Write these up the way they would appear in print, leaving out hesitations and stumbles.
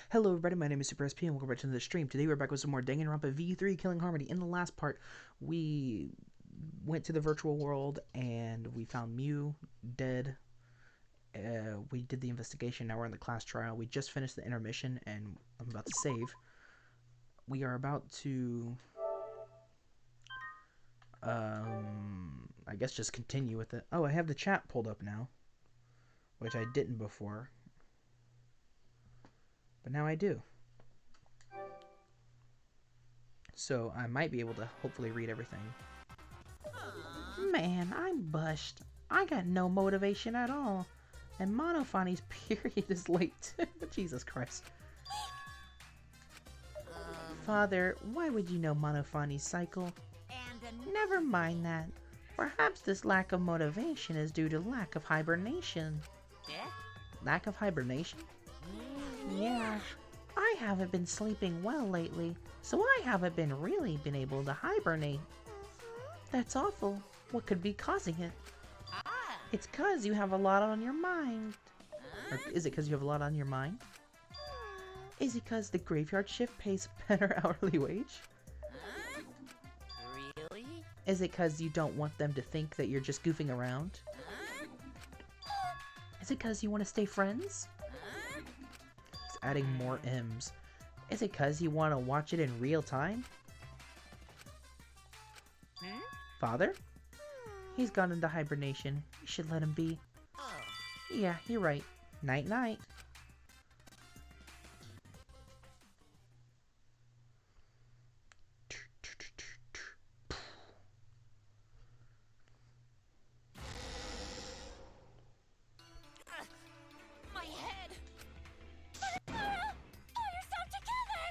Hello everybody, my name is Super SP and welcome back to the stream. Today we're back with some more Danganronpa V3 Killing Harmony. In the last part, we went to the virtual world and we found Mew dead. We did the investigation, now we're in the class trial. We just finished the intermission and I'm about to save. We are about to, I guess just continue with it. Oh, I have the chat pulled up now, which I didn't before. But now I do. So I might be able to hopefully read everything. Man, I'm bushed. I got no motivation at all. And Monophony's period is late. Jesus Christ. Father, why would you know Monophony's cycle? Never mind that. Perhaps this lack of motivation is due to lack of hibernation. Lack of hibernation? Yeah. I haven't been sleeping well lately, so I haven't really been able to hibernate. That's awful. What could be causing it? It's 'cause you have a lot on your mind. Or is it 'cause you have a lot on your mind? Is it 'cause the graveyard shift pays a better hourly wage? Really? Is it 'cause you don't want them to think that you're just goofing around? Is it 'cause you want to stay friends? It's adding more M's. Is it 'cause you want to watch it in real time? Father? He's gone into hibernation. You should let him be. Yeah, you're right. Night-night. My head! Pull yourself together!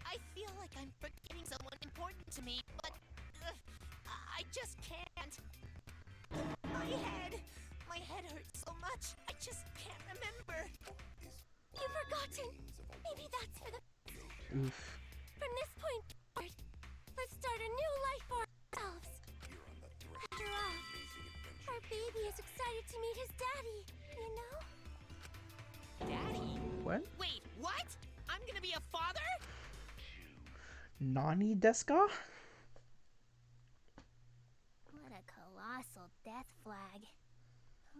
I feel like I'm forgetting someone important to me, but I just can't. My head! My head hurts so much, I just can't remember. You've forgotten. Maybe that's for the... Oof. From this point forward, let's start a new life for ourselves. After all, our baby is excited to meet his daddy, you know? Daddy? What? Wait, what? I'm gonna be a father? Nani desu ka? What a colossal death flag.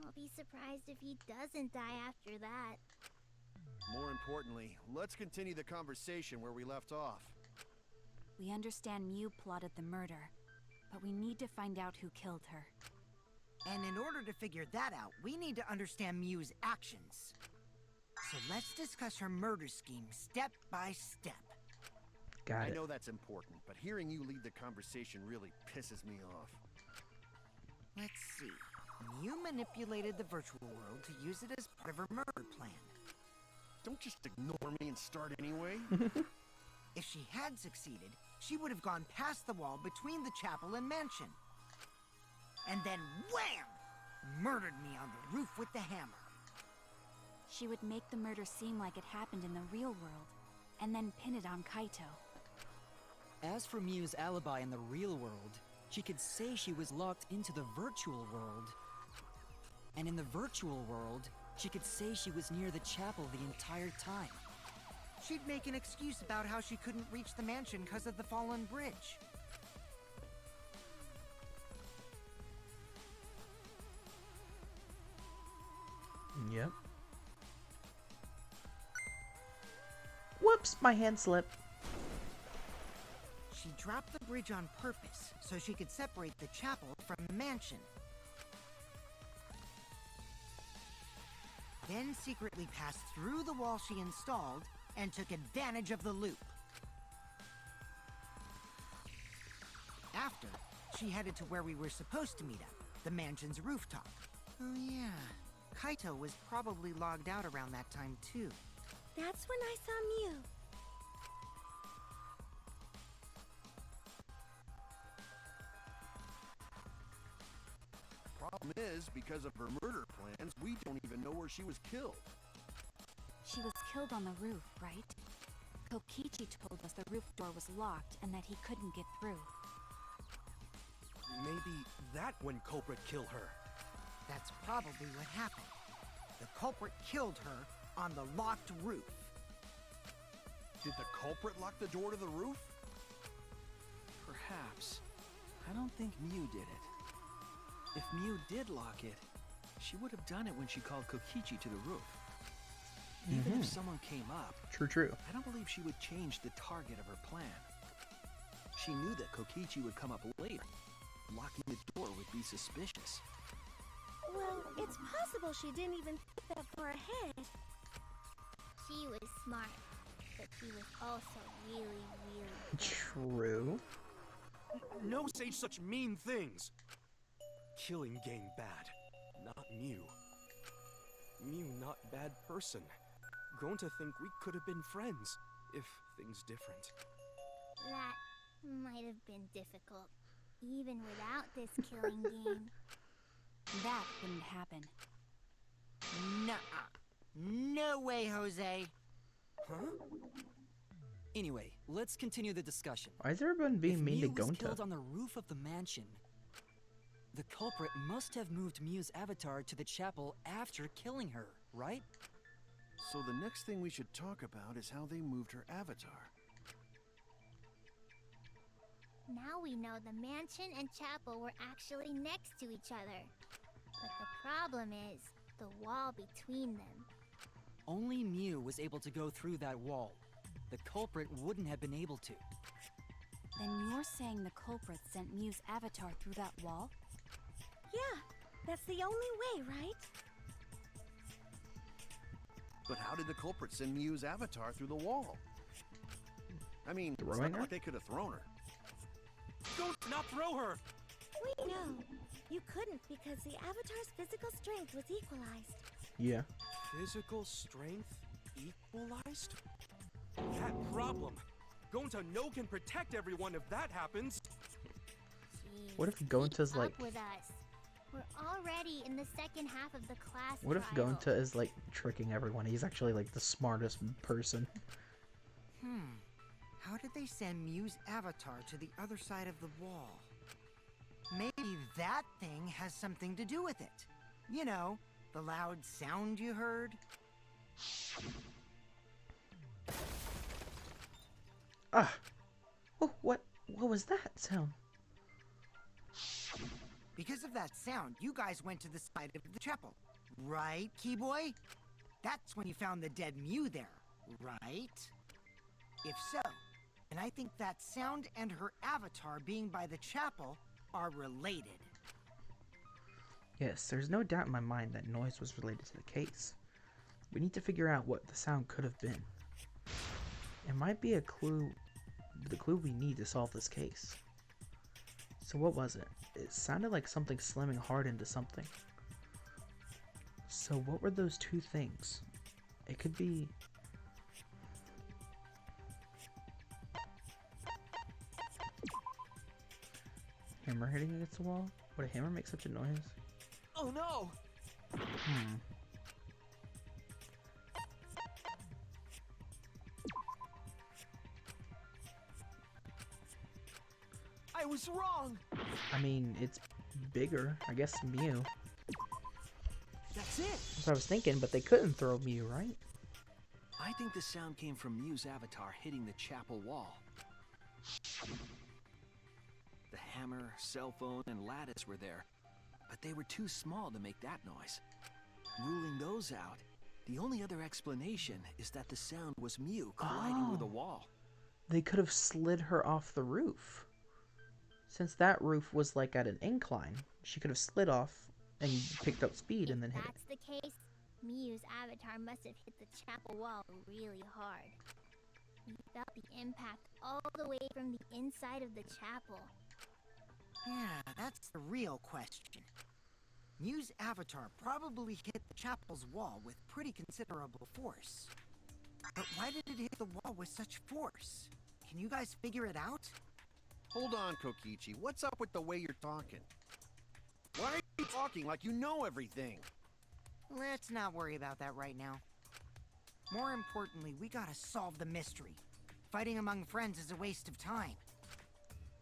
I'll be surprised if he doesn't die after that. More importantly, let's continue the conversation where we left off. We understand Mew plotted the murder, but we need to find out who killed her. And in order to figure that out, we need to understand Mew's actions. So let's discuss her murder scheme step by step. Got I it. know that's important, but hearing you lead the conversation really pisses me off. Let's see. Mew manipulated the virtual world to use it as part of her murder plan. Don't just ignore me and start anyway. If she had succeeded, she would have gone past the wall between the chapel and mansion. And then wham! Murdered me on the roof with the hammer. She would make the murder seem like it happened in the real world, and then pin it on Kaito. As for Mew's alibi in the real world, she could say she was locked into the virtual world. And in the virtual world, she could say she was near the chapel the entire time. She'd make an excuse about how she couldn't reach the mansion because of the fallen bridge. Yep. Whoops, my hand slipped. She dropped the bridge on purpose so she could separate the chapel from the mansion. Then secretly passed through the wall she installed and took advantage of the loop. After, she headed to where we were supposed to meet up, the mansion's rooftop. Oh yeah, Kaito was probably logged out around that time too. That's when I saw Mew. Problem is, because of her murder plans, we don't even know where she was killed. She was killed on the roof, right? Kokichi told us the roof door was locked and that he couldn't get through. Maybe that when culprit killed her. That's probably what happened. The culprit killed her on the locked roof. Did the culprit lock the door to the roof? Perhaps. I don't think Mew did it. If Mew did lock it, she would have done it when she called Kokichi to the roof. Even if someone came up, True. I don't believe she would change the target of her plan. She knew that Kokichi would come up later. Locking the door would be suspicious. Well, it's possible she didn't even think that far ahead. She was smart, but she was also really, really True. No say such mean things! Killing game bad, not Mew. Mew not bad person. Grown to think we could have been friends, if things different. That might have been difficult, even without this killing game. That wouldn't happen. Nuh-uh. No way, Jose. Huh? Anyway, let's continue the discussion. Why is everyone being If mean to Mew was Gonta? killed on the roof of the mansion, the culprit must have moved Mew's avatar to the chapel after killing her, right? So the next thing we should talk about is how they moved her avatar. Now we know the mansion and chapel were actually next to each other. But the problem is the wall between them. Only Mew was able to go through that wall. The culprit wouldn't have been able to. Then you're saying the culprit sent Mew's avatar through that wall? Yeah, that's the only way, right? But how did the culprit send Mew's avatar through the wall? I mean, it's Throwing not her? like they could have thrown her. Don't not throw her! We know. You couldn't because the avatar's physical strength was equalized. Yeah. Physical strength equalized? That problem. Gonta no can protect everyone if that happens. Jeez, What if Gonta's keep like... up with us. We're already in the second half of the class What if trial. Gonta is like tricking everyone? He's actually like the smartest person. How did they send Mew's avatar to the other side of the wall? Maybe that thing has something to do with it. You know, the loud sound you heard? Ah! Oh, what was that sound? Because of that sound, you guys went to the side of the chapel. Right, Keyboy? That's when you found the dead Mew there, right? If so, then I think that sound and her avatar being by the chapel are related. Yes, there's no doubt in my mind that noise was related to the case. We need to figure out what the sound could have been. It might be a clue, the clue we need to solve this case. So what was it? It sounded like something slamming hard into something. So what were those two things? It could be... Hammer hitting against the wall? Would a hammer make such a noise? Oh no! I was wrong! I mean, it's bigger. I guess Mew. That's it! That's what I was thinking, but they couldn't throw Mew, right? I think the sound came from Mew's avatar hitting the chapel wall. The hammer, cell phone, and lattice were there, but they were too small to make that noise. Ruling those out, the only other explanation is that the sound was Mew colliding with a wall. They could have slid her off the roof. Since that roof was like at an incline, she could have slid off and picked up speed and then hit it. If that's the case, Mew's avatar must have hit the chapel wall really hard. We felt the impact all the way from the inside of the chapel. Yeah, that's the real question. Mew's avatar probably hit the chapel's wall with pretty considerable force. But why did it hit the wall with such force? Can you guys figure it out? Hold on, Kokichi. What's up with the way you're talking? Why are you talking like you know everything? Let's not worry about that right now. More importantly, we gotta solve the mystery. Fighting among friends is a waste of time.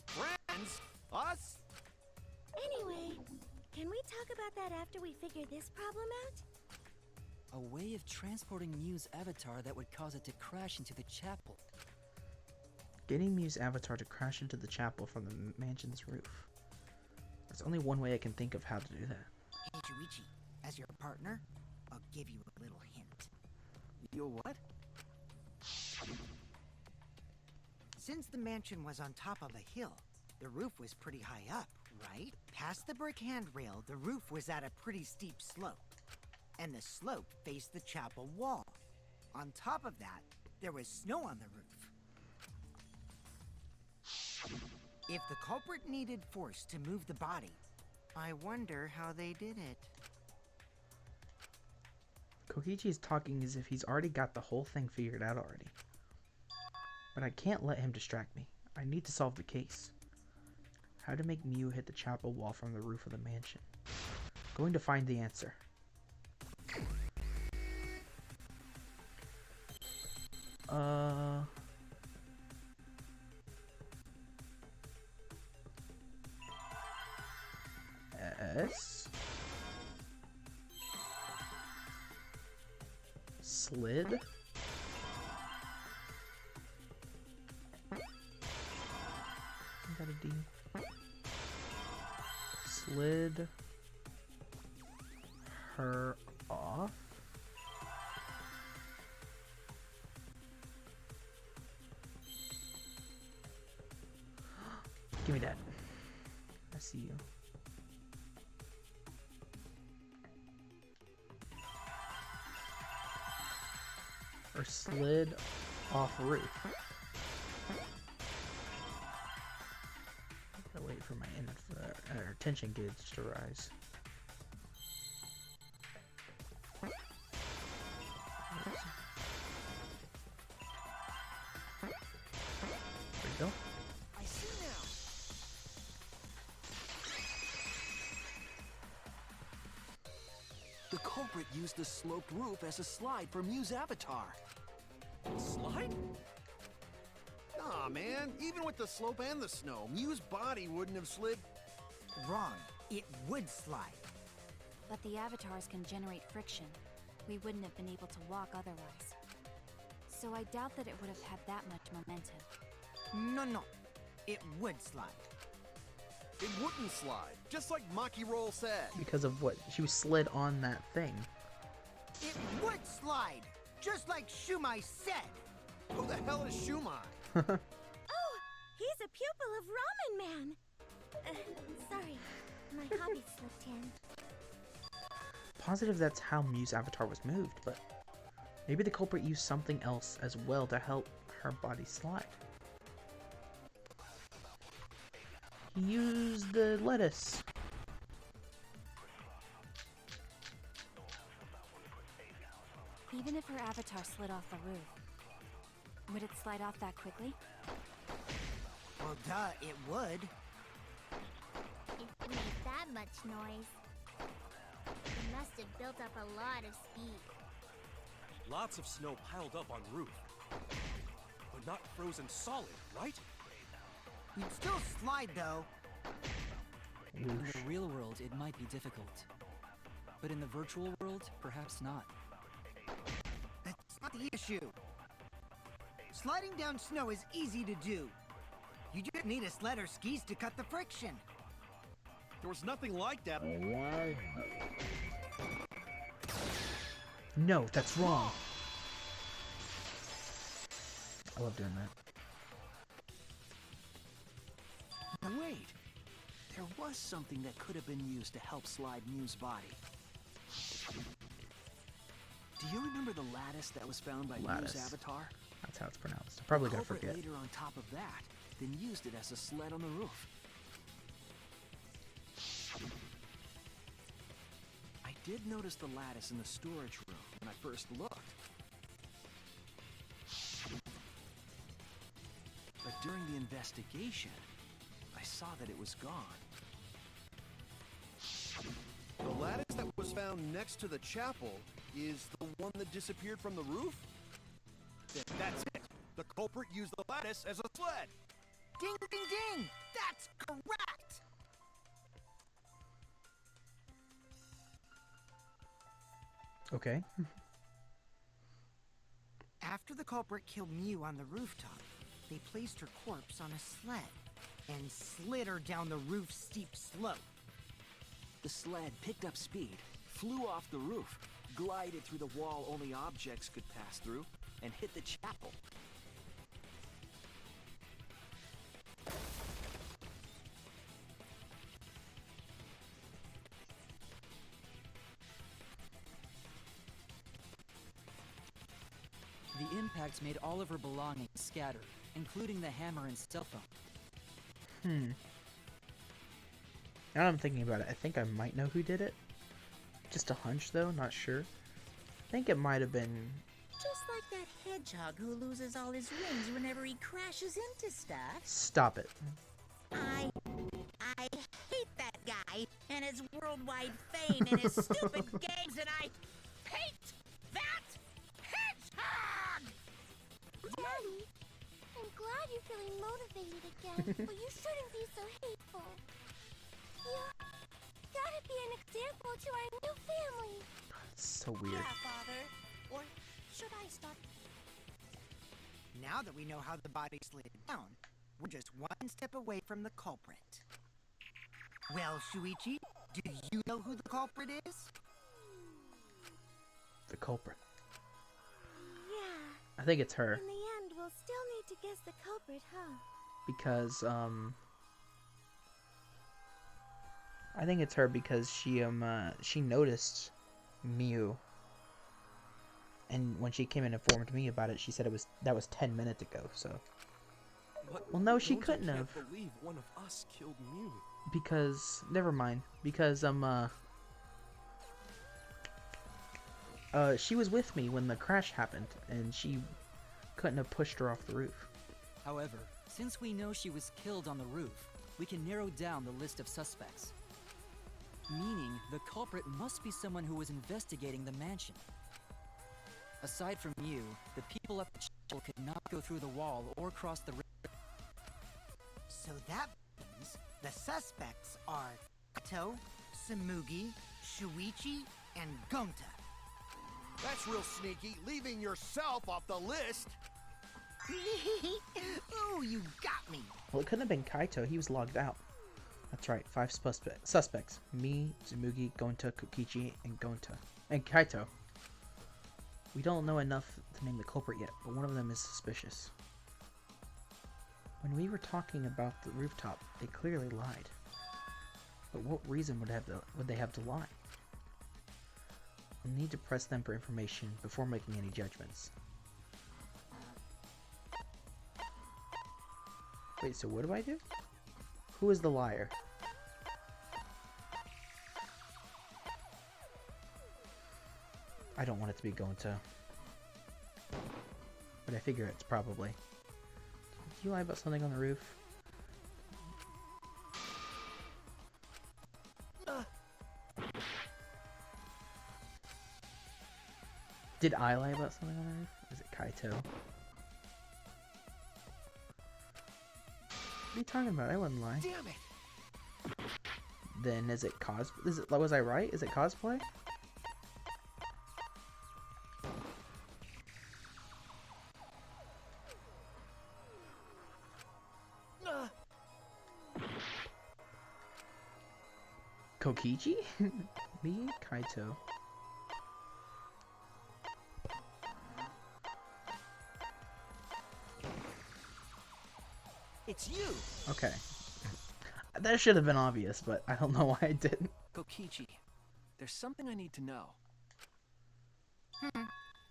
Friends? Us? Anyway, can we talk about that after we figure this problem out? A way of transporting Mew's avatar that would cause it to crash into the chapel. Getting Mew's avatar to crash into the chapel from the mansion's roof. There's only one way I can think of how to do that. Hey, Shuichi, as your partner, I'll give you a little hint. You'll what? Since the mansion was on top of a hill, the roof was pretty high up, right? Past the brick handrail, the roof was at a pretty steep slope, and the slope faced the chapel wall. On top of that, there was snow on the roof. If the culprit needed force to move the body, I wonder how they did it. Kokichi is talking as if he's already got the whole thing figured out already. But I can't let him distract me. I need to solve the case. How to make Mew hit the chapel wall from the roof of the mansion. Going to find the answer. S. Slid. Got a D. Slid her off. Give me that. I see you. Or slid off roof. Gotta wait for my attention gauge to rise. There we go. I see now. The culprit used the sloped roof as a slide for Mew's avatar. Slide? Aw, man. Even with the slope and the snow, Mew's body wouldn't have slid. Wrong. It would slide. But the avatars can generate friction. We wouldn't have been able to walk otherwise. So I doubt that it would have had that much momentum. No. It would slide. It wouldn't slide, just like Maki Roll said. Because of what? She was slid on that thing. It would slide, just like Shumai said. Who the hell is Shumai? Oh, he's a pupil of Ramen Man. Sorry, my hobby slipped in. Positive that's how Mew's avatar was moved, but maybe the culprit used something else as well to help her body slide. He used the lettuce. Even if her avatar slid off the roof, would it slide off that quickly? Well, duh, it would. It made that much noise. It must have built up a lot of speed. Lots of snow piled up on roof. But not frozen solid, right? You'd still slide, though. In the real world, it might be difficult. But in the virtual world, perhaps not. That's not the issue. Sliding down snow is easy to do. You just need a sled or skis to cut the friction. There was nothing like that. No, that's wrong. I love doing that. Wait, there was something that could have been used to help slide Mew's body. Do you remember the lattice that was found by Lattice. Mew's avatar? That's how it's pronounced. I'm probably gonna Culprit forget. laid her on top of that, then used it as a sled on the roof. I did notice the lattice in the storage room when I first looked. But during the investigation, I saw that it was gone. The lattice that was found next to the chapel is the one that disappeared from the roof? Then that's it. The culprit used the lattice as a sled. Ding, ding, ding! That's correct! Okay. After the culprit killed Mew on the rooftop, they placed her corpse on a sled and slid her down the roof's steep slope. The sled picked up speed, flew off the roof, glided through the wall only objects could pass through, and hit the chapel. The impact made all of her belongings scatter, including the hammer and cell phone. Now I'm thinking about it, I think I might know who did it. Just a hunch though, not sure. I think it might have been... Just like that hedgehog who loses all his rings whenever he crashes into stuff. Stop it. I hate that guy and his worldwide fame and his stupid games, and I hate that hedgehog! Daddy, I'm glad you're feeling motivated again, but you shouldn't be so hateful. You gotta be an example to our new family. It's so weird. Yeah, Father. Or should I start? Now that we know how the body slid down, we're just one step away from the culprit. Well, Shuichi, do you know who the culprit is? The culprit. Yeah. I think it's her. In the end, we'll still need to guess the culprit, huh? Because, I think it's her because she noticed Mew. And when she came and informed me about it, she said that was 10 minutes ago, so... But Well, no, she Gonta couldn't can't have. believe one of us killed Mew. Because... Never mind. Because, she was with me when the crash happened, and she couldn't have pushed her off the roof. However, since we know she was killed on the roof, we can narrow down the list of suspects. Meaning, the culprit must be someone who was investigating the mansion. Aside from you, the people at the chapel could not go through the wall or cross the river. So that means the suspects are Kato, Samugi, Shuichi, and Gonta. That's real sneaky, leaving yourself off the list. Ooh, you got me. Well, it couldn't have been Kaito. He was logged out. That's right. 5 suspects. Me, Tsumugi, Gonta, Kokichi, and Gonta. And Kaito. We don't know enough to name the culprit yet, but one of them is suspicious. When we were talking about the rooftop, they clearly lied. But what reason would they have to lie? We'll need to press them for information before making any judgments. Wait, so what do I do? Who is the liar? I don't want it to be Gonta. But I figure it's probably. Did you lie about something on the roof? Did I lie about something on the roof? Is it Kaito? What are you talking about? I wouldn't lie. Damn it! Then is it was I right? Is it cosplay? Kokichi? Me? Kaito. It's you! Okay. That should have been obvious, but I don't know why I didn't. Kokichi, there's something I need to know.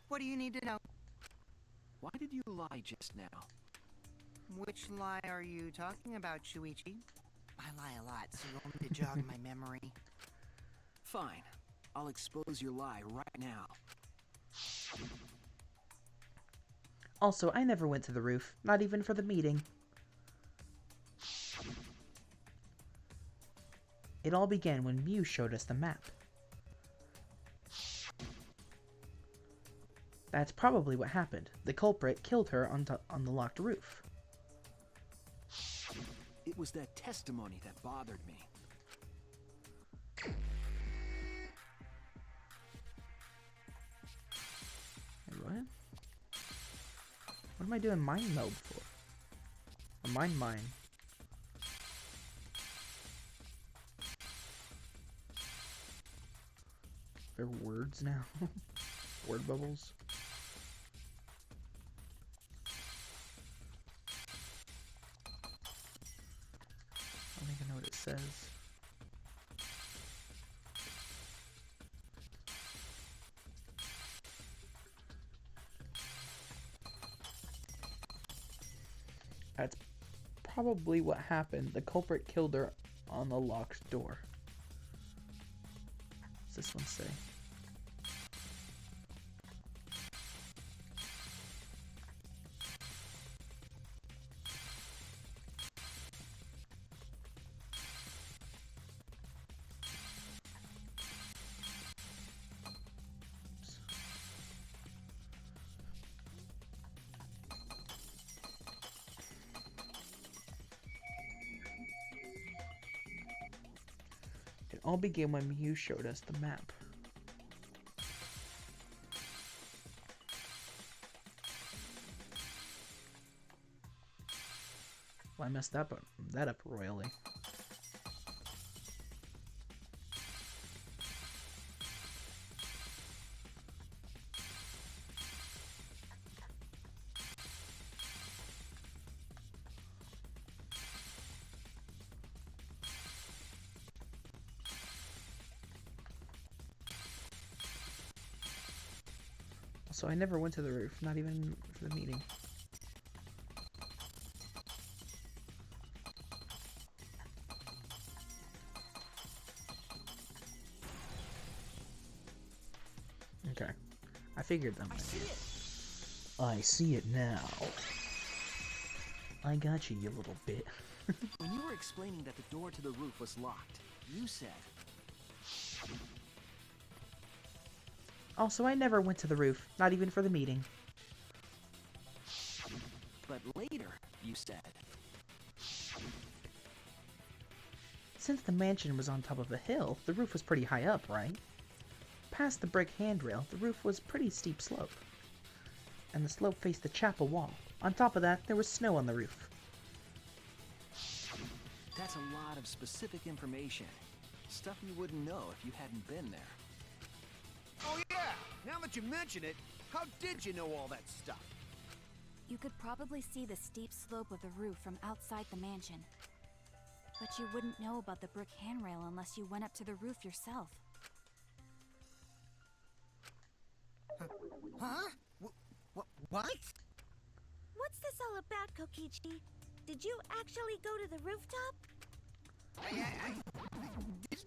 What do you need to know? Why did you lie just now? Which lie are you talking about, Shuichi? I lie a lot, so you'll need to jog my memory. Fine. I'll expose your lie right now. Also, I never went to the roof, not even for the meeting. It all began when Mew showed us the map. That's probably what happened. The culprit killed her on the locked roof. It was that testimony that bothered me. Wait, what? What am I doing mind meld for? Mine. They're words now. Word bubbles. I don't even know what it says. That's probably what happened. The culprit killed her on the locked door. What's this one say? It all began when Mew showed us the map. Well, I messed that up royally. So I never went to the roof, not even for the meeting. Okay. I figured that might be it. I see it now. I got you, you little bit. When you were explaining that the door to the roof was locked, you said... Oh, so I never went to the roof, not even for the meeting. But later, you said... Since the mansion was on top of a hill, the roof was pretty high up, right? Past the brick handrail, the roof was pretty steep slope. And the slope faced the chapel wall. On top of that, there was snow on the roof. That's a lot of specific information. Stuff you wouldn't know if you hadn't been there. Oh yeah! Now that you mention it, how did you know all that stuff? You could probably see the steep slope of the roof from outside the mansion. But you wouldn't know about the brick handrail unless you went up to the roof yourself. Huh? What? What's this all about, Kokichi? Did you actually go to the rooftop? I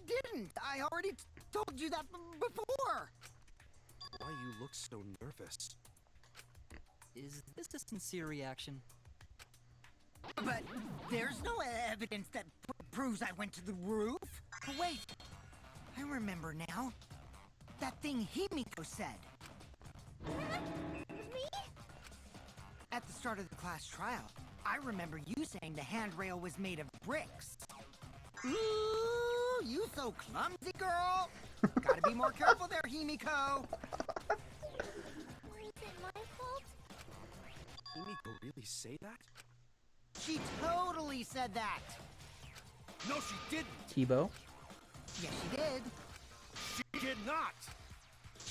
didn't. I already told you that before. Why you look so nervous? Is this a sincere reaction? But there's no evidence that proves I went to the roof. Wait, I remember now. That thing Himiko said. Me? At the start of the class trial, I remember you saying the handrail was made of bricks. Ooh, you so clumsy, girl. Gotta be more careful there, Himiko. Was it my fault? Himiko really say that? She totally said that. No, she didn't! Kibo? Yes, she did. She did not!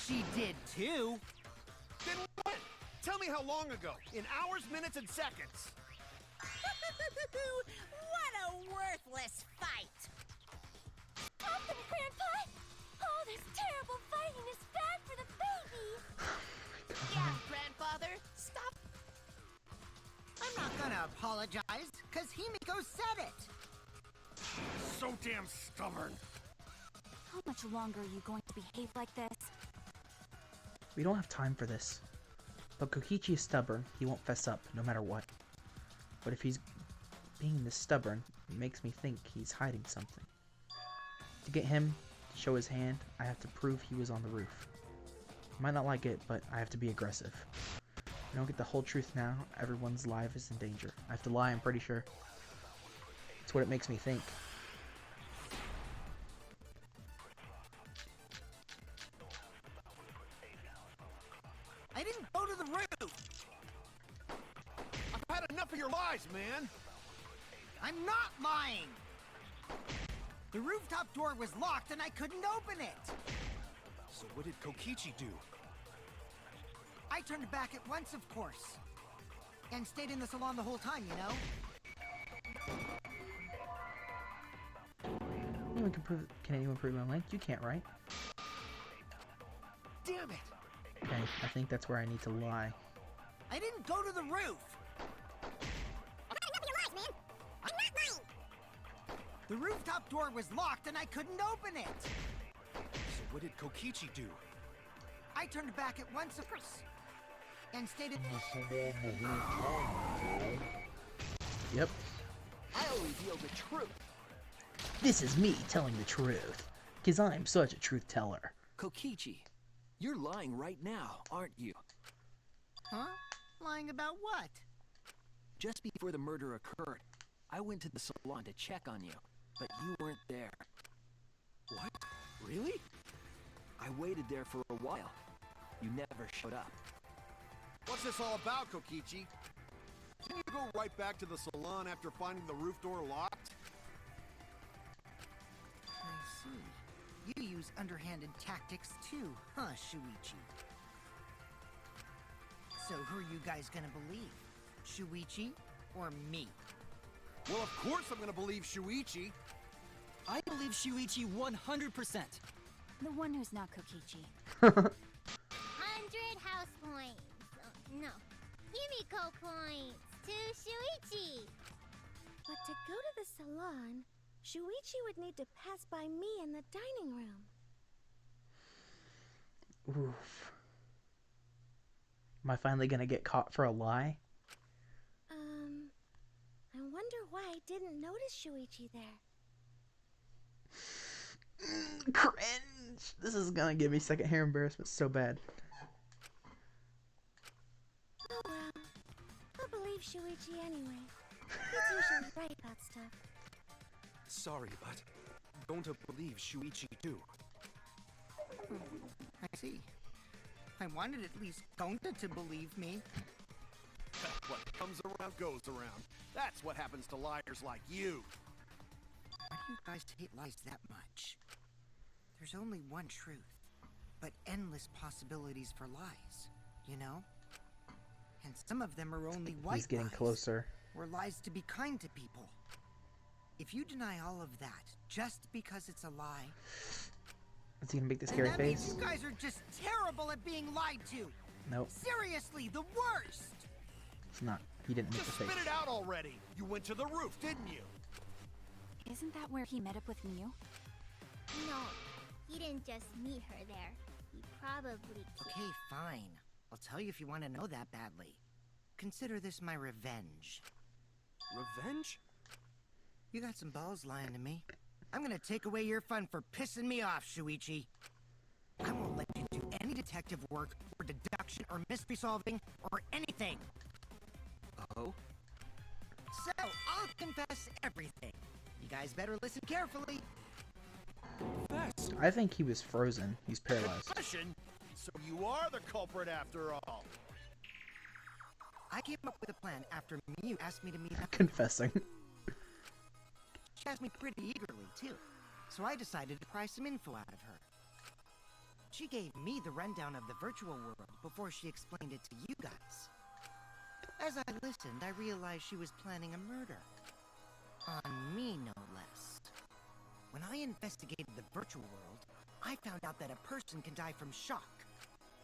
She did too. Then when? Tell me how long ago. In hours, minutes, and seconds. What a worthless fight! Stop them, Grandpa! Oh, this terrible fighting is bad for the baby! Yeah, grandfather, stop. I'm not gonna apologize, cause Himiko said it. So damn stubborn. How much longer are you going to behave like this? We don't have time for this. But Kokichi is stubborn. He won't fess up, no matter what. But if he's being this stubborn, it makes me think he's hiding something. To get him to show his hand, I have to prove he was on the roof. I might not like it, but I have to be aggressive. If I don't get the whole truth now, everyone's life is in danger. I have to lie, I'm pretty sure. That's what it makes me think. I didn't go to the roof. I've had enough of your lies, man. I'm not lying! The rooftop door was locked and I couldn't open it! So what did Kokichi do? I turned back at once, of course. And stayed in the salon the whole time, you know? Can anyone prove my link? You can't, right? Damn it! Okay, I think that's where I need to lie. I didn't go to the roof! I got enough of your lies, man! I'm not lying! The rooftop door was locked and I couldn't open it! So what did Kokichi do? I turned back at once, of course. And stayed in the salon the whole time. Yep. I'll reveal the truth. This is me telling the truth. Because I'm such a truth teller. Kokichi, you're lying right now, aren't you? Huh? Lying about what? Just before the murder occurred, I went to the salon to check on you, but you weren't there. What? Really? I waited there for a while. You never showed up. What's this all about, Kokichi? Didn't you go right back to the salon after finding the roof door locked? I see. You use underhanded tactics too, huh, Shuichi? So who are you guys gonna believe? Shuichi or me? Well, of course I'm gonna believe Shuichi. I believe Shuichi 100%. The one who's not Kokichi. 100 house points. No, Himiko points to Shuichi. But to go to the salon, Shuichi would need to pass by me in the dining room. Oof. Am I finally gonna get caught for a lie? I wonder why I didn't notice Shuichi there. Cringe! This is gonna give me secondhand embarrassment so bad. Oh well, I'll believe Shuichi anyway. He's usually right about stuff. Sorry, but don't believe Shuichi too. I see. I wanted at least Gonta to believe me. What comes around goes around. That's what happens to liars like you. Why do you guys hate lies that much? There's only one truth, but endless possibilities for lies, you know? And some of them are only white He's getting lies, closer. or lies to be kind to people. If you deny all of that just because it's a lie, Is he gonna make the then scary that face? means you guys are just terrible at being lied to. Nope, Seriously, the worst. it's not. He didn't make Just the spit face. it out already. You went to the roof, didn't you? Isn't that where he met up with Miu? No, he didn't just meet her there. He probably Okay, fine. I'll tell you if you want to know that badly. Consider this my revenge. Revenge? You got some balls lying to me. I'm gonna take away your fun for pissing me off, Shuichi. I won't let you do any detective work, or deduction, or mystery solving, or anything. Oh? So, I'll confess everything. You guys better listen carefully. Fast. I think he was frozen. He's paralyzed. Confession? So you are the culprit after all. I came up with a plan after Miu asked me to meet up. Confessing. She asked me pretty eagerly, too. So I decided to pry some info out of her. She gave me the rundown of the virtual world before she explained it to you guys. As I listened, I realized she was planning a murder. On me, no less. When I investigated the virtual world, I found out that a person can die from shock.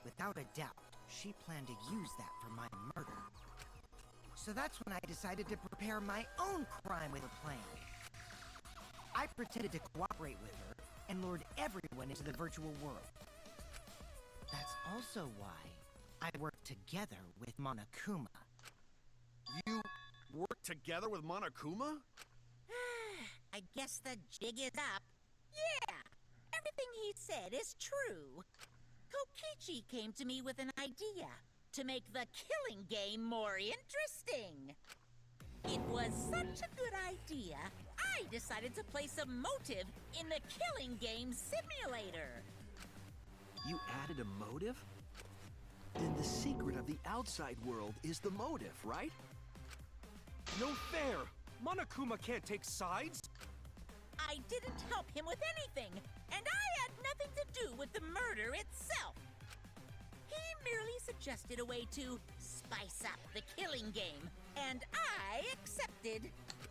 Without a doubt, she planned to use that for my murder. So that's when I decided to prepare my own crime with a plan. I pretended to cooperate with her and lured everyone into the virtual world. That's also why I worked together with Monokuma. You worked together with Monokuma? I guess the jig is up. Yeah, everything he said is true. Kokichi came to me with an idea to make the killing game more interesting. It was such a good idea, I decided to place a motive in the killing game simulator. You added a motive? Then the secret of the outside world is the motive, right? No fair! Monokuma can't take sides! I didn't help him with anything, and I had nothing to do with the murder itself. He merely suggested a way to spice up the killing game, and I accepted.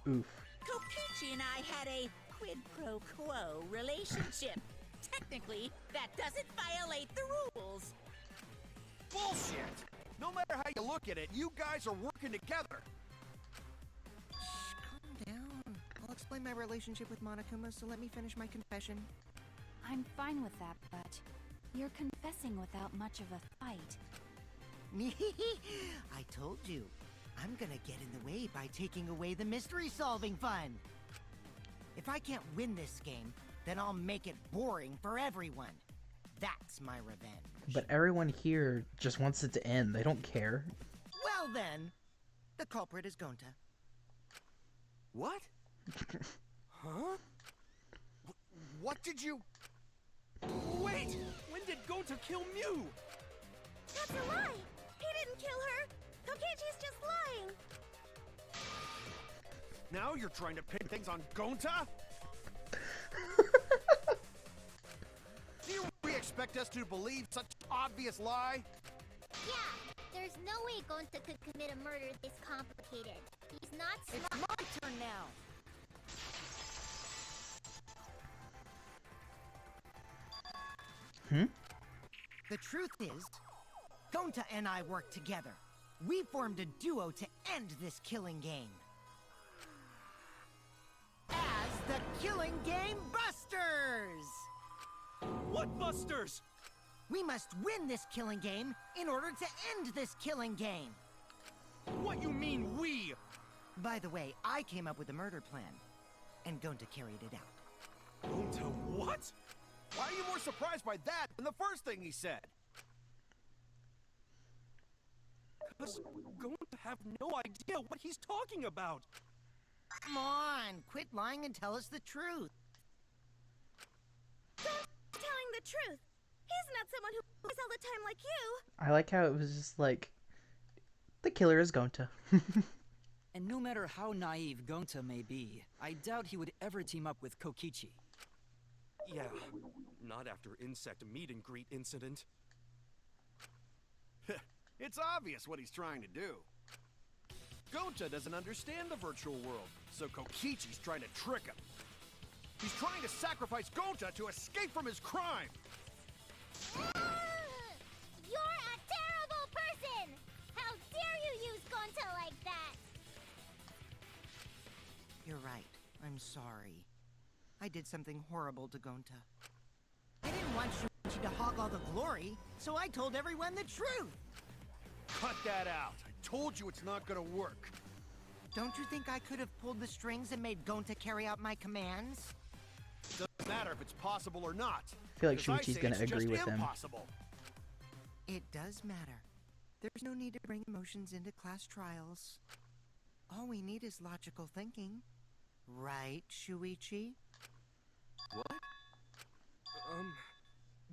Oof. Kokichi and I had a quid pro quo relationship. Technically, that doesn't violate the rules. Bullshit! No matter how you look at it, you guys are working together. Shh, calm down. I'll explain my relationship with Monokuma, so let me finish my confession. I'm fine with that, but you're confessing without much of a fight. I told you. I'm gonna get in the way by taking away the mystery-solving fun. If I can't win this game, then I'll make it boring for everyone. That's my revenge. But everyone here just wants it to end. They don't care. Well then, the culprit is Gonta. What? Huh? What did you... Wait! When did Gonta kill Mew? That's a lie! He didn't kill her! Kokichi's just lying! Now you're trying to pin things on Gonta? Do you really expect us to believe such an obvious lie? Yeah, there's no way Gonta could commit a murder this complicated. He's not smart. It's my turn now. The truth is, Gonta and I worked together. We formed a duo to end this killing game. As the Killing Game Busters! What busters? We must win this killing game in order to end this killing game. What you mean, we? By the way, I came up with the murder plan, and Gonta carried it out. Gonta what? Why are you more surprised by that than the first thing he said? Because Gonta have no idea what he's talking about. Come on, quit lying and tell us the truth. Telling the truth. He's not someone who lies all the time like you. I like how it was just like, the killer is Gonta. And no matter how naive Gonta may be, I doubt he would ever team up with Kokichi. Yeah, not after insect meet and greet incident. It's obvious what he's trying to do. Gonta doesn't understand the virtual world, so Kokichi's trying to trick him. He's trying to sacrifice Gonta to escape from his crime. You're a terrible person! How dare you use Gonta like that? You're right. I'm sorry. I did something horrible to Gonta. I didn't want Shuichi to hog all the glory, so I told everyone the truth. Cut that out. I told you it's not gonna work. Don't you think I could have pulled the strings and made Gonta carry out my commands? Doesn't matter if it's possible or not. I feel like Because I Shuichi's say gonna it's agree just with him. impossible. It does matter. There's no need to bring emotions into class trials. All we need is logical thinking. Right, Shuichi? What?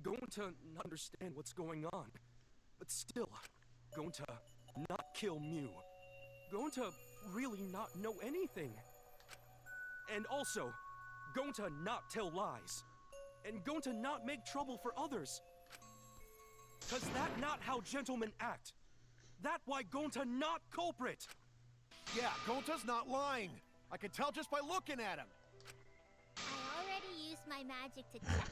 Gonta not understand what's going on. But still, Gonta not kill Mew. Gonta really not know anything. And also, Gonta not tell lies. And Gonta not make trouble for others. Cause that not how gentlemen act. That why Gonta not culprit. Yeah, Gonta's not lying. I can tell just by looking at him. I already used my magic to check.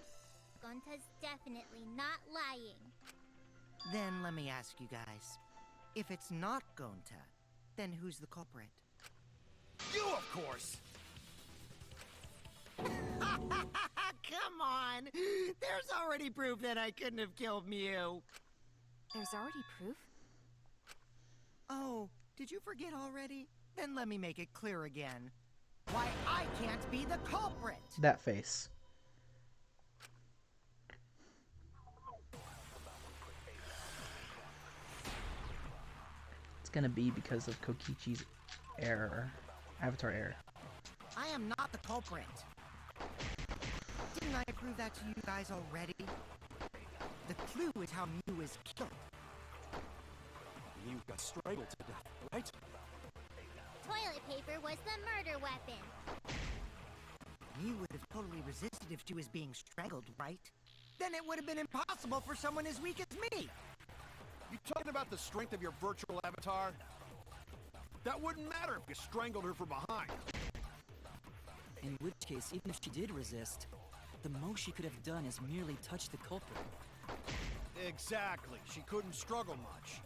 Gonta's definitely not lying. Then let me ask you guys. If it's not Gonta, then who's the culprit? You, of course. Come on! There's already proof that I couldn't have killed Mew. There's already proof? Oh, did you forget already? Then let me make it clear again. Why I can't be the culprit! That face. It's gonna be because of Kokichi's error. Avatar error. I am not the culprit. Didn't I prove that to you guys already? The clue is how Mew is killed. Mew got strangled to death, right? toilet paper was the murder weapon. Mew would have totally resisted if she was being strangled, right? Then it would have been impossible for someone as weak as me. You talking about the strength of your virtual avatar? That wouldn't matter if you strangled her from behind. In which case, even if she did resist, the most she could have done is merely touch the culprit. Exactly. She couldn't struggle much.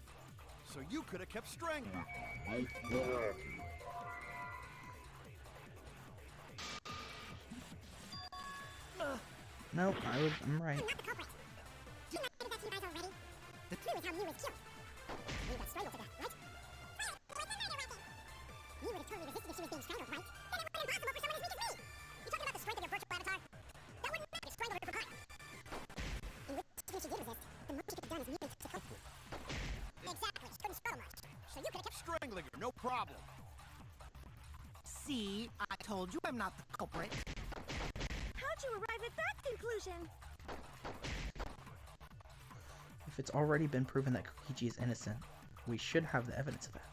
So you could have kept strangling. Nope, I'm right. I'm not the culprit. Didn't I give that to you guys already? The clue is how Mew was killed. Mew got strangled to death, right? Mew would have totally resisted if she was being strangled, right? Then it would have been impossible for someone as weak as me. You talking about the strength of your virtual avatar? That wouldn't matter if you strangled her from behind. In which case she did resist, the most she could have done is merely touch the culprit. Exactly, she couldn't struggle much. So you could have kept Strangling her, no problem. See, I told you I'm not the culprit. How'd you arrive at that conclusion? If it's already been proven that Kokichi is innocent, we should have the evidence of that.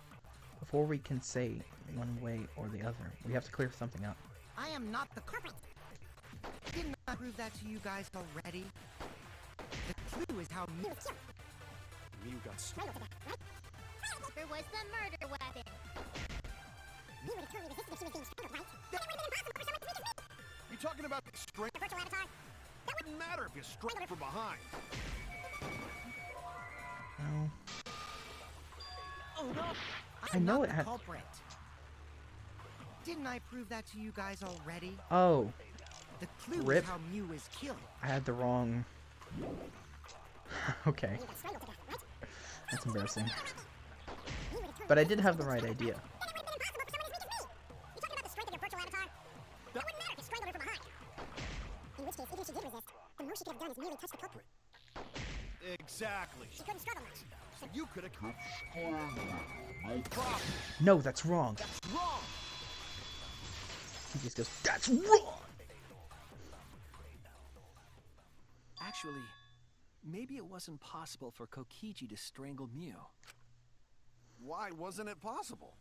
Before we can say one way or the other, we have to clear something up. I am not the culprit. Didn't I prove that to you guys already? The clue is how Mew was killed. Mew got Strangled to death, right? Paper was the murder weapon. Mew would have totally resisted if she was being strangled, right? Then it would have been impossible for someone as weak as me. You talking about the strength? The virtual avatar? That wouldn't matter if you strangled her from behind. No. Oh no! I I'm know not it the had- culprit. Didn't I prove that to you guys already? Oh, The clue Rip. is how Mew was killed. I had the wrong... Okay, Mew got strangled to death, right? that's embarrassing. Mew would have totally But I did have the right idea. Then it would have been impossible for someone as weak as me. You talking about the strength of your virtual avatar? That wouldn't matter if you strangled her from behind. In which case, even if she did resist, the most she could have done is merely touch the culprit. Exactly. She couldn't struggle much. So you could have kept strangling. Problem. No, that's wrong. That's wrong. He just goes, that's wrong! Actually, maybe it wasn't possible for Kokichi to strangle Mew. Why wasn't it possible?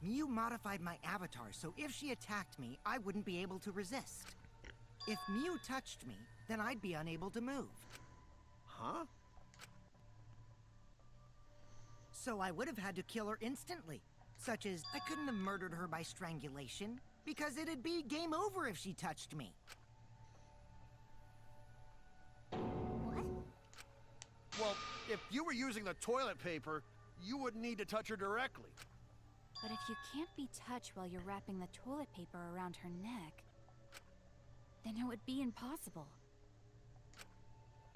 Mew modified my avatar, so if she attacked me, I wouldn't be able to resist. If Mew touched me, then I'd be unable to move. Huh? So I would have had to kill her instantly. Such as, I couldn't have murdered her by strangulation, because it'd be game over if she touched me. What? Well, if you were using the toilet paper, you wouldn't need to touch her directly. But if you can't be touched while you're wrapping the toilet paper around her neck, then it would be impossible.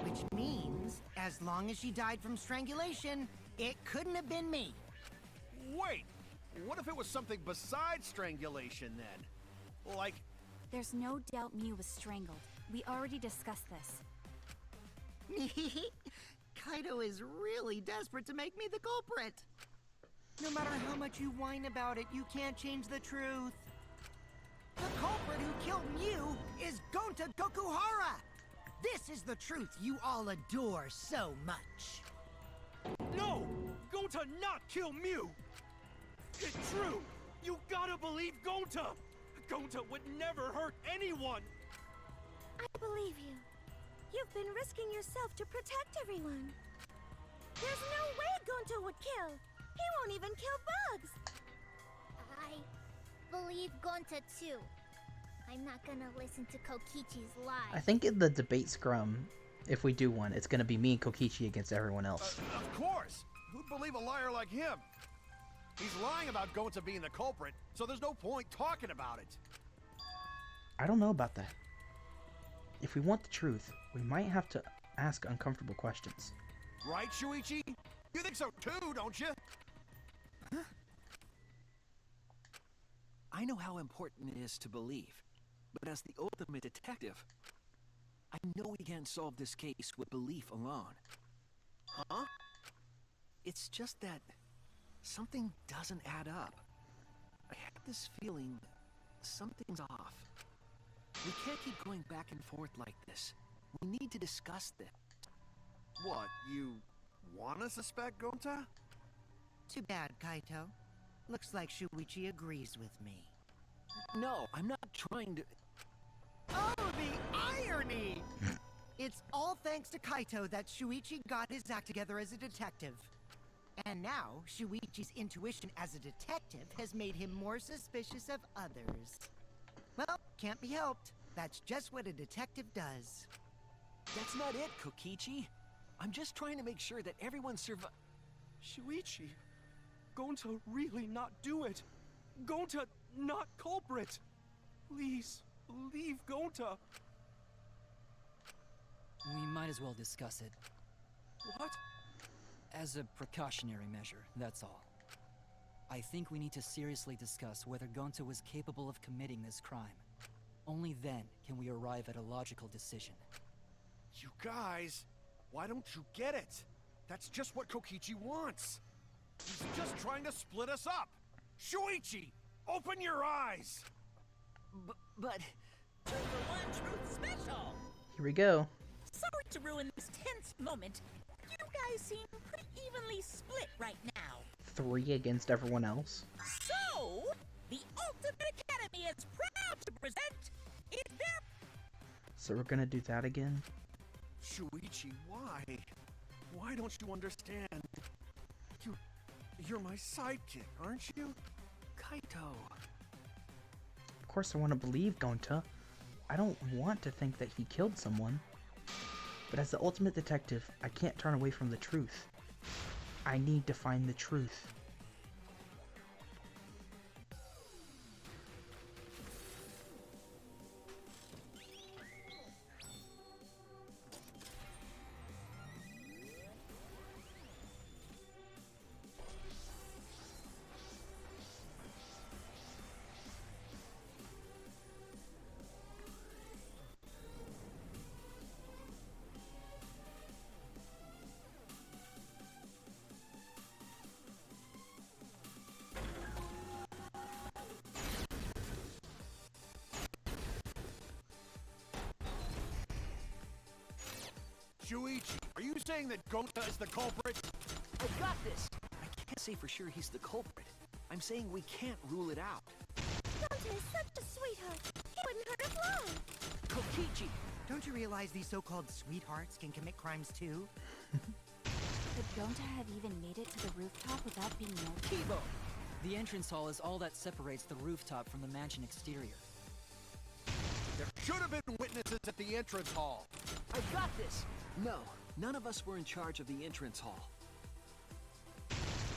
Which means, as long as she died from strangulation, it couldn't have been me. Wait, what if it was something besides strangulation then? Like, There's no doubt Mew was strangled. We already discussed this. Kaido is really desperate to make me the culprit. No matter how much you whine about it, you can't change the truth. The culprit who killed Mew is Gonta Gokuhara! This is the truth you all adore so much. No! Gonta not kill Mew! It's true! You gotta believe Gonta! Gonta would never hurt anyone! I believe you. You've been risking yourself to protect everyone. There's no way Gonta would kill. He won't even kill bugs. I believe Gonta too. I'm not gonna listen to Kokichi's lies. I think in the debate scrum, if we do one, it's gonna be me and Kokichi against everyone else. of course! Who'd believe a liar like him? He's lying about Gonta being the culprit, so there's no point talking about it. I don't know about that. If we want the truth, we might have to ask uncomfortable questions. Right, Shuichi? You think so too, don't you? I know how important it is to believe, but as the ultimate detective, I know we can't solve this case with belief alone. Huh? It's just that something doesn't add up. I have this feeling something's off. We can't keep going back and forth like this. We need to discuss this. What, you wanna suspect Gonta? Too bad, Kaito. Looks like Shuichi agrees with me. No, I'm not trying to... Oh, the irony! It's all thanks to Kaito that Shuichi got his act together as a detective. And now, Shuichi's intuition as a detective has made him more suspicious of others. Well, can't be helped. That's just what a detective does. That's not it, Kokichi. I'm just trying to make sure that everyone Shuichi, Gonta really not do it. Gonta not culprit. Please, leave Gonta. We might as well discuss it. What? As a precautionary measure, that's all. I think we need to seriously discuss whether Gonta was capable of committing this crime. Only then can we arrive at a logical decision. You guys, why don't you get it? That's just what Kokichi wants. He's just trying to split us up. Shuichi, open your eyes! But... Two for one truth special! Here we go. Sorry to ruin this tense moment. You guys seem pretty evenly split right now. 3 against everyone else. So, the Ultimate Academy is proud to present its very... So we're gonna do that again? Shuichi, why? Why don't you understand? You're my sidekick, aren't you? Kaito... Of course I want to believe Gonta. I don't want to think that he killed someone. But as the ultimate detective, I can't turn away from the truth. I need to find the truth. Shuichi, are you saying that Gonta is the culprit? I got this! I can't say for sure he's the culprit. I'm saying we can't rule it out. Gonta is such a sweetheart. He wouldn't hurt a fly. Kokichi! Don't you realize these so-called sweethearts can commit crimes too? Could Gonta have even made it to the rooftop without being noticed? Kibo! The entrance hall is all that separates the rooftop from the mansion exterior. There should have been witnesses at the entrance hall. I got this! No, none of us were in charge of the entrance hall.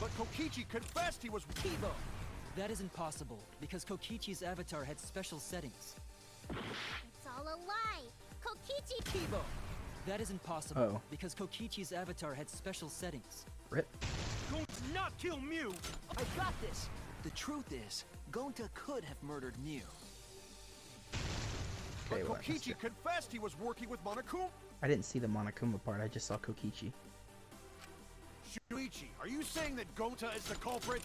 But Kokichi confessed he was... Kibo! That isn't possible, because Kokichi's avatar had special settings. It's all a lie. Kokichi... Kibo! That isn't possible, because Kokichi's avatar had special settings. Rip. Gonta not kill Mew! I got this! The truth is, Gonta could have murdered Mew. Okay, But what? Kokichi confessed he was working with Monokuma. I didn't see the Monokuma part, I just saw Kokichi. Shuichi, are you saying that Gonta is the culprit?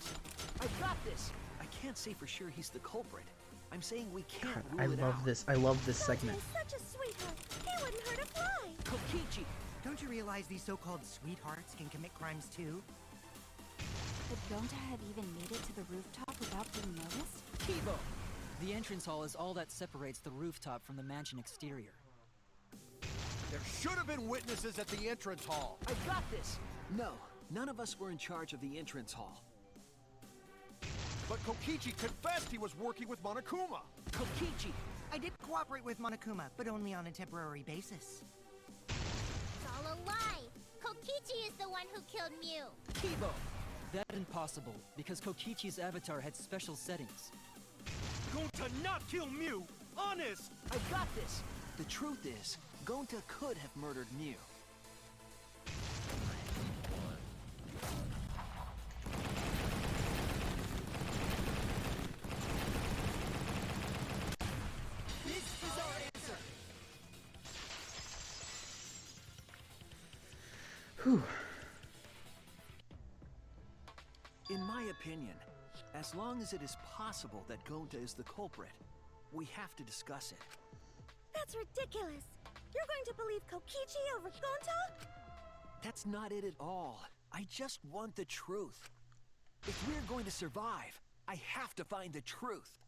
I got this! I can't say for sure he's the culprit. I'm saying we can't God, rule I it love out. this. I love this Gonta segment. is such a sweetheart. He wouldn't hurt a fly. Kokichi! Don't you realize these so-called sweethearts can commit crimes too? Could Gonta have even made it to the rooftop without being noticed? Kibo! The entrance hall is all that separates the rooftop from the mansion exterior. There should have been witnesses at the entrance hall. I got this! No, none of us were in charge of the entrance hall. But Kokichi confessed he was working with Monokuma. Kokichi! I did cooperate with Monokuma, but only on a temporary basis. It's all a lie. Kokichi is the one who killed Mew. Kibo! That isn't possible, because Kokichi's avatar had special settings. Gonta not kill Mew! Honest! I got this! The truth is, Gonta could have murdered Mew. This is our answer! Whew. In my opinion, as long as it is possible that Gonta is the culprit, we have to discuss it. That's ridiculous. You're going to believe Kokichi over Gonta? That's not it at all. I just want the truth. If we're going to survive, I have to find the truth.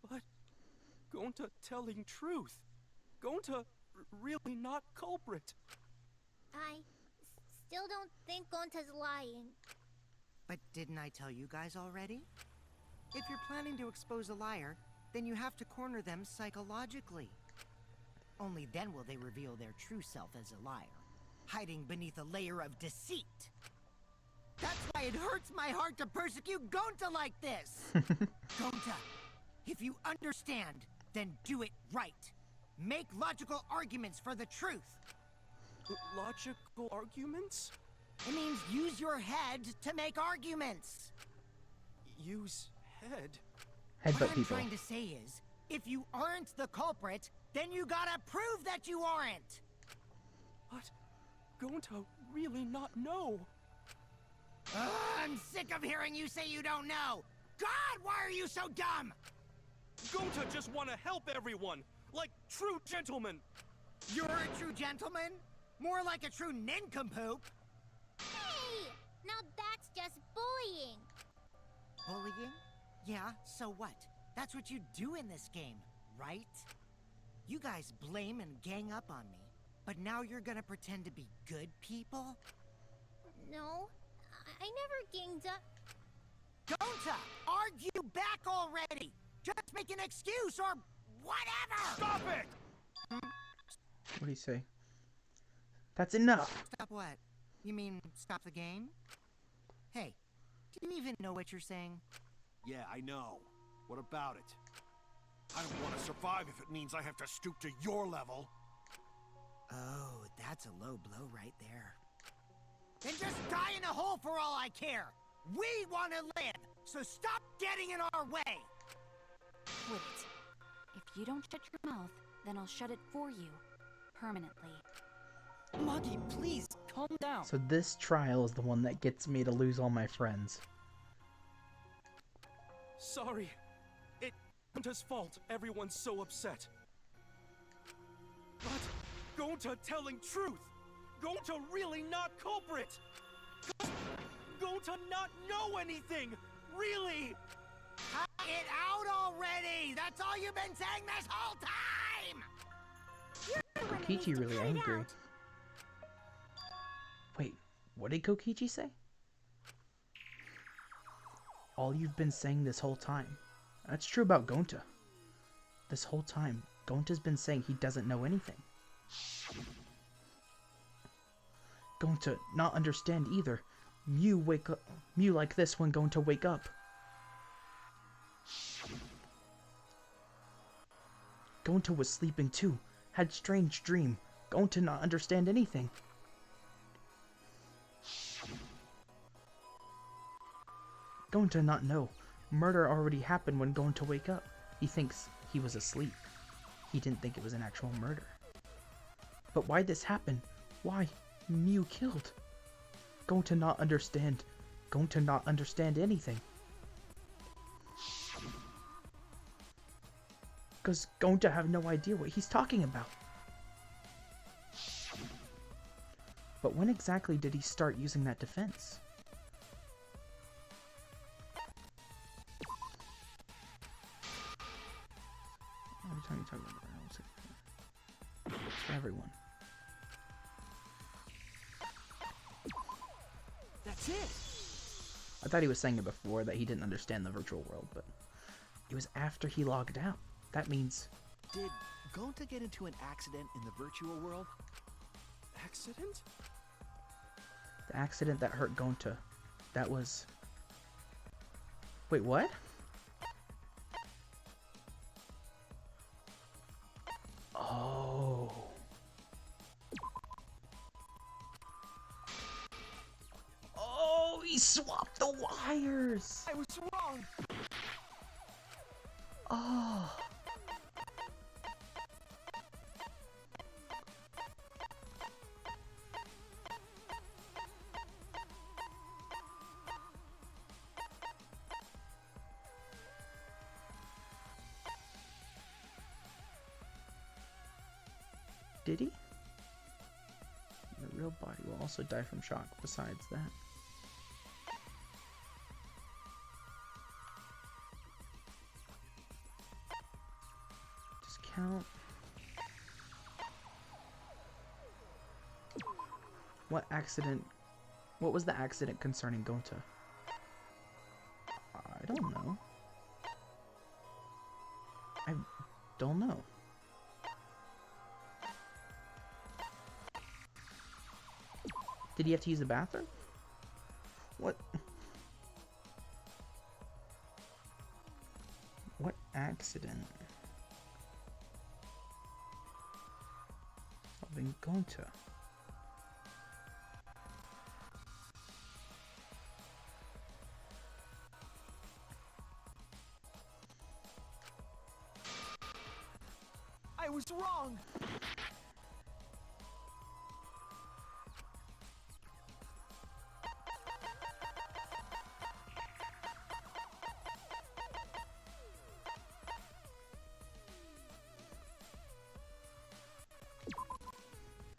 But Gonta telling truth. Gonta really not culprit. I still don't think Gonta's lying. But didn't I tell you guys already? If you're planning to expose a liar, then you have to corner them psychologically. Only then will they reveal their true self as a liar, hiding beneath a layer of deceit. That's why it hurts my heart to persecute Gonta like this! Gonta, if you understand, then do it right. Make logical arguments for the truth. Logical arguments? It means use your head to make arguments. Use head? Headbutt What I'm people. trying to say is, if you aren't the culprit, then you gotta prove that you aren't! But Gonta really not know. Ugh, I'm sick of hearing you say you don't know! God, why are you so dumb? Gonta just want to help everyone, like true gentlemen. You're a true gentleman? More like a true nincompoop. Hey! Now that's just bullying. Bullying? Yeah, so what? That's what you do in this game, right? You guys blame and gang up on me, but now you're gonna pretend to be good people? No, I never ganged up. Gonta, argue back already! Just make an excuse or whatever! Stop it! What do you say? That's enough! Stop what? You mean stop the game? Hey, do you even know what you're saying? Yeah, I know. What about it? I don't want to survive if it means I have to stoop to your level. Oh, that's a low blow right there. Then just die in a hole for all I care! We want to live, so stop getting in our way! Quit it. If you don't shut your mouth, then I'll shut it for you. Permanently. Muggy, please, calm down. So this trial is the one that gets me to lose all my friends. Sorry. It's Gonta's fault everyone's so upset. But Gonta telling truth. Gonta really not culprit. Gonta not know anything. Really. Cut it out already! That's all you've been saying this whole time! Kokichi really angry. Wait, what did Kokichi say? All you've been saying this whole time. That's true about Gonta. This whole time, Gonta's been saying he doesn't know anything. Gonta not understand either. Mew like this when Gonta wake up. Gonta was sleeping too. Had strange dream. Gonta not understand anything. Gonta not know. Murder already happened when Gonta wake up. He thinks he was asleep. He didn't think it was an actual murder. But why this happen? Why? Mew killed. Gonta not understand. Gonta not understand anything. Because Gonta have no idea what he's talking about. But when exactly did he start using that defense? Every time you talk about it, it's for everyone. That's it. I thought he was saying it before that he didn't understand the virtual world, but it was after he logged out. That means... Did Gonta get into an accident in the virtual world? Accident? the accident that hurt Gonta, that was... Wait, what? Oh... Oh, he swapped the wires! I was wrong! Oh... Did he? The real body will also die from shock besides that. account. What accident? What was the accident concerning Gonta? I don't know. I don't know. Did he have to use the bathroom? What? What accident? Involving Gonta. I was wrong!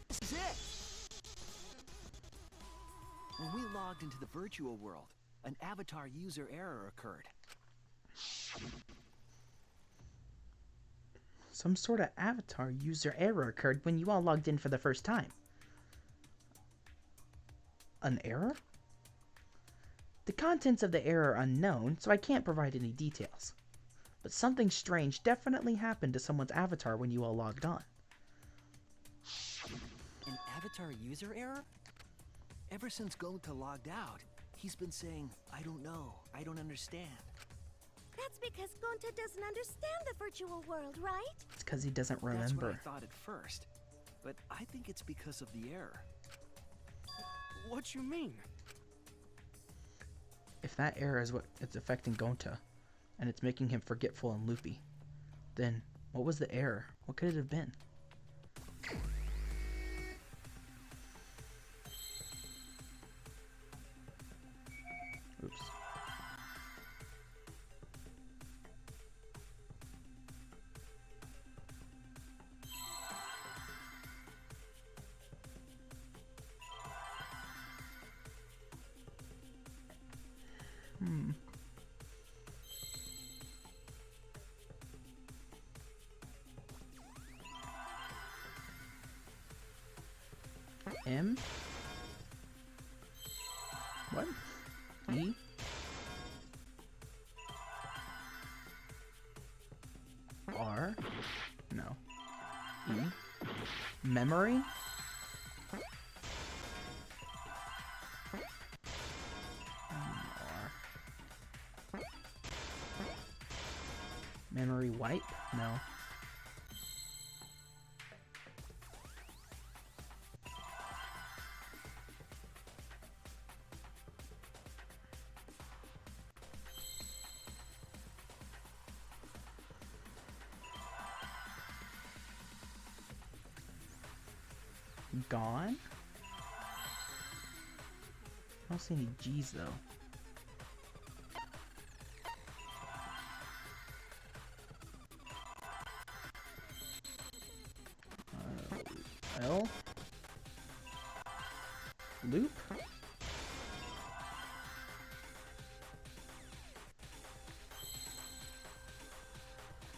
This is it! When we logged into the virtual world, an avatar user error occurred. Some sort of avatar user error occurred when you all logged in for the first time. An error? The contents of the error are unknown, so I can't provide any details. But something strange definitely happened to someone's avatar when you all logged on. An avatar user error? Ever since Gonta logged out, he's been saying, I don't know, I don't understand. That's because Gonta doesn't understand the virtual world, right? It's because he doesn't That's what remember. I thought at first, but I think it's because of the error. What you mean? If that error is what it's affecting Gonta, and it's making him forgetful and loopy, then what was the error? What could it have been? Oops. M? What? E? R? No. E? Memory? R. Memory wipe? No. Gone? I don't see any G's though. L? Loop?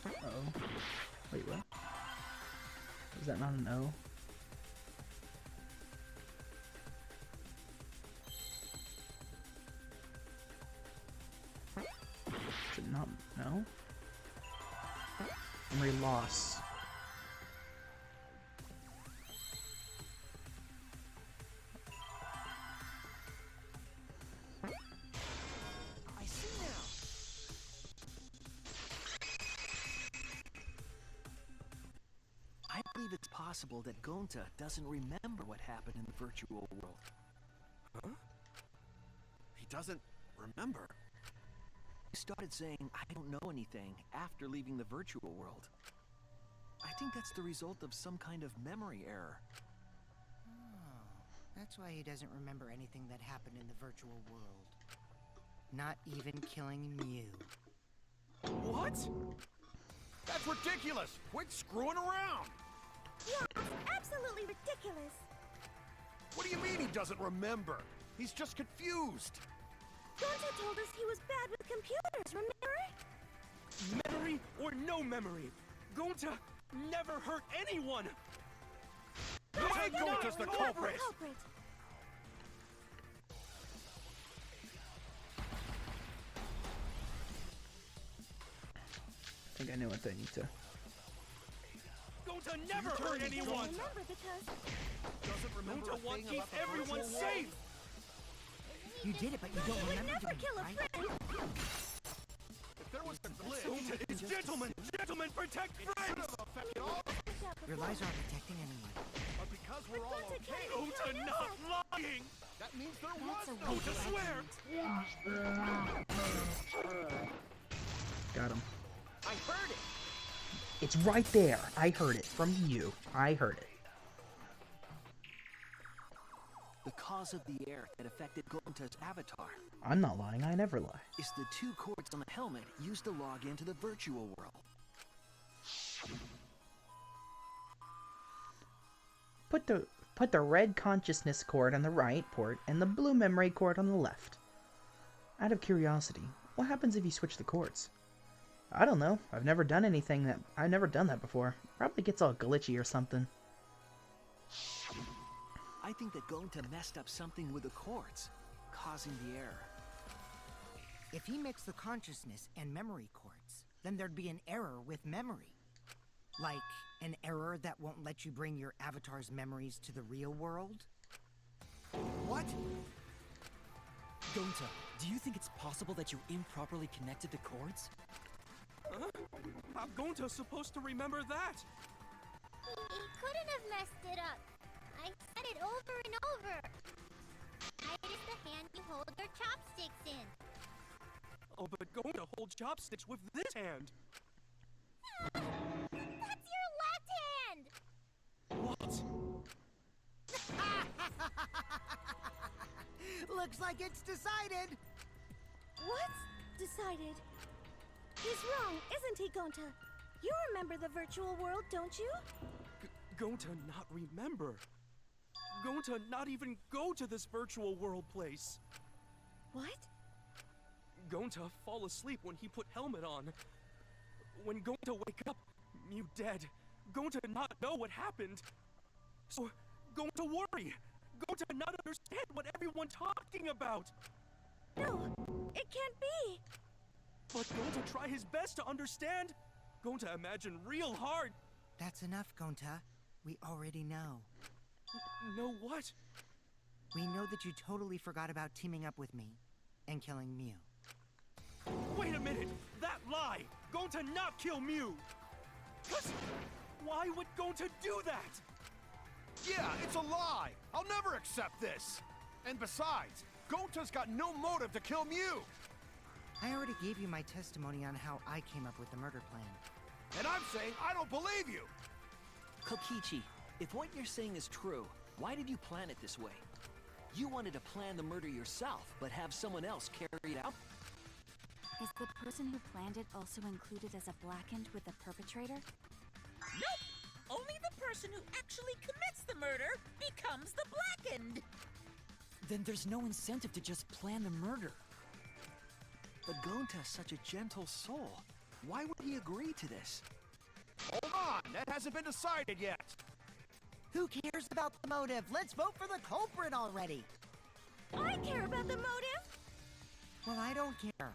Uh-oh. Wait, what? Is that not an O? Is it not? No? Memory loss. I see now! I believe it's possible that Gonta doesn't remember what happened in the virtual world. Huh? He doesn't remember. He started saying, I don't know anything after leaving the virtual world. I think that's the result of some kind of memory error. Oh, that's why he doesn't remember anything that happened in the virtual world. Not even killing Mew. What? That's ridiculous! Quit screwing around! Yeah, it's absolutely ridiculous. What do you mean he doesn't remember? He's just confused! Gonta told us he was bad with computers, remember? Memory or no memory? Gonta never hurt anyone! My Gonta's the culprit! I think I knew what they need to. Gonta never hurt anyone! Remember because Doesn't remember Gonta a wants thing to keep about the everyone virtual safe! You did it, but you don't remember never doing kill it, a right? friend. If there was a glitch, Gonta is gentlemen! Gentlemen, protect it should friends! have affected all of us. Your lies aren't protecting anyone. But because we're all okay, Gonta not lying! that means there That's was a no weak Gonta swear! Got him. I heard it! It's right there. I heard it from you. I heard it. The cause of the error that affected Gonta's avatar I'm not lying. I never lie. is the 2 cords on the helmet used to log into the virtual world. Put the red consciousness cord on the right port and the blue memory cord on the left. Out of curiosity, what happens if you switch the cords? I don't know. I've never done that before. Probably gets all glitchy or something. I think that Gonta messed up something with the cords, causing the error. If he mixed the consciousness and memory cords, then there'd be an error with memory. Like an error that won't let you bring your avatar's memories to the real world? What? Gonta, do you think it's possible that you improperly connected the cords? Huh? How Gonta's supposed to remember that? He couldn't have messed it up. I said it over and over. Right is the hand you hold your chopsticks in. Oh, but Gonta holds chopsticks with this hand! That's your left hand! What? Looks like it's decided! What's decided? He's wrong, isn't he, Gonta? You remember the virtual world, don't you? Gonta not remember. Gonta not even go to this virtual world place. What? Gonta fall asleep when he put helmet on. When Gonta wake up, Mew dead. Gonta not know what happened. So, Gonta worry. Gonta not understand what everyone talking about. No, it can't be. But Gonta try his best to understand. Gonta imagine real hard. That's enough, Gonta. We already know. Know what? We know that you totally forgot about teaming up with me and killing Mew. Wait a minute! That lie! Gonta not kill Mew! Why would Gonta do that? Yeah, it's a lie! I'll never accept this! And besides, Gonta's got no motive to kill Mew! I already gave you my testimony on how I came up with the murder plan. And I'm saying I don't believe you! Kokichi, if what you're saying is true, why did you plan it this way? You wanted to plan the murder yourself, but have someone else carry it out? Is the person who planned it also included as a blackened with the perpetrator? Nope! Only the person who actually commits the murder becomes the blackened! Then there's no incentive to just plan the murder. But Gonta's such a gentle soul. Why would he agree to this? Hold on, that hasn't been decided yet! Who cares about the motive? Let's vote for the culprit already! I care about the motive! Well, I don't care.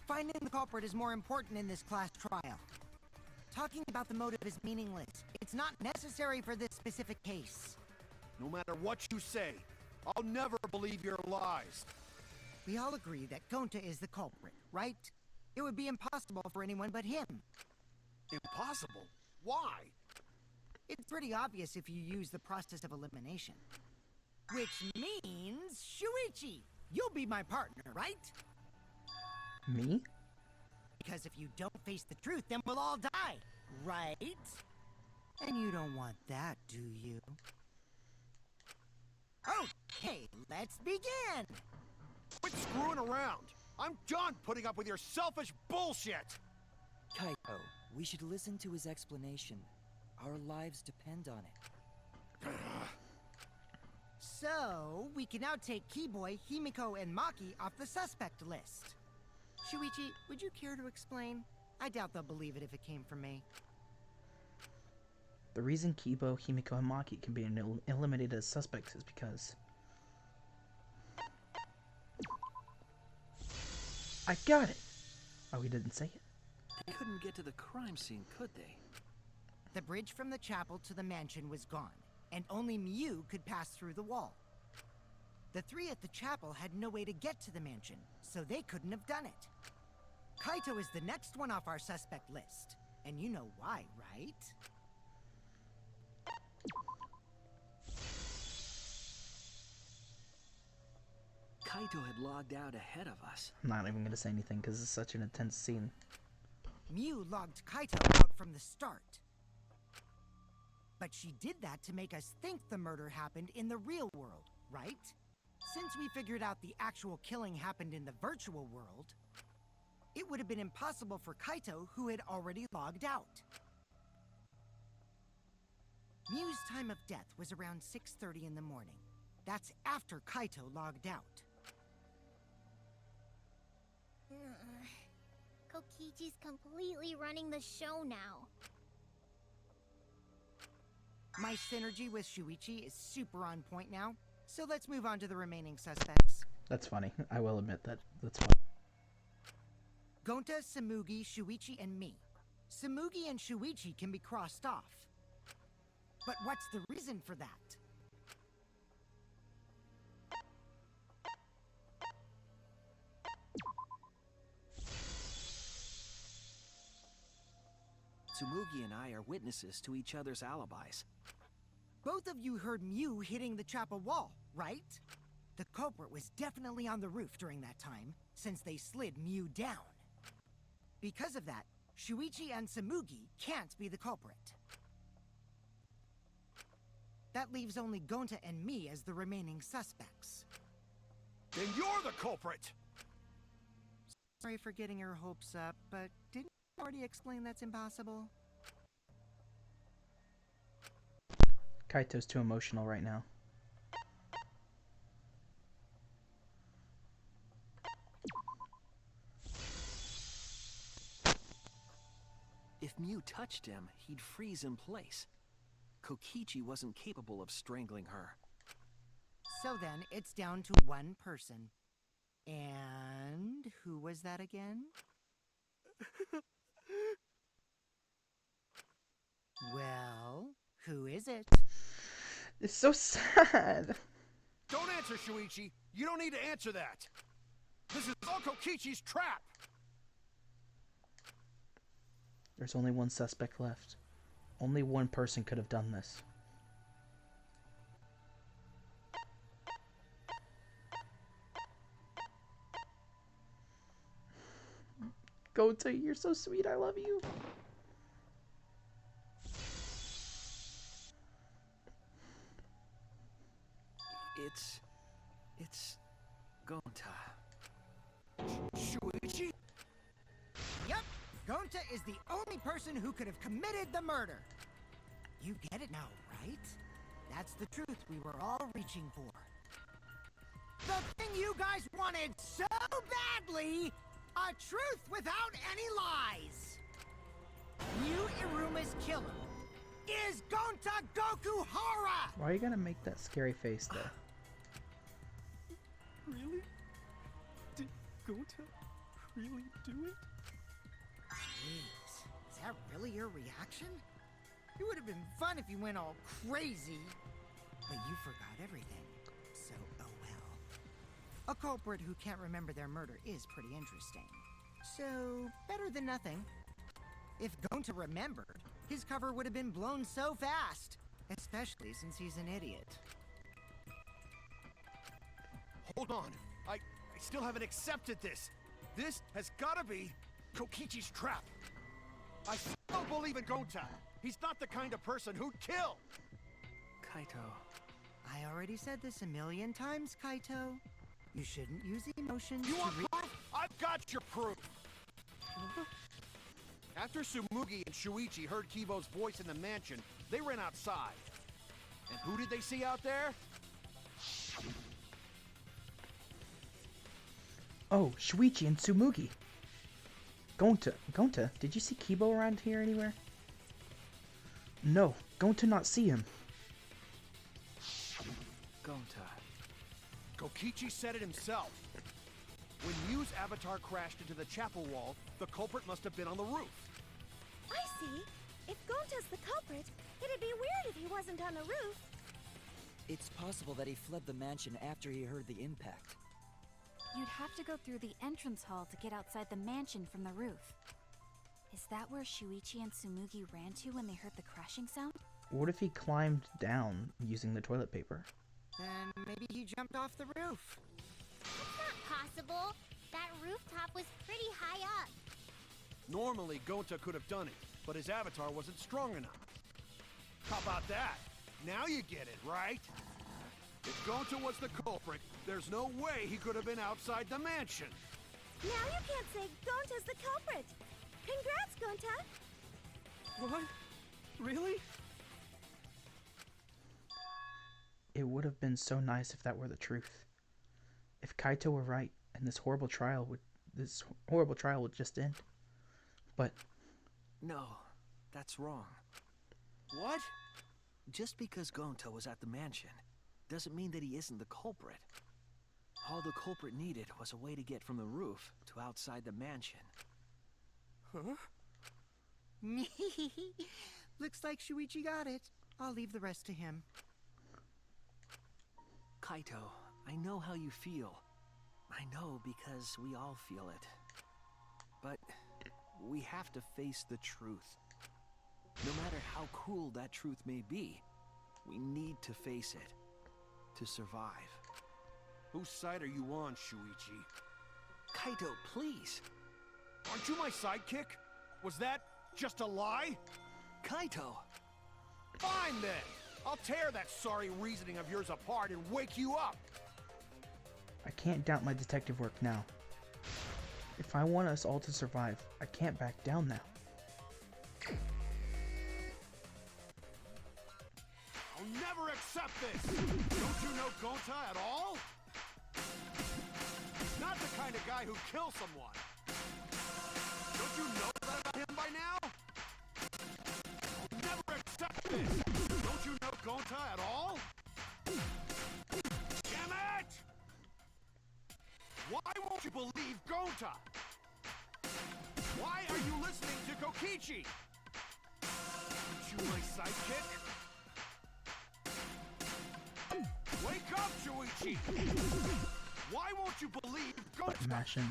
Finding the culprit is more important in this class trial. Talking about the motive is meaningless. It's not necessary for this specific case. No matter what you say, I'll never believe your lies. We all agree that Gonta is the culprit, right? It would be impossible for anyone but him. Impossible? Why? It's pretty obvious if you use the process of elimination. Which means, Shuichi, you'll be my partner, right? Me? Because if you don't face the truth, then we'll all die, right? And you don't want that, do you? Okay, let's begin! Quit screwing around! I'm done putting up with your selfish bullshit! Kaito, we should listen to his explanation. Our lives depend on it. So, we can now take Keyboy, Himiko, and Maki off the suspect list. Shuichi, would you care to explain? I doubt they'll believe it if it came from me. The reason Kibo, Himiko, and Maki can be eliminated as suspects is because... I got it! Oh, he didn't say it? They couldn't get to the crime scene, could they? The bridge from the chapel to the mansion was gone, and only Mew could pass through the wall. The three at the chapel had no way to get to the mansion, so they couldn't have done it. Kaito is the next one off our suspect list, and you know why, right? Kaito had logged out ahead of us. I'm not even going to say anything because it's such an intense scene. Mew logged Kaito out from the start. But she did that to make us think the murder happened in the real world, right? Since we figured out the actual killing happened in the virtual world, it would have been impossible for Kaito, who had already logged out. Mew's time of death was around 6:30 in the morning. That's after Kaito logged out. Kokichi's completely running the show now. My synergy with Shuichi is super on point now, so let's move on to the remaining suspects. That's funny. I will admit that. That's funny. Gonta, Samugi, Shuichi, and me. Samugi and Shuichi can be crossed off. But what's the reason for that? Tsumugi and I are witnesses to each other's alibis. Both of you heard Mew hitting the chapel wall, right? The culprit was definitely on the roof during that time, since they slid Mew down. Because of that, Shuichi and Samugi can't be the culprit. That leaves only Gonta and me as the remaining suspects. Then you're the culprit! Sorry for getting your hopes up, but didn't you already explain that's impossible? Kaito's too emotional right now. If Mew touched him, he'd freeze in place. Kokichi wasn't capable of strangling her. So then, it's down to one person. And who was that again? Well, who is it? It's so sad. Don't answer, Shuichi! You don't need to answer that! This is all Kokichi's trap! There's only one suspect left. Only one person could have done this. Gonta, you're so sweet. I love you. It's Gonta. Shuichi? Yep, Gonta is the only person who could have committed the murder. You get it now, right? That's the truth we were all reaching for. The thing you guys wanted so badly! A truth without any lies! Yu Iruma's killer is Gonta Gokuhara! Why are you gonna make that scary face, though? Really? Did Gonta really do it? Jeez, is that really your reaction? It would have been fun if you went all crazy. But you forgot everything. So, oh well. A culprit who can't remember their murder is pretty interesting. So, better than nothing. If Gonta remembered, his cover would have been blown so fast. Especially since he's an idiot. Hold on. I still haven't accepted this. This has gotta be Kokichi's trap. I still believe in Gonta. He's not the kind of person who'd kill. Kaito. I already said this a million times, Kaito. You shouldn't use emotions You to want proof? I've got your proof. After Tsumugi and Shuichi heard Kibo's voice in the mansion, they ran outside. And who did they see out there? Oh, Shuichi and Tsumugi. Gonta, did you see Kibo around here anywhere? No, going to not see him? Gonta. Kokichi said it himself. When Miu's avatar crashed into the chapel wall, the culprit must have been on the roof. I see. If Gonta's the culprit, it'd be weird if he wasn't on the roof. It's possible that he fled the mansion after he heard the impact. You'd have to go through the entrance hall to get outside the mansion from the roof. Is that where Shuichi and Tsumugi ran to when they heard the crashing sound? What if he climbed down using the toilet paper? Then maybe he jumped off the roof. It's not possible. That rooftop was pretty high up. Normally, Gonta could have done it, but his avatar wasn't strong enough. How about that? Now you get it, right? If Gonta was the culprit, there's no way he could have been outside the mansion. Now you can't say Gonta's the culprit. Congrats, Gonta. What? Really? It would have been so nice if that were the truth. If Kaito were right, and this horrible trial would just end. But No, that's wrong. What? Just because Gonta was at the mansion doesn't mean that he isn't the culprit. All the culprit needed was a way to get from the roof to outside the mansion. Huh? Looks like Shuichi got it. I'll leave the rest to him. Kaito, I know how you feel. I know because we all feel it. But we have to face the truth. No matter how cruel that truth may be, we need to face it to survive. Whose side are you on, Shuichi? Kaito, please. Aren't you my sidekick? Was that just a lie? Kaito! Fine then! I'll tear that sorry reasoning of yours apart and wake you up! I can't doubt my detective work now. If I want us all to survive, I can't back down now. I'll never accept this! Don't you know Gonta at all? He's not the kind of guy who kills someone. Don't you know that about him by now? I'll never accept this! Don't you know Gonta at all? Damn it! Why won't you believe Gonta? Why are you listening to Kokichi? Aren't you my sidekick? Wake up, Shuichi! Why won't you believe Gonta? Mashing.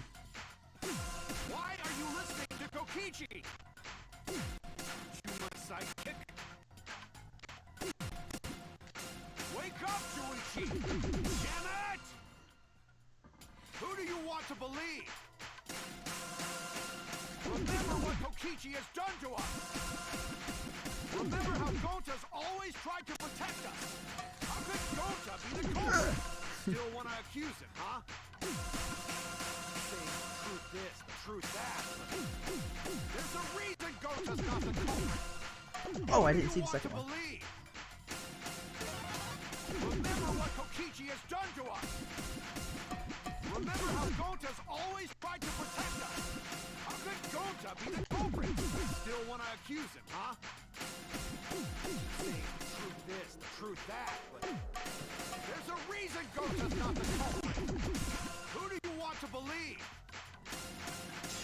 Why are you listening to Kokichi? Aren't you my sidekick? Wake up, Shuichi! Damn it! Who do you want to believe? Remember what Kokichi has done to us! Remember how Gonta's always tried to protect us! How could Gonta be the culprit? Still want to accuse him, huh? Say the truth this, the truth that. There's a reason Gonta's not the culprit! Oh, I didn't see the second one. Believe? Remember what Kokichi has done to us! Remember how Gonta's always tried to protect us! How could Gonta be the culprit? Still want to accuse him, huh? Say the truth this, the truth that, but there's a reason Gonta's not the culprit! Who do you want to believe?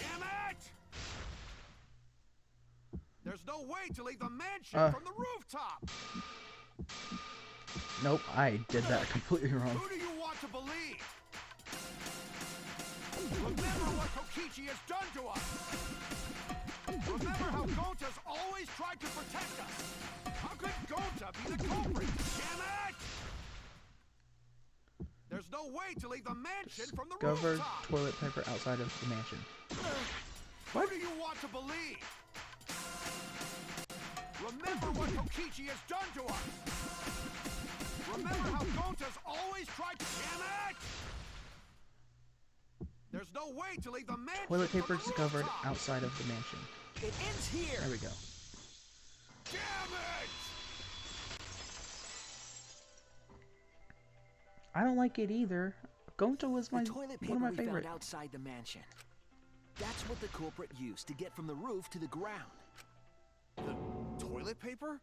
Damn it! There's no way to leave the mansion from the rooftop! Nope, I did that completely wrong. Who do you want to believe? Remember what Kokichi has done to us! Remember how Gonta's always tried to protect us! How could Gonta be the culprit? Damn it! There's no way to leave the mansion from the Discover rooftop! toilet paper outside of the mansion. Who do you want to believe? Remember what Kokichi has done to us! Remember how Gonta's always tried to... Damn it! There's no way to leave the mansion Toilet paper from the discovered rooftop. outside of the mansion. It ends here! There we go. Damn it! I don't like it either. Gonta was The toilet paper one of my we favorite. found outside the mansion. That's what the culprit used to get from the roof to the ground. The toilet paper?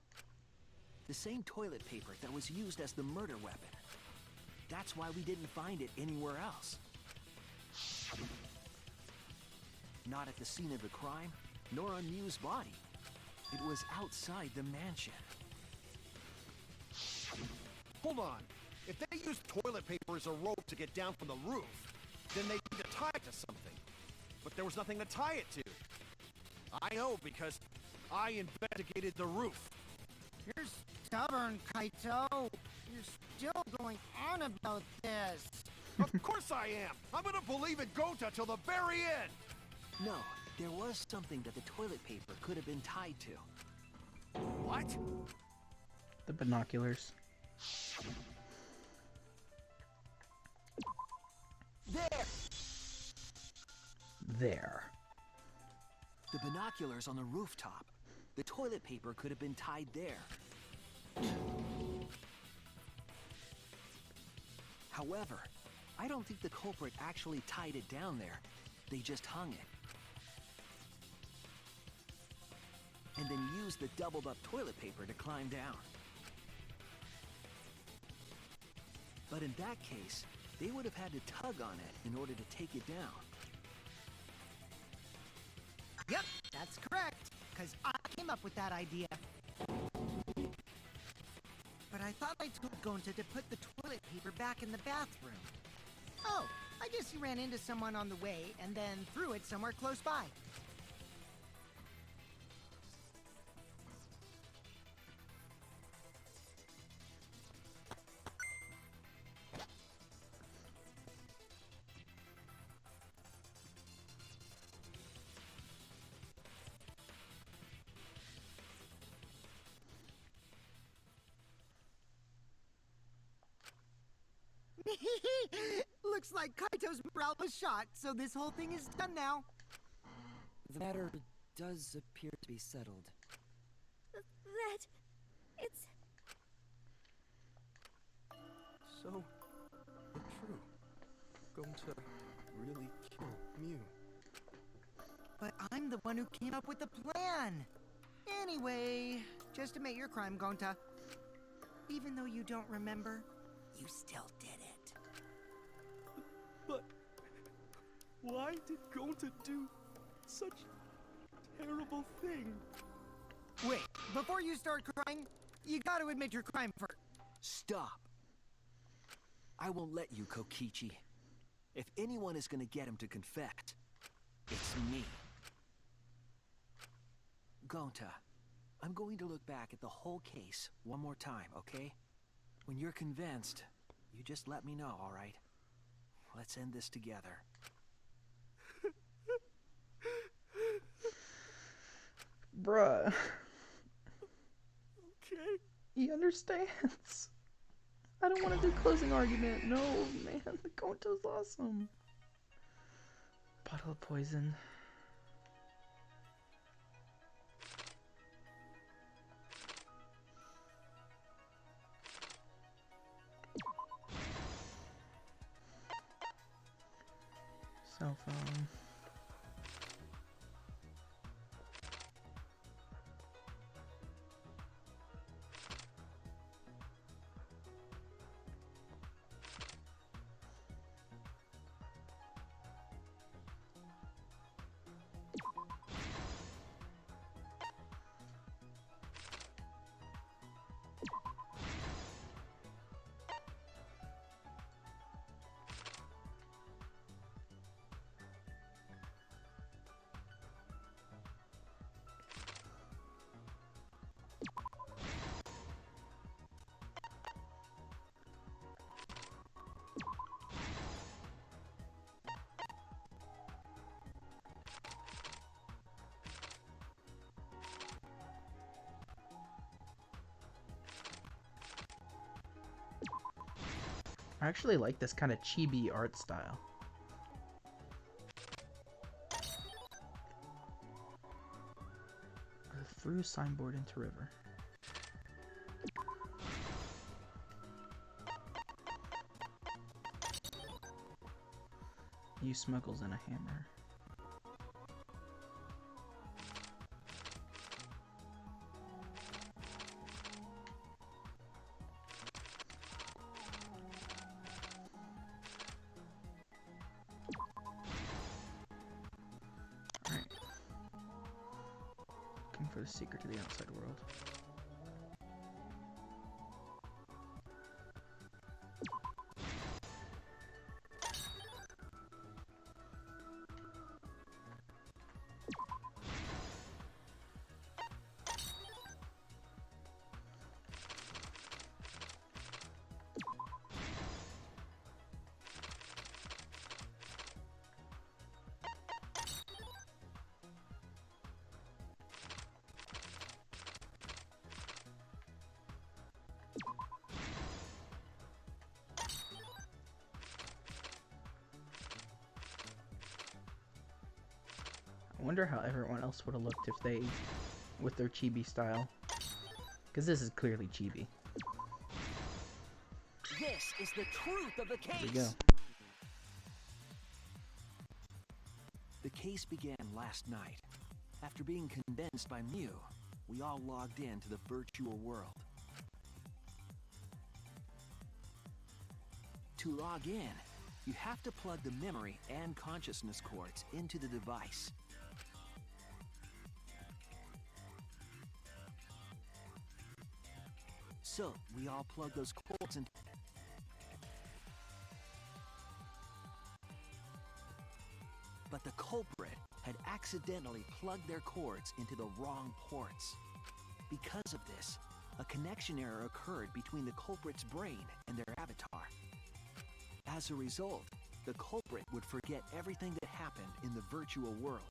The same toilet paper that was used as the murder weapon. That's why we didn't find it anywhere else. Not at the scene of the crime, nor on Mew's body. It was outside the mansion. Hold on. If they used toilet paper as a rope to get down from the roof, then they need to tie it to something. But there was nothing to tie it to. I know because I investigated the roof. You're stubborn, Kaito. You're still going on about this. Of course I am. I'm gonna believe in Gota till the very end. No, there was something that the toilet paper could have been tied to. What? The binoculars. There! There. The binoculars on the rooftop. The toilet paper could have been tied there. However, I don't think the culprit actually tied it down there. They just hung it. And then used the doubled up toilet paper to climb down. But in that case, they would have had to tug on it in order to take it down. Yep, that's correct. Because I came up with that idea. But I thought I told Gonta to put the toilet paper back in the bathroom. Oh, I guess he ran into someone on the way and then threw it somewhere close by. Looks like Kaito's morale was shot, so this whole thing is done now. The matter does appear to be settled. That... it's... So, true. Gonta really killed Mew. But I'm the one who came up with the plan. Anyway, just admit your crime, Gonta. Even though you don't remember, you still did it. But why did Gonta do such a terrible thing? Wait, before you start crying, you gotta admit your crime first. Stop. I won't let you, Kokichi. If anyone is gonna get him to confess, it's me. Gonta, I'm going to look back at the whole case one more time, okay? When you're convinced, you just let me know, all right? Let's end this together. Bruh. Okay. He understands. I don't want to do closing argument. No, man. The Gonta's awesome. Bottle of poison. Cell phone. I actually like this kind of chibi art style. Through signboard into river. Use smuggles and a hammer. the secret to the outside world. I wonder how everyone else would have looked if they, with their chibi style. Because this is clearly chibi. This is the truth of the case. There you go. The case began last night. After being convinced by Mew, we all logged into the virtual world. To log in, you have to plug the memory and consciousness cords into the device. So, we all plug those cords in. But the culprit had accidentally plugged their cords into the wrong ports. Because of this, a connection error occurred between the culprit's brain and their avatar. As a result, the culprit would forget everything that happened in the virtual world.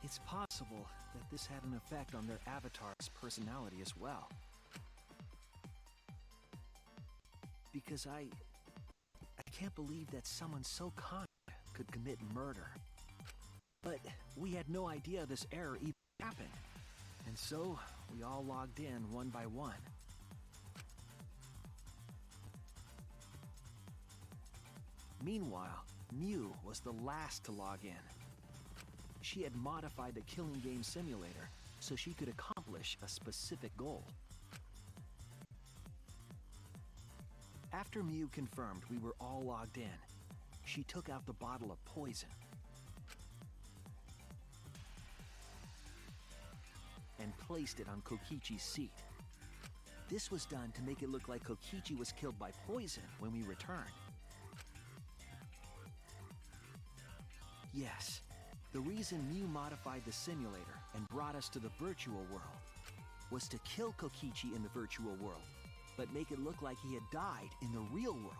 It's possible that this had an effect on their avatar's personality as well. Because I can't believe that someone so kind could commit murder. But we had no idea this error even happened. And so, we all logged in one by one. Meanwhile, Mew was the last to log in. She had modified the killing game simulator so she could accomplish a specific goal. After Mew confirmed we were all logged in, she took out the bottle of poison and placed it on Kokichi's seat. This was done to make it look like Kokichi was killed by poison when we returned. Yes, the reason Mew modified the simulator and brought us to the virtual world was to kill Kokichi in the virtual world, but make it look like he had died in the real world.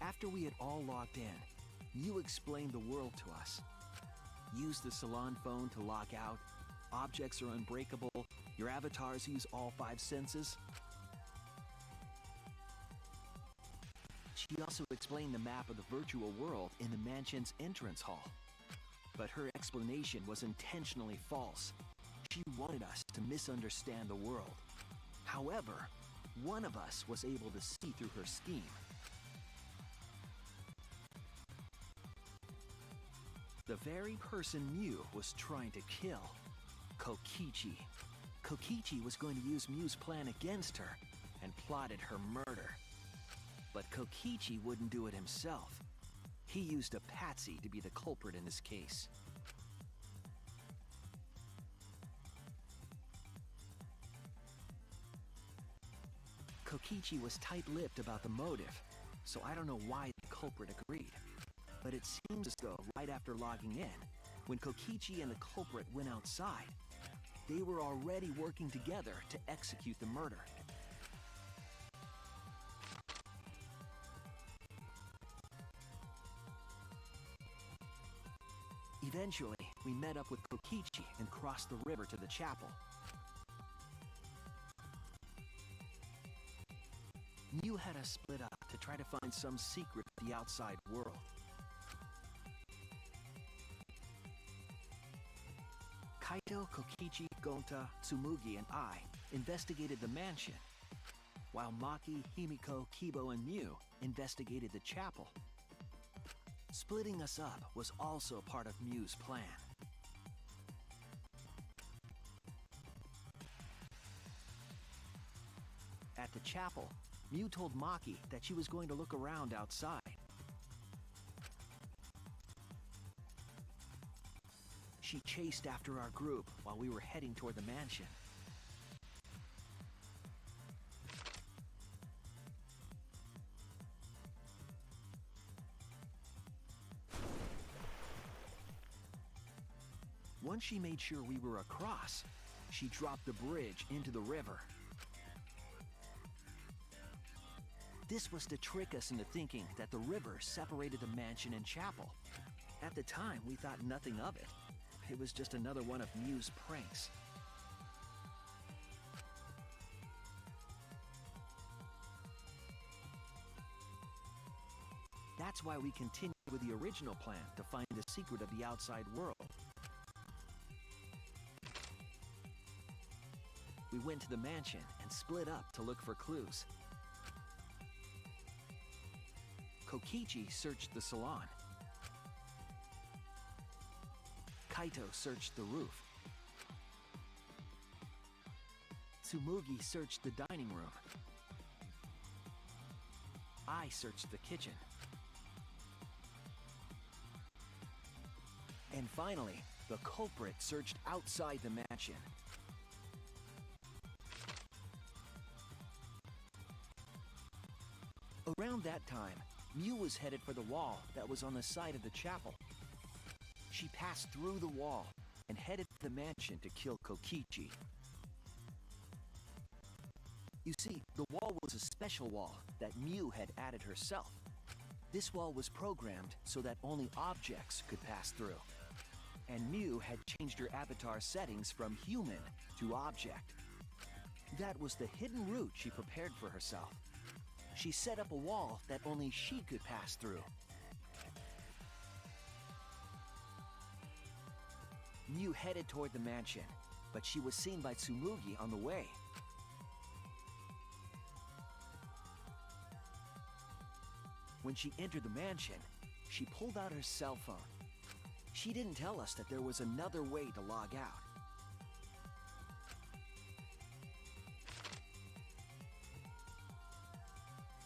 After we had all logged in, Mew explained the world to us. Use the salon phone to log out. Objects are unbreakable. Your avatars use all 5 senses. She also explained the map of the virtual world in the mansion's entrance hall. But her explanation was intentionally false. She wanted us to misunderstand the world. However, one of us was able to see through her scheme. The very person Mew was trying to kill, Kokichi. Kokichi was going to use Mew's plan against her and plotted her murder. But Kokichi wouldn't do it himself. He used a patsy to be the culprit in this case. Kokichi was tight-lipped about the motive, so I don't know why the culprit agreed. But it seems as though right after logging in, when Kokichi and the culprit went outside, they were already working together to execute the murder. Eventually, we met up with Kokichi and crossed the river to the chapel. Mew had us split up to try to find some secret of the outside world. Kaito, Kokichi, Gonta, Tsumugi, and I investigated the mansion, while Maki, Himiko, Kibo, and Mew investigated the chapel. Splitting us up was also part of Mew's plan. At the chapel, Mew told Maki that she was going to look around outside. She chased after our group while we were heading toward the mansion. Once she made sure we were across, she dropped the bridge into the river. This was to trick us into thinking that the river separated the mansion and chapel. At the time, we thought nothing of it. It was just another one of Mew's pranks. That's why we continued with the original plan to find the secret of the outside world. We went to the mansion and split up to look for clues. Kokichi searched the salon. Kaito searched the roof. Tsumugi searched the dining room. I searched the kitchen. And finally, the culprit searched outside the mansion. Around that time, Mew was headed for the wall that was on the side of the chapel. She passed through the wall and headed to the mansion to kill Kokichi. You see, the wall was a special wall that Mew had added herself. This wall was programmed so that only objects could pass through. And Mew had changed her avatar settings from human to object. That was the hidden route she prepared for herself. She set up a wall that only she could pass through. Mew headed toward the mansion, but she was seen by Tsumugi on the way. When she entered the mansion, she pulled out her cell phone. She didn't tell us that there was another way to log out.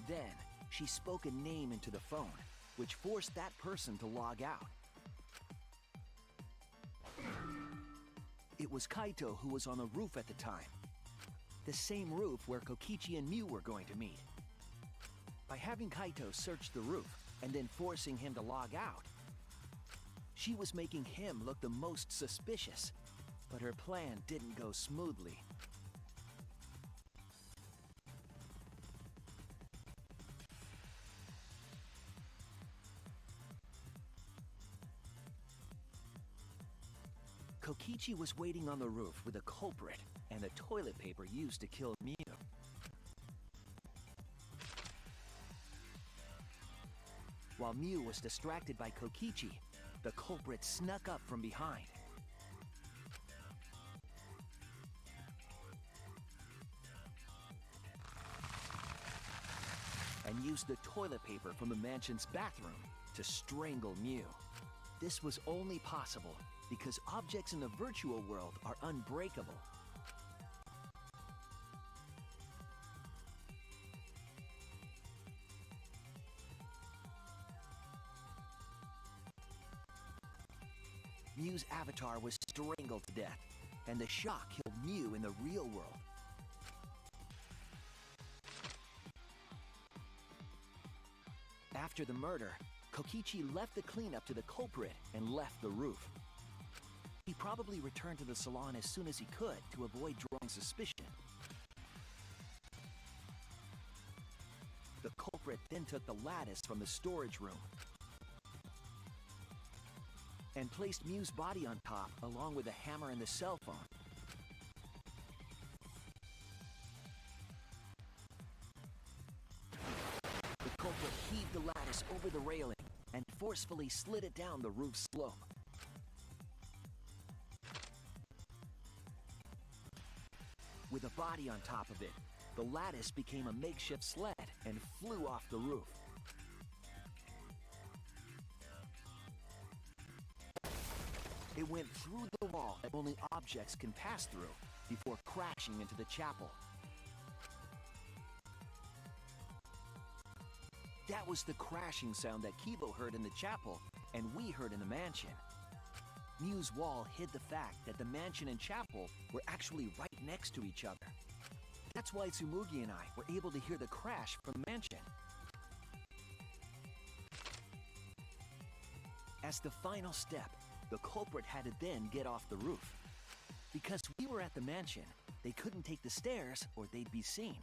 Then, she spoke a name into the phone, which forced that person to log out. It was Kaito who was on the roof at the time. The same roof where Kokichi and Mew were going to meet. By having Kaito search the roof and then forcing him to log out, she was making him look the most suspicious, but her plan didn't go smoothly. Kokichi was waiting on the roof with a culprit and the toilet paper used to kill Mew. While Mew was distracted by Kokichi, the culprit snuck up from behind. And used the toilet paper from the mansion's bathroom to strangle Mew. This was only possible because objects in the virtual world are unbreakable. Mew's avatar was strangled to death, and the shock killed Mew in the real world. After the murder, Kokichi left the cleanup to the culprit and left the roof. He probably returned to the salon as soon as he could to avoid drawing suspicion. The culprit then took the lattice from the storage room and placed Mew's body on top along with the hammer and the cell phone. The culprit heaved the lattice over the railing and forcefully slid it down the roof slope. With a body on top of it, the lattice became a makeshift sled and flew off the roof. It went through the wall that only objects can pass through before crashing into the chapel. That was the crashing sound that Kibo heard in the chapel, and we heard in the mansion. Mew's wall hid the fact that the mansion and chapel were actually right next to each other. That's why Tsumugi and I were able to hear the crash from the mansion. As the final step, the culprit had to then get off the roof. Because we were at the mansion, they couldn't take the stairs or they'd be seen.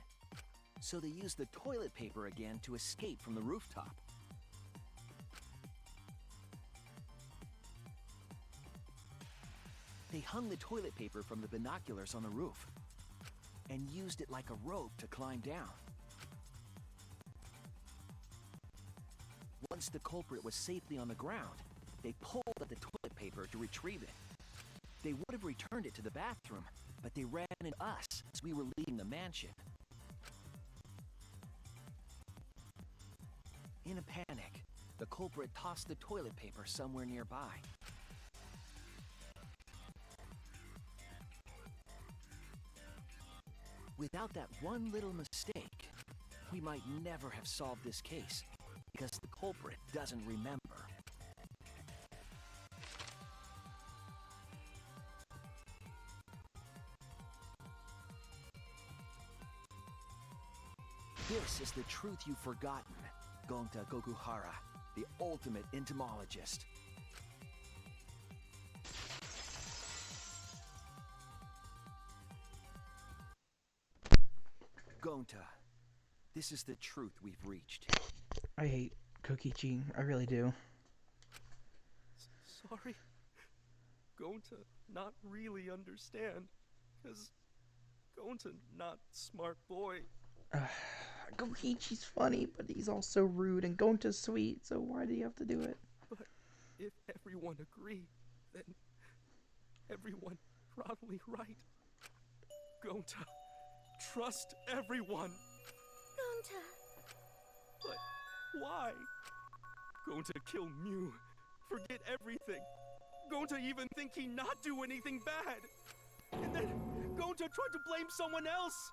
So they used the toilet paper again to escape from the rooftop. They hung the toilet paper from the binoculars on the roof and used it like a rope to climb down. Once the culprit was safely on the ground, they pulled at the toilet paper to retrieve it. They would have returned it to the bathroom, but they ran into us as we were leaving the mansion. In a panic, the culprit tossed the toilet paper somewhere nearby. Without that one little mistake, we might never have solved this case, because the culprit doesn't remember. This is the truth you've forgotten, Gonta Gokuhara, the ultimate entomologist. Gonta, this is the truth we've reached. I hate Kokichi. I really do. Sorry. Gonta not really understand. Cause Gonta not smart boy. Kokichi's funny, but he's also rude, and Gonta's sweet, so why do you have to do it? But if everyone agree, then everyone probably right. Gonta, trust everyone. Gonta. But why? Gonta kill Mew, forget everything. Gonta even think he not do anything bad. And then Gonta tried to blame someone else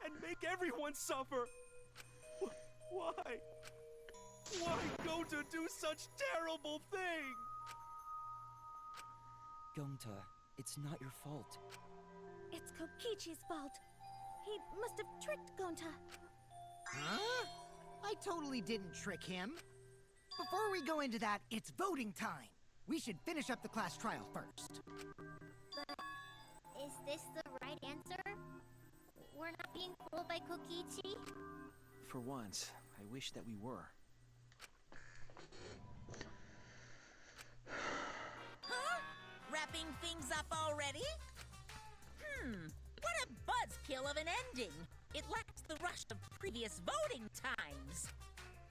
and make everyone suffer. Why? Why Gonta do such terrible thing? Gonta, it's not your fault. It's Kokichi's fault. He must have tricked Gonta. Huh? I totally didn't trick him. Before we go into that, it's voting time. We should finish up the class trial first. But is this the right answer? We're not being fooled by Kokichi? For once, I wish that we were. Huh? Wrapping things up already? What a buzzkill of an ending! It lacks the rush of previous voting times.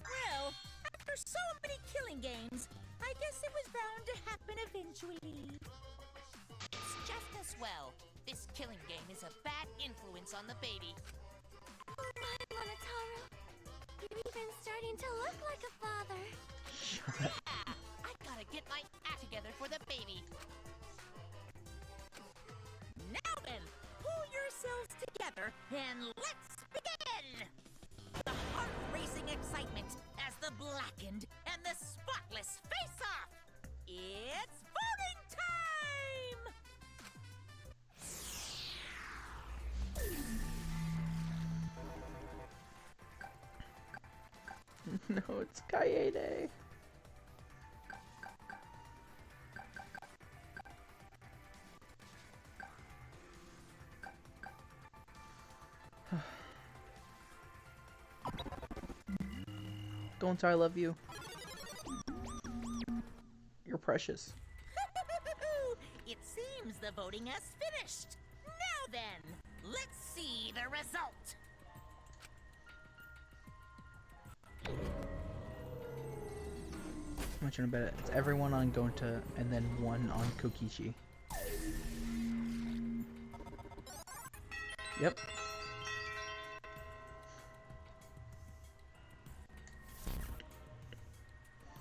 Well, after so many killing games, I guess it was bound to happen eventually. It's just as well. This killing game is a bad influence on the baby. Oh my, Monotaro. You're even starting to look like a father. Yeah! I gotta get my act together for the baby. Now then, pull yourselves together and let's begin! The heart-racing excitement as the blackened and the spotless face off! It's voting time! No, it's Kaede. Gonta, I love you. You're precious. It seems the voting has finished. Now then, let's see the result. I'm not trying to bet it. It's everyone on Gonta and then one on Kokichi. Yep.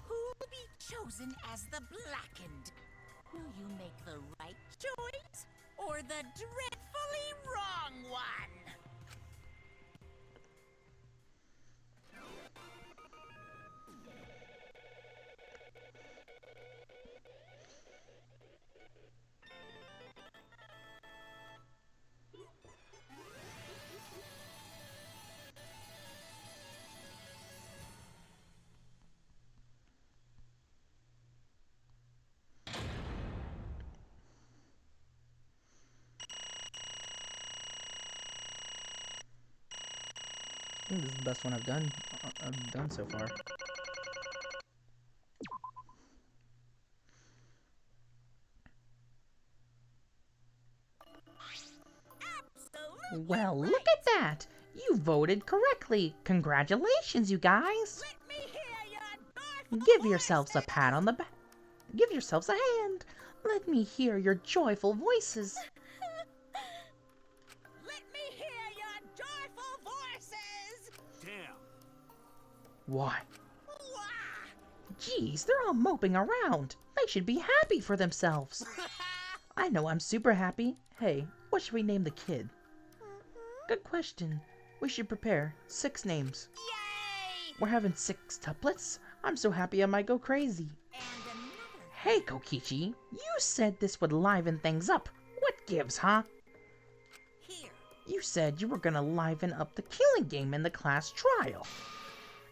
Who will be chosen as the blackened? Will you make the right choice or the dreadfully wrong one? think this is the best one I've done so far. Well, look at that! You voted correctly! Congratulations, you guys! Let me hear your joyful Give yourselves a voices. pat on the back. Give yourselves a hand. Let me hear your joyful voices. Let me hear your joyful voices. Damn. Why? Wah! Geez, they're all moping around. They should be happy for themselves. I know I'm super happy. Hey, what should we name the kid? Good question. We should prepare 6 names. Yay! We're having 6 tuplets. I'm so happy I might go crazy. And another. Hey, Kokichi, you said this would liven things up. What gives, huh? Here. You said you were gonna liven up the killing game in the class trial.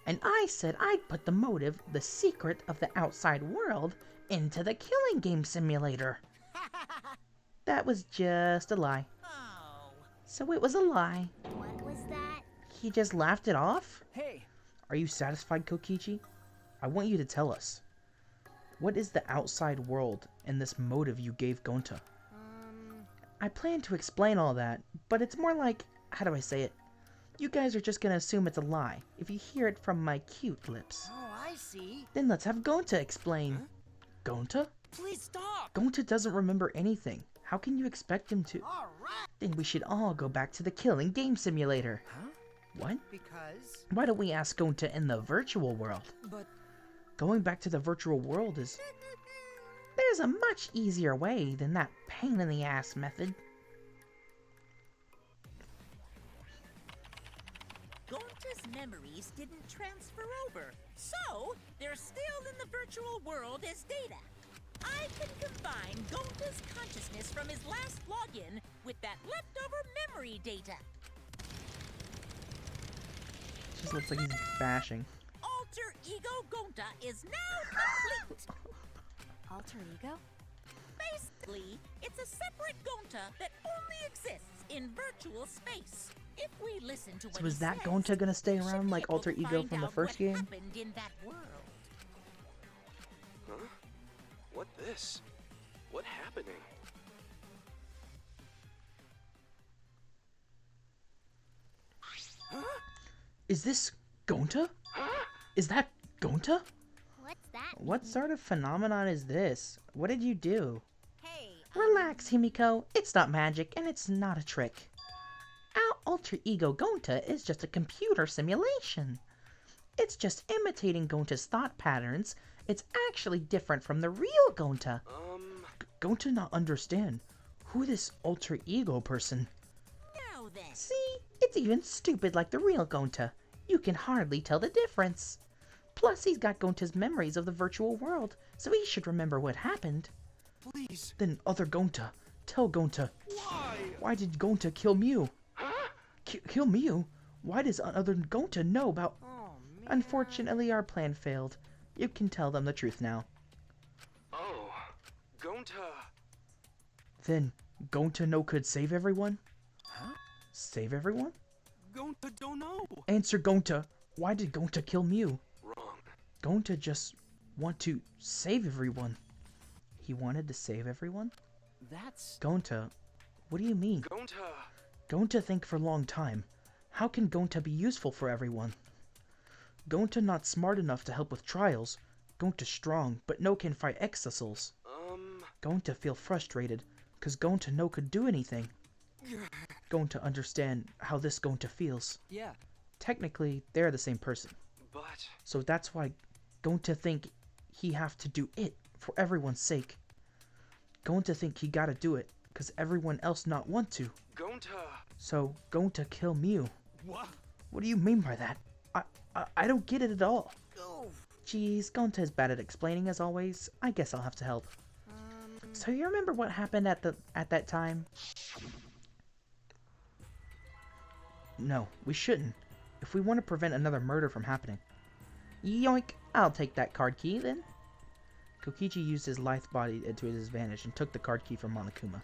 And I said I'd put the motive, the secret of the outside world, into the killing game simulator. That was just a lie. Oh. So it was a lie. What was that? He just laughed it off? Hey, Are you satisfied, Kokichi? I want you to tell us. What is the outside world in this motive you gave Gonta? I plan to explain all that, but it's more like, how do I say it? You guys are just gonna assume it's a lie if you hear it from my cute lips. Oh, I see. Then let's have Gonta explain. Gonta? please stop! Gonta doesn't remember anything. How can you expect him to? All right. Then we should all go back to the killing game simulator. Huh? What? Because... Why don't we ask Gonta in the virtual world? But Going back to the virtual world is... There's a much easier way than that pain in the ass method. Gonta's memories didn't transfer over, so they're still in the virtual world as data. I can combine Gonta's consciousness from his last login with that leftover memory data. Just looks like he's bashing. Alter Ego Gonta is now complete. Alter ego? Basically, it's a separate Gonta that only exists in virtual space. If we listen to what So is he that says, Gonta gonna stay we should around be like able Alter to Ego find from the out first what game? happened in that world. Huh? What this? What happening? Is this Gonta? Is that Gonta? What's that? What sort of phenomenon is this? What did you do? Hey, Relax, Himiko. It's not magic, and it's not a trick. Our alter ego Gonta is just a computer simulation. It's just imitating Gonta's thought patterns. It's actually different from the real Gonta. Gonta not understand. Who this alter ego person? now then. See? It's even stupid like the real Gonta. You can hardly tell the difference. Plus, he's got Gonta's memories of the virtual world, so he should remember what happened. Please. Then, other Gonta, tell Gonta. Why? Why did Gonta kill Mew? Kill Mew? Why does other Gonta know about... Oh, man. Unfortunately, our plan failed. You can tell them the truth now. Oh, Gonta. Then, Gonta no could save everyone? Huh? Save everyone? Gonta don't know. Answer Gonta. Why did Gonta kill Mew? Wrong. Gonta just want to save everyone. He wanted to save everyone? That's... Gonta, what do you mean? Gonta. Gonta think for a long time. How can Gonta be useful for everyone? Gonta not smart enough to help with trials. Gonta strong, but no can fight exasils. Gonta feel frustrated, cause Gonta no could do anything. Gonta understand how this Gonta feels. Yeah, Technically, they're the same person. But So that's why Gonta think he have to do it for everyone's sake. Gonta think he gotta do it, cause everyone else not want to. Gonta. So Gonta kill Mew. What? What do you mean by that? I don't get it at all. Oh, Geez, Gonta is bad at explaining as always. I guess I'll have to help. So you remember what happened at that time? No, we shouldn't. If we want to prevent another murder from happening. Yoink! I'll take that card key then. Kokichi used his lithe body to his advantage and took the card key from Monokuma.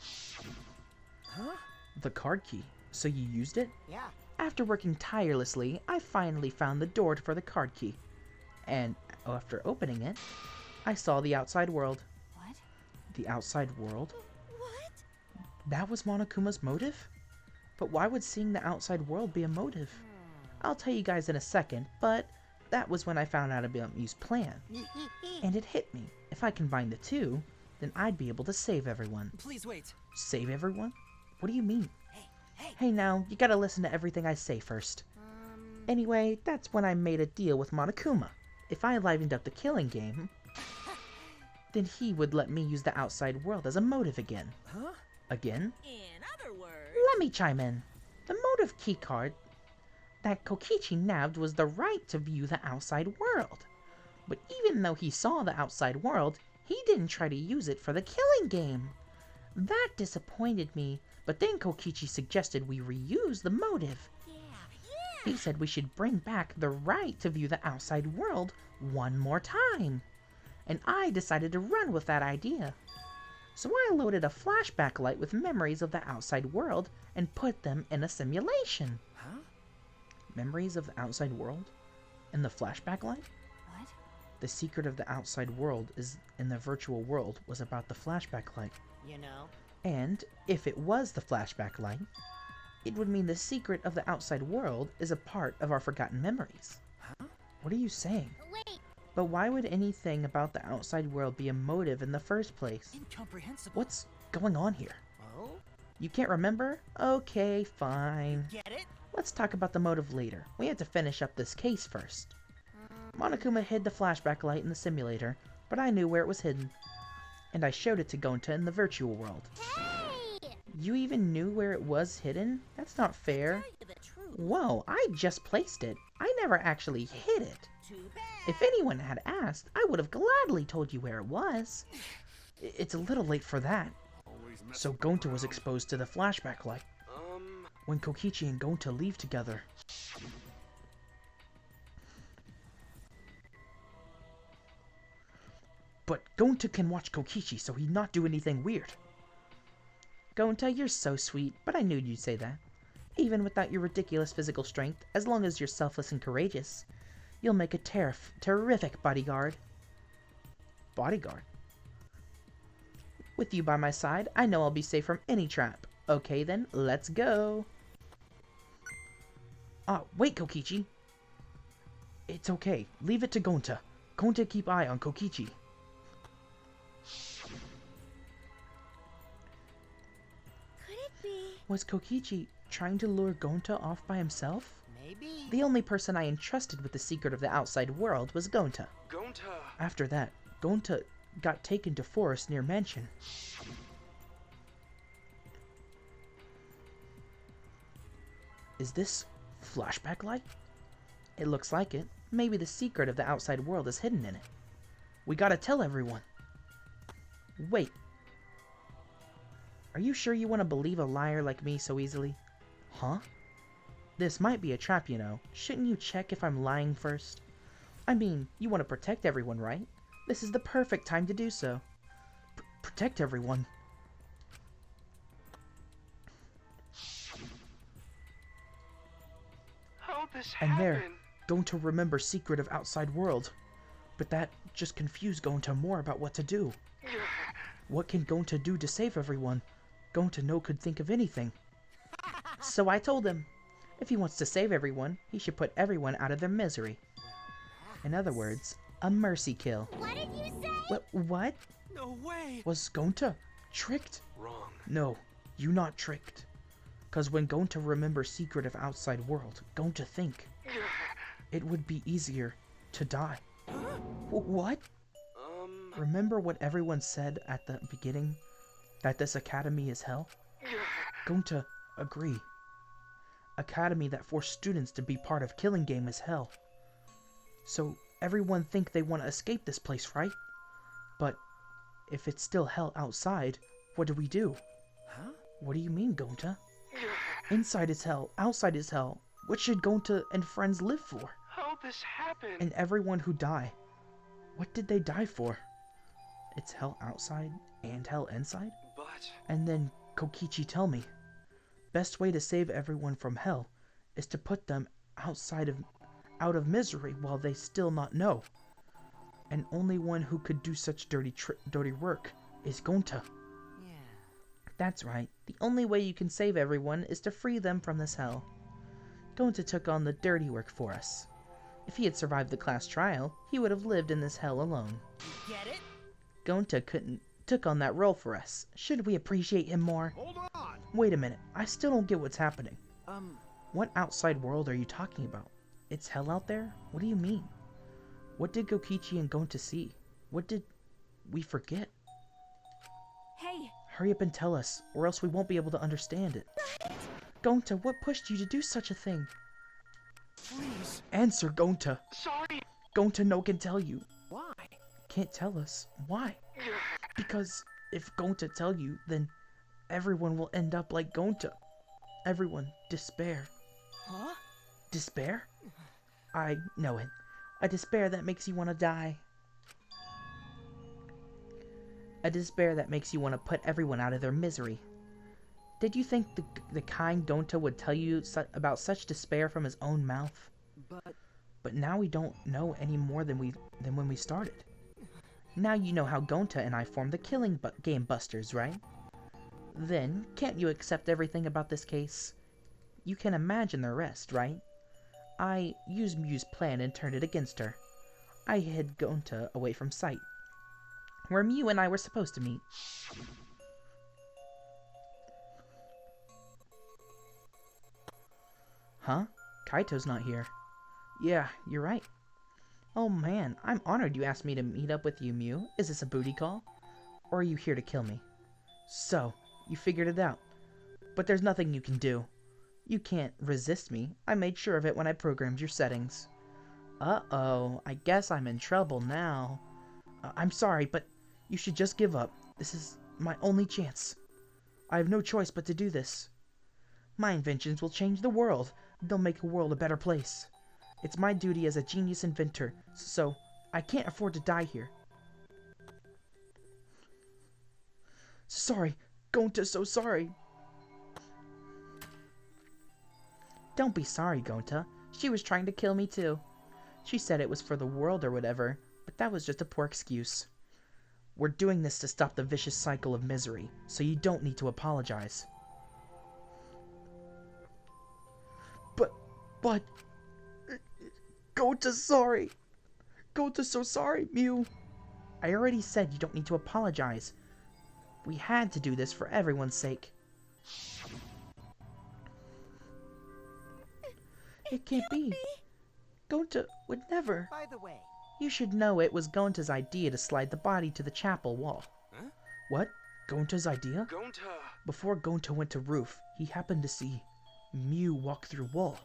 huh? The card key. So you used it? Yeah. After working tirelessly, I finally found the door for the card key. And after opening it, I saw the outside world. What? The outside world? What? That was Monokuma's motive? But why would seeing the outside world be a motive? I'll tell you guys in a second, but that was when I found out about Miu's plan. And it hit me. If I combine the two, then I'd be able to save everyone. Please wait. Save everyone? What do you mean? Hey now, you gotta listen to everything I say first. Anyway, that's when I made a deal with Monokuma. If I livened up the killing game, then he would let me use the outside world as a motive again. Huh? Again? In other words... Let me chime in. The motive keycard that Kokichi nabbed was the right to view the outside world. But even though he saw the outside world, he didn't try to use it for the killing game. That disappointed me, but then Kokichi suggested we reuse the motive. He said we should bring back the right to view the outside world one more time. And I decided to run with that idea. So I loaded a flashback light with memories of the outside world and put them in a simulation. Huh? Memories of the outside world? In the flashback light? What? The secret of the outside world is in the virtual world was about the flashback light. You know? And if it was the flashback light, it would mean the secret of the outside world is a part of our forgotten memories. Huh? What are you saying? Wait, But why would anything about the outside world be a motive in the first place? Incomprehensible. What's going on here? Oh? You can't remember? Okay, fine. Get it? Let's talk about the motive later. We have to finish up this case first. Monokuma hid the flashback light in the simulator, but I knew where it was hidden. And I showed it to Gonta in the virtual world. hey! You even knew where it was hidden? That's not fair. Tell you the truth. Whoa, I just placed it. I never actually hid it. Too bad. If anyone had asked, I would have gladly told you where it was. It's a little late for that. Always So messing Gonta was around. exposed to the flashback light when Kokichi and Gonta leave together. But Gonta can watch Kokichi, so he'd not do anything weird. Gonta, you're so sweet, but I knew you'd say that. Even without your ridiculous physical strength, as long as you're selfless and courageous, you'll make a terrific bodyguard. Bodyguard? With you by my side, I know I'll be safe from any trap. Okay then, let's go. Wait, Kokichi. It's okay. Leave it to Gonta. Gonta keep eye on Kokichi. Could it be? Was Kokichi trying to lure Gonta off by himself? Maybe. The only person I entrusted with the secret of the outside world was Gonta. Gonta! After that, Gonta got taken to forest near mansion. Is this flashback light? It looks like it. Maybe the secret of the outside world is hidden in it. We gotta tell everyone. Wait. Are you sure you want to believe a liar like me so easily? Huh? This might be a trap, you know. Shouldn't you check if I'm lying first? I mean, you want to protect everyone, right? This is the perfect time to do so. Protect everyone. How'd this And there, Gonta remember secret of outside world. But that just confused Gonta more about what to do. What can Gonta do to save everyone? Gonta no could think of anything. So I told him, if he wants to save everyone, he should put everyone out of their misery. In other words, a mercy kill. What did you say? What? No way! Was Gonta tricked? Wrong. No, you not tricked. Cause when Gonta remember secret of outside world, Gonta think it would be easier to die. What? Remember what everyone said at the beginning? That this academy is hell? Gonta agree. Academy that forced students to be part of killing game is hell. So everyone think they want to escape this place, right? But if it's still hell outside, what do we do? Huh? What do you mean, Gonta? Inside is hell, outside is hell. What should Gonta and friends live for? How'd this happen? And everyone who die, what did they die for? It's hell outside and hell inside? But... And then Kokichi tell me, best way to save everyone from hell is to put them out of misery while they still not know. And only one who could do such dirty work is Gonta. Yeah. That's right. The only way you can save everyone is to free them from this hell. Gonta took on the dirty work for us. If he had survived the class trial, he would have lived in this hell alone. You get it? Gonta took on that role for us. Should we appreciate him more? Hold on! Wait a minute. I still don't get what's happening. Um, What outside world are you talking about? It's hell out there? What do you mean? What did Kokichi and Gonta see? What did we forget? Hey, Hurry up and tell us, or else we won't be able to understand it. Gonta, what pushed you to do such a thing? please. Answer, Gonta. Sorry. Gonta no can tell you. Why? Can't tell us. Why? Because if Gonta tell you, then everyone will end up like Gonta. Everyone, despair. Huh? Despair? I know it. A despair that makes you want to die. A despair that makes you want to put everyone out of their misery. Did you think the kind Gonta would tell you about such despair from his own mouth? But now we don't know any more than when we started. Now you know how Gonta and I formed the Killing Game Busters, right? Then, can't you accept everything about this case? You can imagine the rest, right? I used Mew's plan and turned it against her. I hid Gonta away from sight, where Mew and I were supposed to meet. Huh? Kaito's not here. Yeah, you're right. Oh man, I'm honored you asked me to meet up with you, Mew. Is this a booty call? Or are you here to kill me? So, you figured it out. But there's nothing you can do. You can't resist me. I made sure of it when I programmed your settings. Uh-oh, I guess I'm in trouble now. I'm sorry, but you should just give up. This is my only chance. I have no choice but to do this. My inventions will change the world. They'll make the world a better place. It's my duty as a genius inventor, so I can't afford to die here. Sorry, Gonta, so sorry. Don't be sorry, Gonta. She was trying to kill me too. She said it was for the world or whatever, but that was just a poor excuse. We're doing this to stop the vicious cycle of misery, so you don't need to apologize. But... Gonta's sorry. Gonta's so sorry, Mew. I already said you don't need to apologize. We had to do this for everyone's sake. It can't be. Gonta would never. By the way, You should know it was Gonta's idea to slide the body to the chapel wall. Huh? What? Gonta's idea? Gonta! Before Gonta went to roof, he happened to see Mew walk through wall.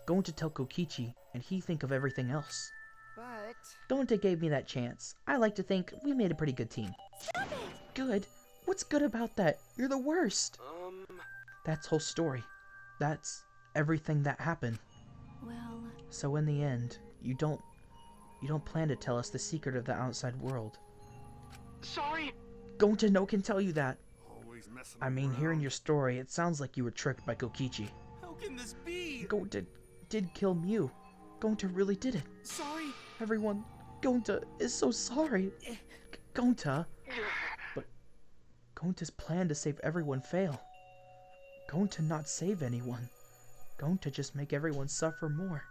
Gonta tell Kokichi, and he think of everything else. but Gonta gave me that chance. I like to think we made a pretty good team. Stop it! Good? What's good about that? You're the worst. That's whole story. That's everything that happened. well, So in the end, you don't plan to tell us the secret of the outside world. Sorry. Gonta no can tell you that. Always messing I mean, around. hearing your story, it sounds like you were tricked by Kokichi. How can this be? Gonta did kill Mew. Gonta really did it. Sorry. Everyone, Gonta is so sorry. Gonta. But Gonta's plan to save everyone fail. Gonta not save anyone. Gonta just make everyone suffer more.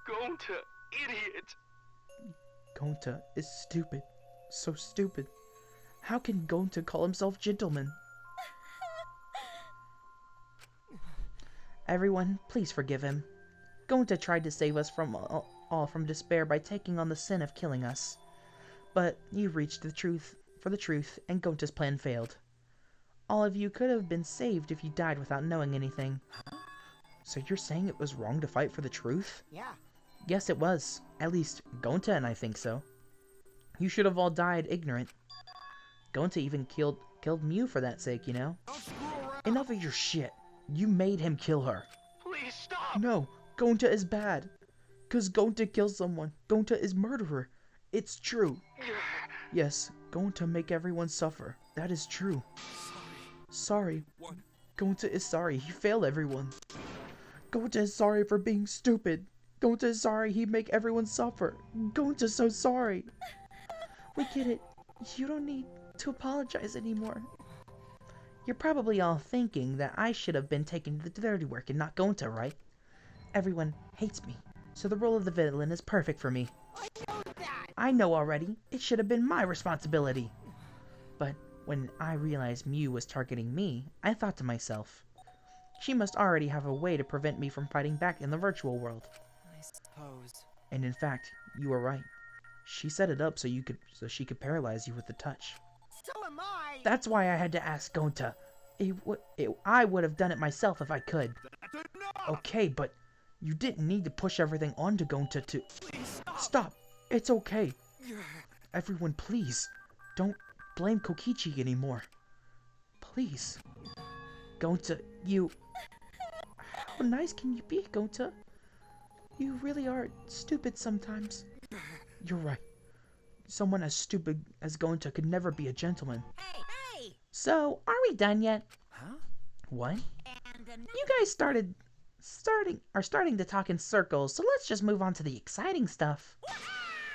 Gonta, idiot. Gonta is stupid. So stupid. How can Gonta call himself gentleman? Everyone, please forgive him. Gonta tried to save us from all from despair by taking on the sin of killing us. But you reached the truth for the truth, and Gonta's plan failed. All of you could have been saved if you died without knowing anything. So you're saying it was wrong to fight for the truth? yeah. Yes, it was. At least, Gonta and I think so. You should have all died ignorant. Gonta even killed Mew for that sake, you know? Don't screw around. Enough of your shit. You made him kill her. Please stop. No, Gonta is bad. 'Cause Gonta kills someone. Gonta is murderer. It's true. Yes, Gonta make everyone suffer. That is true. Sorry. What? Gonta is sorry. He failed everyone. Gonta is sorry for being stupid. Gonta is sorry he make everyone suffer. Gonta's so sorry. We get it. You don't need to apologize anymore. You're probably all thinking that I should have been taking the dirty work and not Gonta, right? Everyone hates me, so the role of the villain is perfect for me. I know that! I know already. It should have been my responsibility. But when I realized Mew was targeting me, I thought to myself, she must already have a way to prevent me from fighting back in the virtual world. I suppose. And in fact, you were right. She set it up so she could paralyze you with the touch. So am I! That's why I had to ask Gonta. I would have done it myself if I could. Okay, but you didn't need to push everything onto Gonta to... Please Stop! It's okay. Everyone, please. Don't blame Kokichi anymore. Please. Gonta, you... How nice can you be, Gonta? You really are stupid sometimes. You're right. Someone as stupid as Gonta could never be a gentleman. Hey, hey! So, are we done yet? Huh? What? And You guys are starting to talk in circles, so let's just move on to the exciting stuff.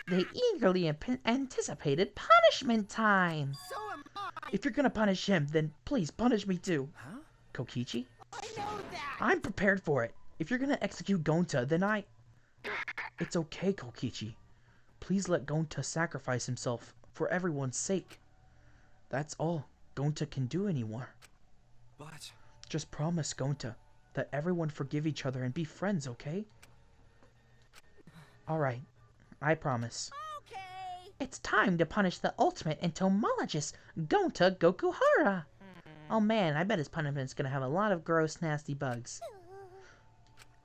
The eagerly anticipated punishment time. So am I! If you're gonna punish him, then please punish me too. Huh? Kokichi? I know that! I'm prepared for it. If you're gonna execute Gonta, then It's okay, Kokichi. Please let Gonta sacrifice himself for everyone's sake. That's all Gonta can do anymore. But... Just promise, Gonta, that everyone forgive each other and be friends, okay? Alright, I promise. okay! It's time to punish the ultimate entomologist, Gonta Gokuhara! Oh man, I bet his punishment's gonna have a lot of gross, nasty bugs.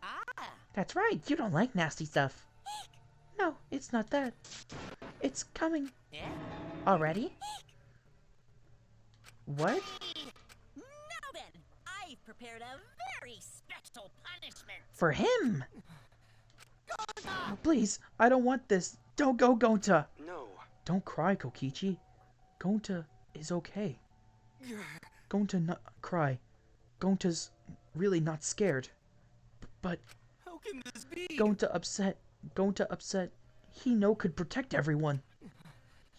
Ah! That's right, you don't like nasty stuff. No, it's not that. It's coming. Yeah? Already? What? Now then, I've prepared a very special punishment. For him? Oh, please, I don't want this. Don't go, Gonta. No. Don't cry, Kokichi. Gonta is okay. Gonta not cry. Gonta's really not scared. But How can this be? Gonta upset. He could protect everyone.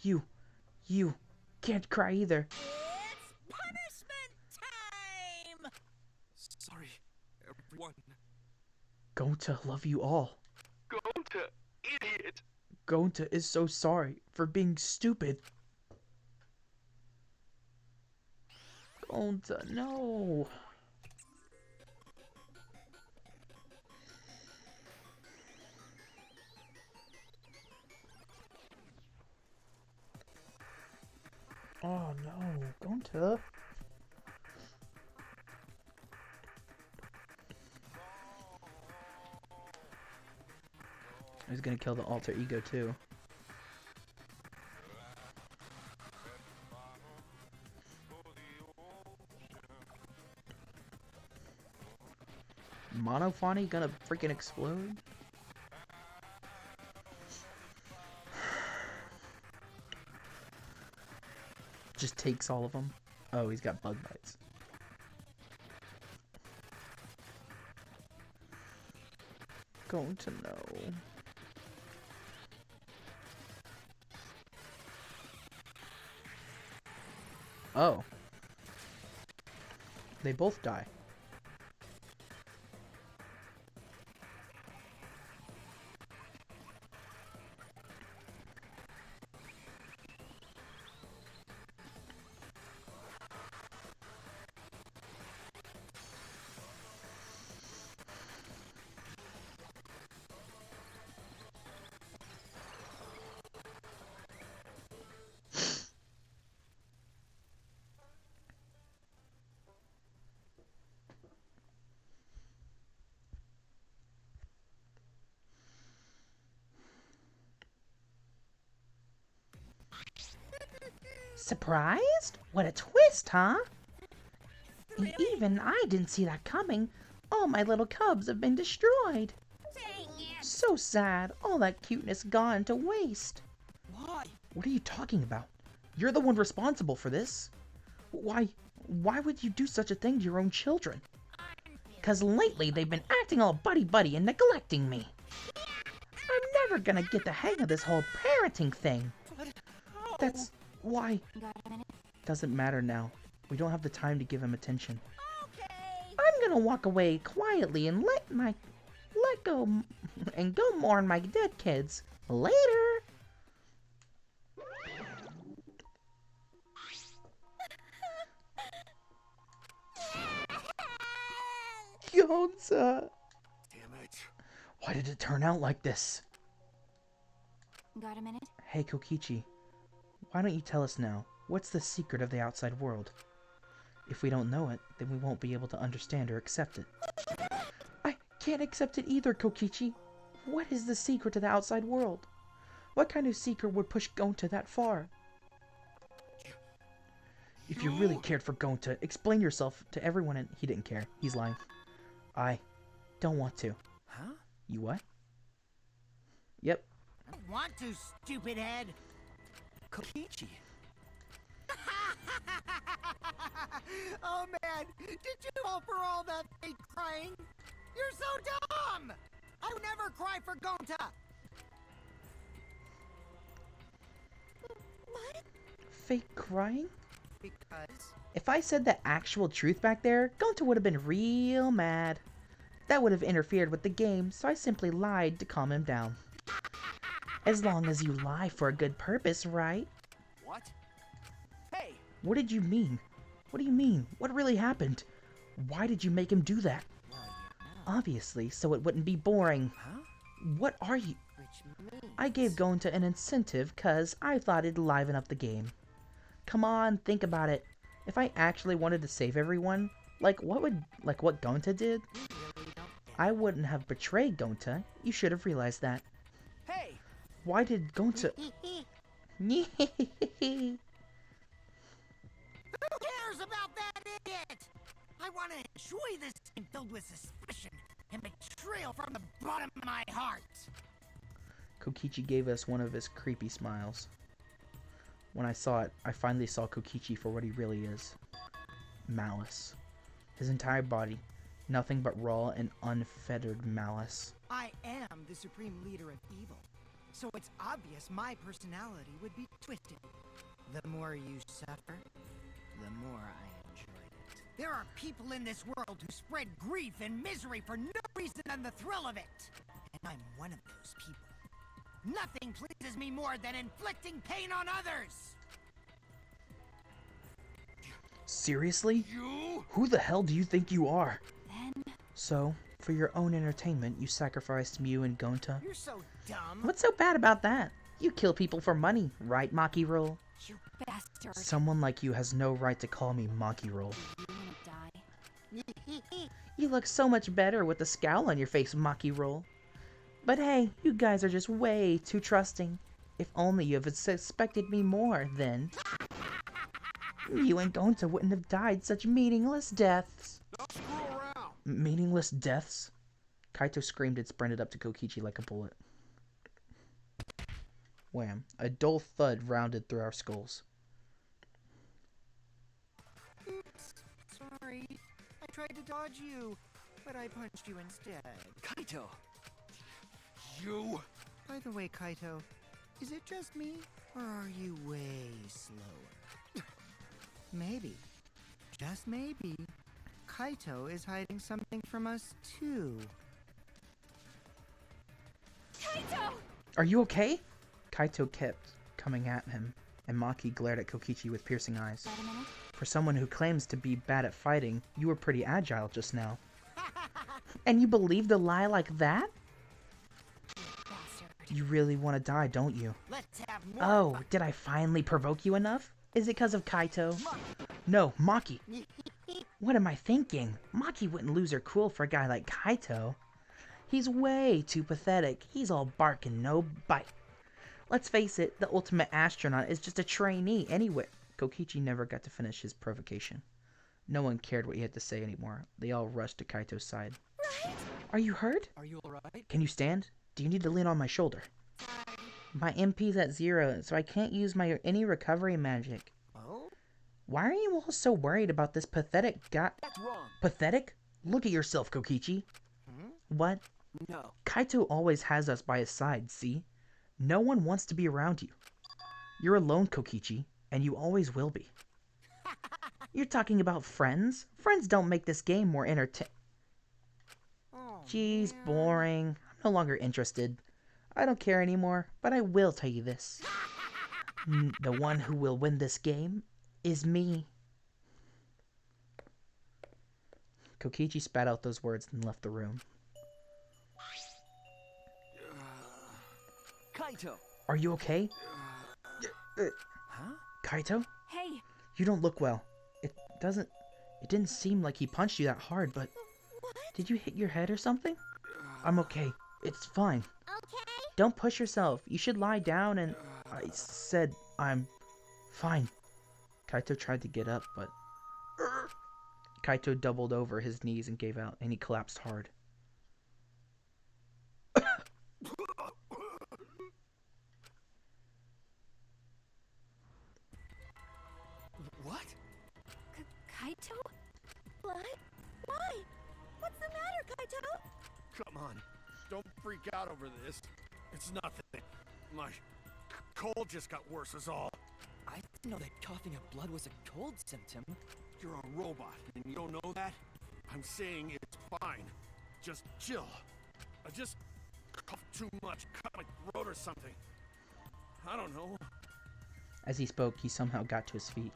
You can't cry either. It's punishment time! Sorry, everyone. Gonta love you all. Gonta, idiot! Gonta is so sorry for being stupid. Gonta, no. Oh no, Gonta. He's gonna kill the alter ego too. Monophony gonna freaking explode? Just takes all of them. Oh, he's got bug bites. Going to know. Oh. They both die. Surprised? What a twist, huh? Even I didn't see that coming. All my little cubs have been destroyed. Dang it! So sad. All that cuteness gone to waste. Why? What are you talking about? You're the one responsible for this. Why Why would you do such a thing to your own children? Because lately they've been acting all buddy-buddy and neglecting me. I'm never gonna get the hang of this whole parenting thing. That's why... Doesn't matter now. We don't have the time to give him attention. I'm gonna walk away quietly and let go and go mourn my dead kids later. Gonta! Damn it. Why did it turn out like this? Got a minute? Hey Kokichi, why don't you tell us now? What's the secret of the outside world? If we don't know it, then we won't be able to understand or accept it. I can't accept it either, Kokichi. What is the secret to the outside world? What kind of secret would push Gonta that far? If you really cared for Gonta, explain yourself to everyone and... He didn't care. He's lying. I don't want to. Huh? You what? Yep. I don't want to, stupid head. Kokichi. Oh man, did you fall for all that fake crying? You're so dumb! I would never cry for Gonta! What? Fake crying? Because... If I said the actual truth back there, Gonta would have been real mad. That would have interfered with the game, so I simply lied to calm him down. As long as you lie for a good purpose, right? What? Hey! What did you mean? What do you mean? What really happened? Why did you make him do that? Obviously, so it wouldn't be boring. Huh? What are you? Which means... I gave Gonta an incentive cause I thought it'd liven up the game. Come on, think about it. If I actually wanted to save everyone, like what Gonta did, I wouldn't have betrayed Gonta. You should have realized that. Hey! Why did Gonta... Who cares about that idiot? I want to enjoy this game filled with suspicion and betrayal from the bottom of my heart. Kokichi gave us one of his creepy smiles. When I saw it, I finally saw Kokichi for what he really is. Malice. His entire body. Nothing but raw and unfettered malice. I am the supreme leader of evil, so it's obvious my personality would be twisted. The more you suffer, the more I enjoy it. There are people in this world who spread grief and misery for no reason than the thrill of it. And I'm one of those people. Nothing pleases me more than inflicting pain on others! Seriously? You? Who the hell do you think you are? Then... So, for your own entertainment, you sacrificed Mew and Gonta? You're so dumb. What's so bad about that? You kill people for money, right, Maki Roll? You bastard. Someone like you has no right to call me Maki Roll. You wanna die? You look so much better with the scowl on your face, Maki Roll. But hey, you guys are just way too trusting. If only you had suspected me more, then... You and Gonta wouldn't have died such meaningless deaths. Don't screw around! Meaningless deaths? Kaito screamed and sprinted up to Kokichi like a bullet. Wham. A dull thud rounded through our skulls. Oops, sorry. I tried to dodge you, but I punched you instead. Kaito! You? By the way, Kaito, is it just me, or are you way slower? Maybe, just maybe, Kaito is hiding something from us too. Kaito! Are you okay? Kaito kept coming at him, and Maki glared at Kokichi with piercing eyes. Got a minute? For someone who claims to be bad at fighting, you were pretty agile just now. And you believed a lie like that? Bastard. You really want to die, don't you? Let's have more. Oh, did I finally provoke you enough? Is it because of Kaito? No, Maki. What am I thinking? Maki wouldn't lose her cool for a guy like Kaito. He's way too pathetic. He's all bark and no bite. Let's face it, the ultimate astronaut is just a trainee anyway. Kokichi never got to finish his provocation. No one cared what he had to say anymore. They all rushed to Kaito's side. Right? Are you hurt? Are you alright? Can you stand? Do you need to lean on my shoulder? My MP's at 0, so I can't use my any recovery magic. Oh? Why are you all so worried about this pathetic guy? That's wrong. Pathetic? Look at yourself, Kokichi. What? No. Kaito always has us by his side, see? No one wants to be around you. You're alone, Kokichi, and you always will be. You're talking about friends? Friends don't make this game more entertaining. Jeez, boring. I'm no longer interested. I don't care anymore, but I will tell you this. The one who will win this game is me. Kokichi spat out those words and left the room. Kaito! Are you okay? Huh? Kaito? Hey! You don't look well. It didn't seem like he punched you that hard, but... Did you hit your head or something? I'm okay. It's fine. Okay? Don't push yourself. You should lie down and... I said I'm fine. Kaito tried to get up, but... Kaito doubled over his knees and gave out, and he collapsed hard. What? Kaito? What? Why? What's the matter, Kaito? Come on, don't freak out over this. It's nothing. My cold just got worse is all. I didn't know that coughing up blood was a cold symptom. You're a robot, and you don't know that? I'm saying it's fine. Just chill. I just coughed too much, cut my throat or something. I don't know. As he spoke, he somehow got to his feet.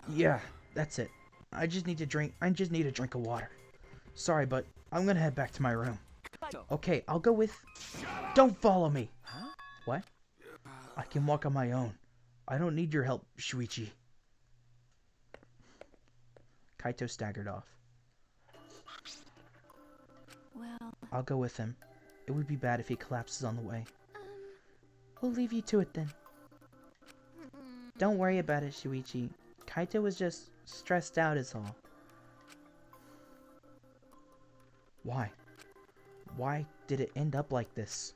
Yeah, that's it. I just need a drink of water. Sorry, but I'm gonna head back to my room. Okay, I'll go with... Don't follow me! Huh? What? I can walk on my own. I don't need your help, Shuichi. Kaito staggered off. Well... I'll go with him. It would be bad if he collapses on the way. We'll leave you to it then. Don't worry about it, Shuichi. Kaito was just stressed out is all. Why? Why did it end up like this?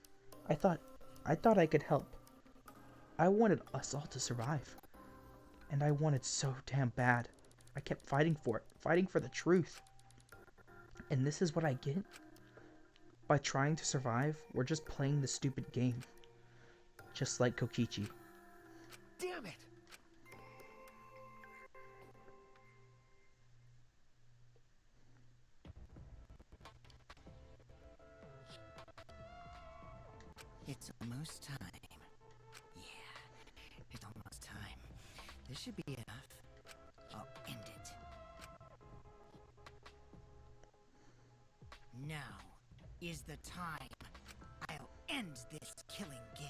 I thought I could help. I wanted us all to survive. And I wanted so damn bad. I kept fighting for it, fighting for the truth. And this is what I get? By trying to survive, we're just playing the stupid game. Just like Kokichi. Damn it! It's almost time. Yeah, it's almost time. This should be enough. I'll end it. Now is the time. I'll end this killing game.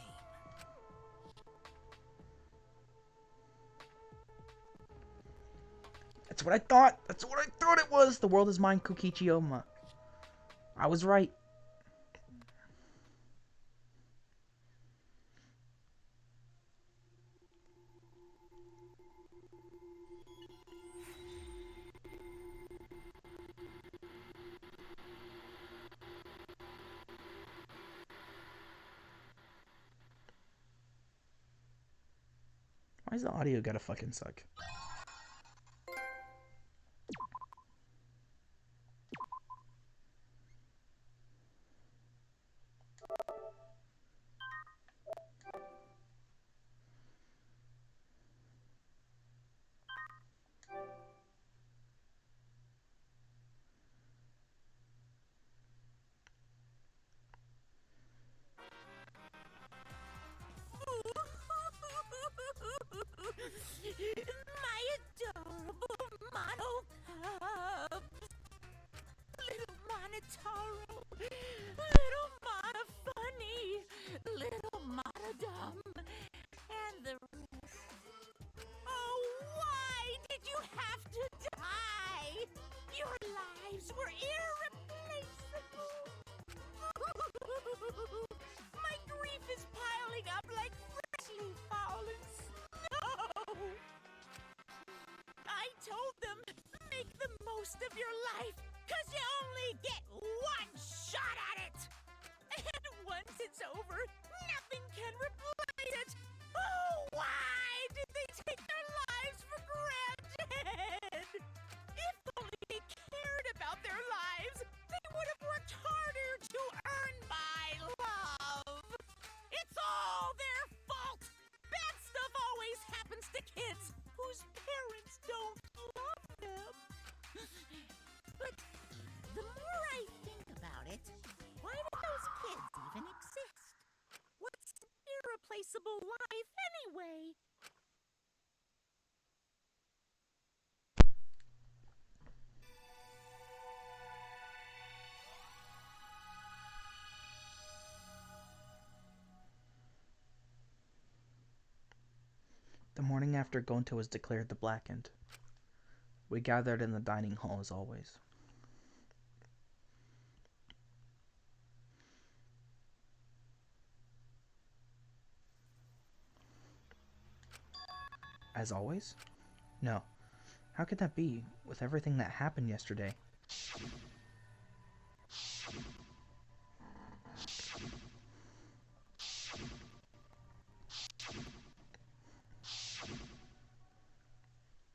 That's what I thought! That's what I thought it was! The world is mine, Kokichi Oma. I was right. Why's the audio gotta fucking suck? My adorable mono cubs. Little Monotaro, little Monofunny, little Monodum, and the rest. Oh, why did you have to die? Your lives were irreplaceable. My grief is piling up like freshly fallen snow. I told them, make the most of your life, 'cause you only get one shot at it. And once it's over, nothing can replace it. Oh, why? irreplaceable life anyway. The morning after Gonta was declared the Blackened, we gathered in the dining hall as always. As always? No. How could that be, with everything that happened yesterday?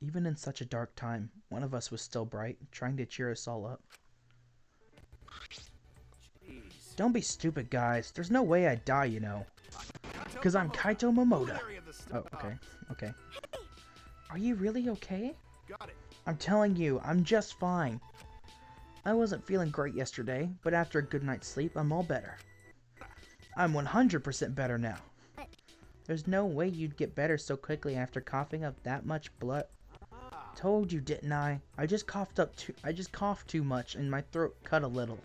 Even in such a dark time, one of us was still bright, trying to cheer us all up. Jeez. Don't be stupid, guys. There's no way I'd die, you know. Because I'm Kaito Momoda. Oh, okay. Okay. Are you really okay? Got it. I'm telling you, I'm just fine. I wasn't feeling great yesterday, but after a good night's sleep, I'm all better. I'm 100% better now. There's no way you'd get better so quickly after coughing up that much blood. Told you, didn't I? I just coughed too much and my throat cut a little.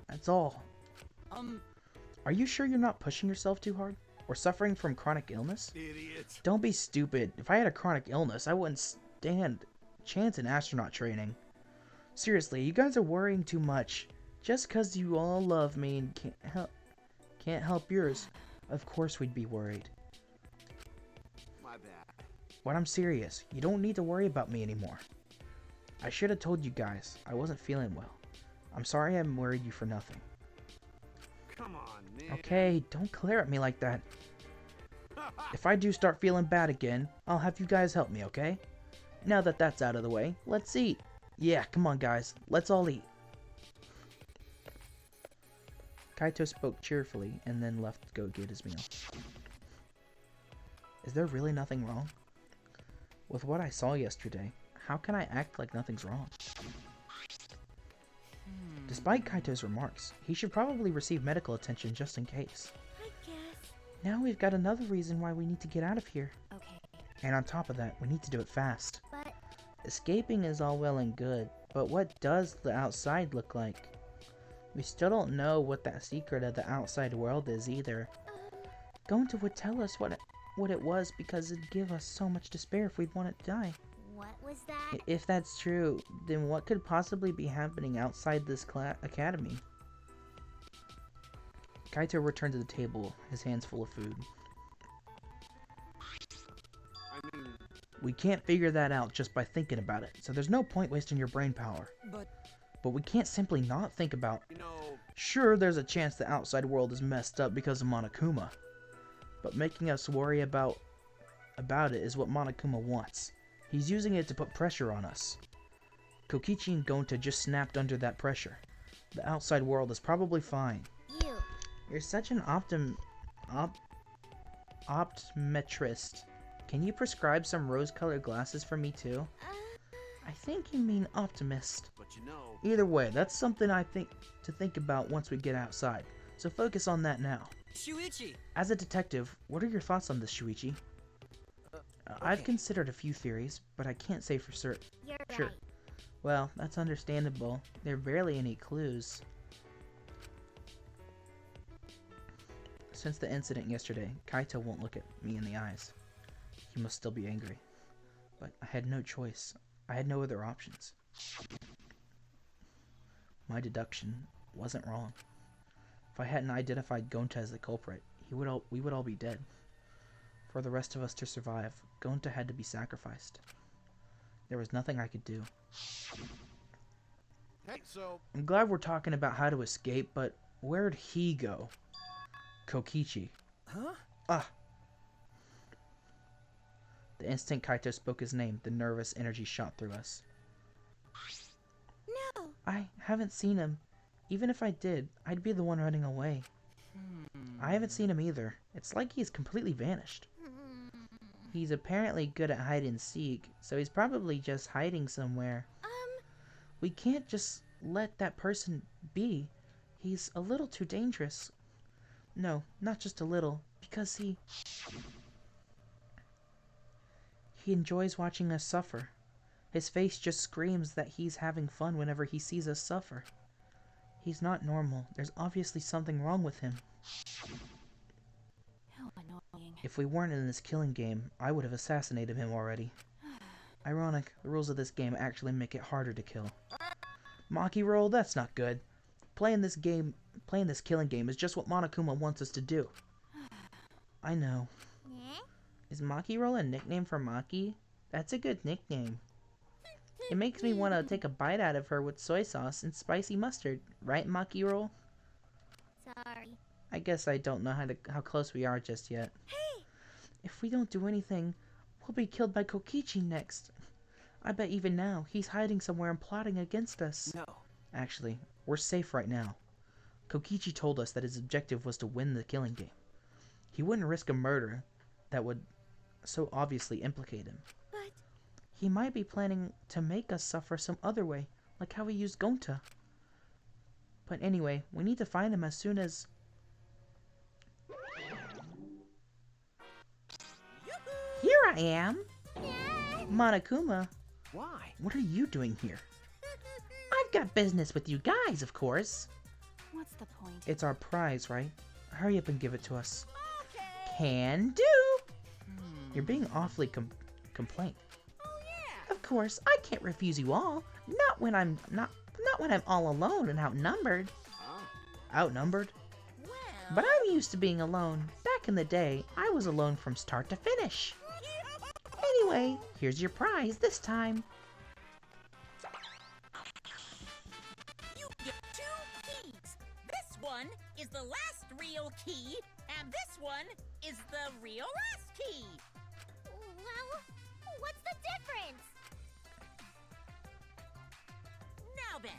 That's all. Are you sure you're not pushing yourself too hard? Or suffering from chronic illness? Idiot. Don't be stupid. If I had a chronic illness, I wouldn't stand a chance in astronaut training. Seriously, you guys are worrying too much. Just 'cause you all love me and can't help yours, of course we'd be worried. My bad. But I'm serious. You don't need to worry about me anymore. I should have told you guys. I wasn't feeling well. I'm sorry I worried you for nothing. Come on, man. Okay, don't glare at me like that. If I do start feeling bad again, I'll have you guys help me, okay? Now that that's out of the way, let's eat. Yeah, come on guys, let's all eat. Kaito spoke cheerfully and then left to go get his meal. Is there really nothing wrong? With what I saw yesterday, how can I act like nothing's wrong? Despite Kaito's remarks, he should probably receive medical attention just in case. I guess. Now we've got another reason why we need to get out of here. Okay. And on top of that, we need to do it fast. But Escaping is all well and good, but what does the outside look like? We still don't know what that secret of the outside world is either. Gonta would tell us what it was because it'd give us so much despair if we'd want to die. what was that? If that's true, then what could possibly be happening outside this academy? Kaito returned to the table, his hands full of food. I mean, We can't figure that out just by thinking about it, so there's no point wasting your brain power. But we can't simply not think about... you know, Sure, there's a chance the outside world is messed up because of Monokuma. But making us worry about it is what Monokuma wants. He's using it to put pressure on us. Kokichi and Gonta just snapped under that pressure. The outside world is probably fine. You. You're such an optometrist. Can you prescribe some rose-colored glasses for me too? I think you mean optimist. but you know, Either way, that's something I think to think about once we get outside. So focus on that now. Shuichi! As a detective, what are your thoughts on this, Shuichi? I've okay. considered a few theories, but I can't say for certain. You're Sure. right. Well, that's understandable. There are barely any clues. Since the incident yesterday, Kaito won't look at me in the eyes. He must still be angry. But I had no choice. I had no other options. My deduction wasn't wrong. If I hadn't identified Gonta as the culprit, we would all be dead. For the rest of us to survive, Gonta had to be sacrificed. There was nothing I could do. hey, so I'm glad we're talking about how to escape, but where'd he go? Kokichi. Huh? Ah! The instant Kaito spoke his name, the nervous energy shot through us. No. I haven't seen him. Even if I did, I'd be the one running away. I haven't seen him either. It's like he's completely vanished. He's apparently good at hide and seek, so he's probably just hiding somewhere. We can't just let that person be. He's a little too dangerous. No, not just a little. Because he enjoys watching us suffer. His face just screams that he's having fun whenever he sees us suffer. He's not normal. There's obviously something wrong with him. How annoying. If we weren't in this killing game, I would have assassinated him already. Ironic, the rules of this game actually make it harder to kill. Maki roll? That's not good. Playing this killing game is just what Monokuma wants us to do. I know. Is Maki roll a nickname for Maki? That's a good nickname. It makes me want to take a bite out of her with soy sauce and spicy mustard. Right, Maki roll? Sorry. I guess I don't know how close we are just yet. Hey! If we don't do anything, we'll be killed by Kokichi next. I bet even now, he's hiding somewhere and plotting against us. No. Actually, we're safe right now. Kokichi told us that his objective was to win the killing game. He wouldn't risk a murder that would so obviously implicate him. But he might be planning to make us suffer some other way, like how he used Gonta. But anyway, we need to find him as soon as... Here I am! Monokuma, Why? what are you doing here? I've got business with you guys, of course. What's the point? It's our prize, right? Hurry up and give it to us. Okay. Can do! You're being awfully complaint. Oh yeah. Of course, I can't refuse you all. Not when I'm all alone and outnumbered. Outnumbered? Well. But I'm used to being alone. Back in the day, I was alone from start to finish. Anyway, here's your prize this time. You get 2 keys. This one is the last real key, and this one is the real last key. well, what's the difference? Now then,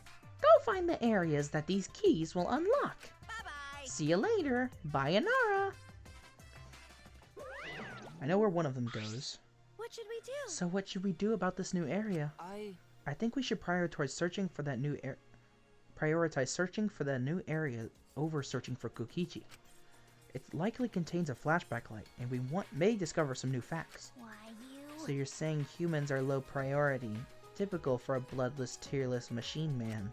Go find the areas that these keys will unlock. bye-bye. See you later. Bye, Anara. I know where one of them goes. What should we do? So what should we do about this new area? I think we should prioritize searching for that new area over searching for Kokichi. It likely contains a flashback light, and we may discover some new facts. Why, you... So you're saying humans are low priority, typical for a bloodless, tearless machine man.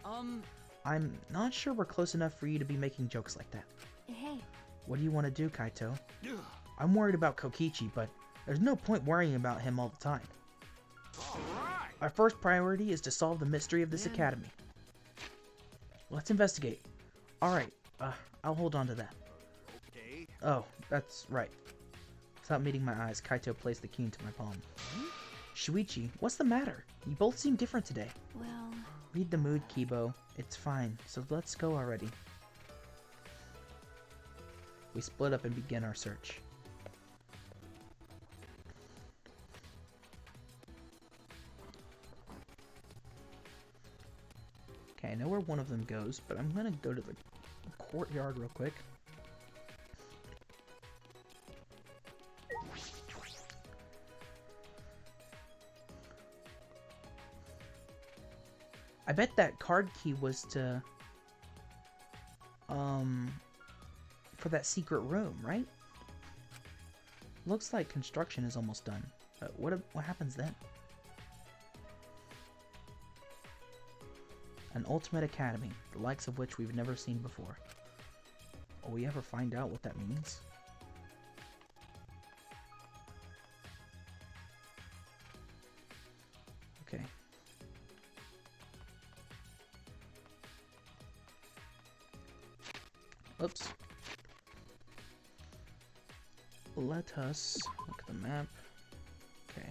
I'm not sure we're close enough for you to be making jokes like that. Hey. What do you want to do, Kaito? I'm worried about Kokichi, but there's no point worrying about him all the time. Our first priority is to solve the mystery of this academy. Let's investigate. Alright, I'll hold on to that. Okay. Oh, that's right. Without meeting my eyes, Kaito placed the key into my palm. Shuichi, what's the matter? You both seem different today. Well... Read the mood, Kibo. It's fine, so let's go already. We split up and began our search. Okay, I know where one of them goes, but I'm gonna go to the courtyard real quick. I bet that card key was to, for that secret room, right? Looks like construction is almost done. What happens then? An ultimate academy, the likes of which we've never seen before. Will we ever find out what that means? Okay. Oops. Let us look at the map. Okay.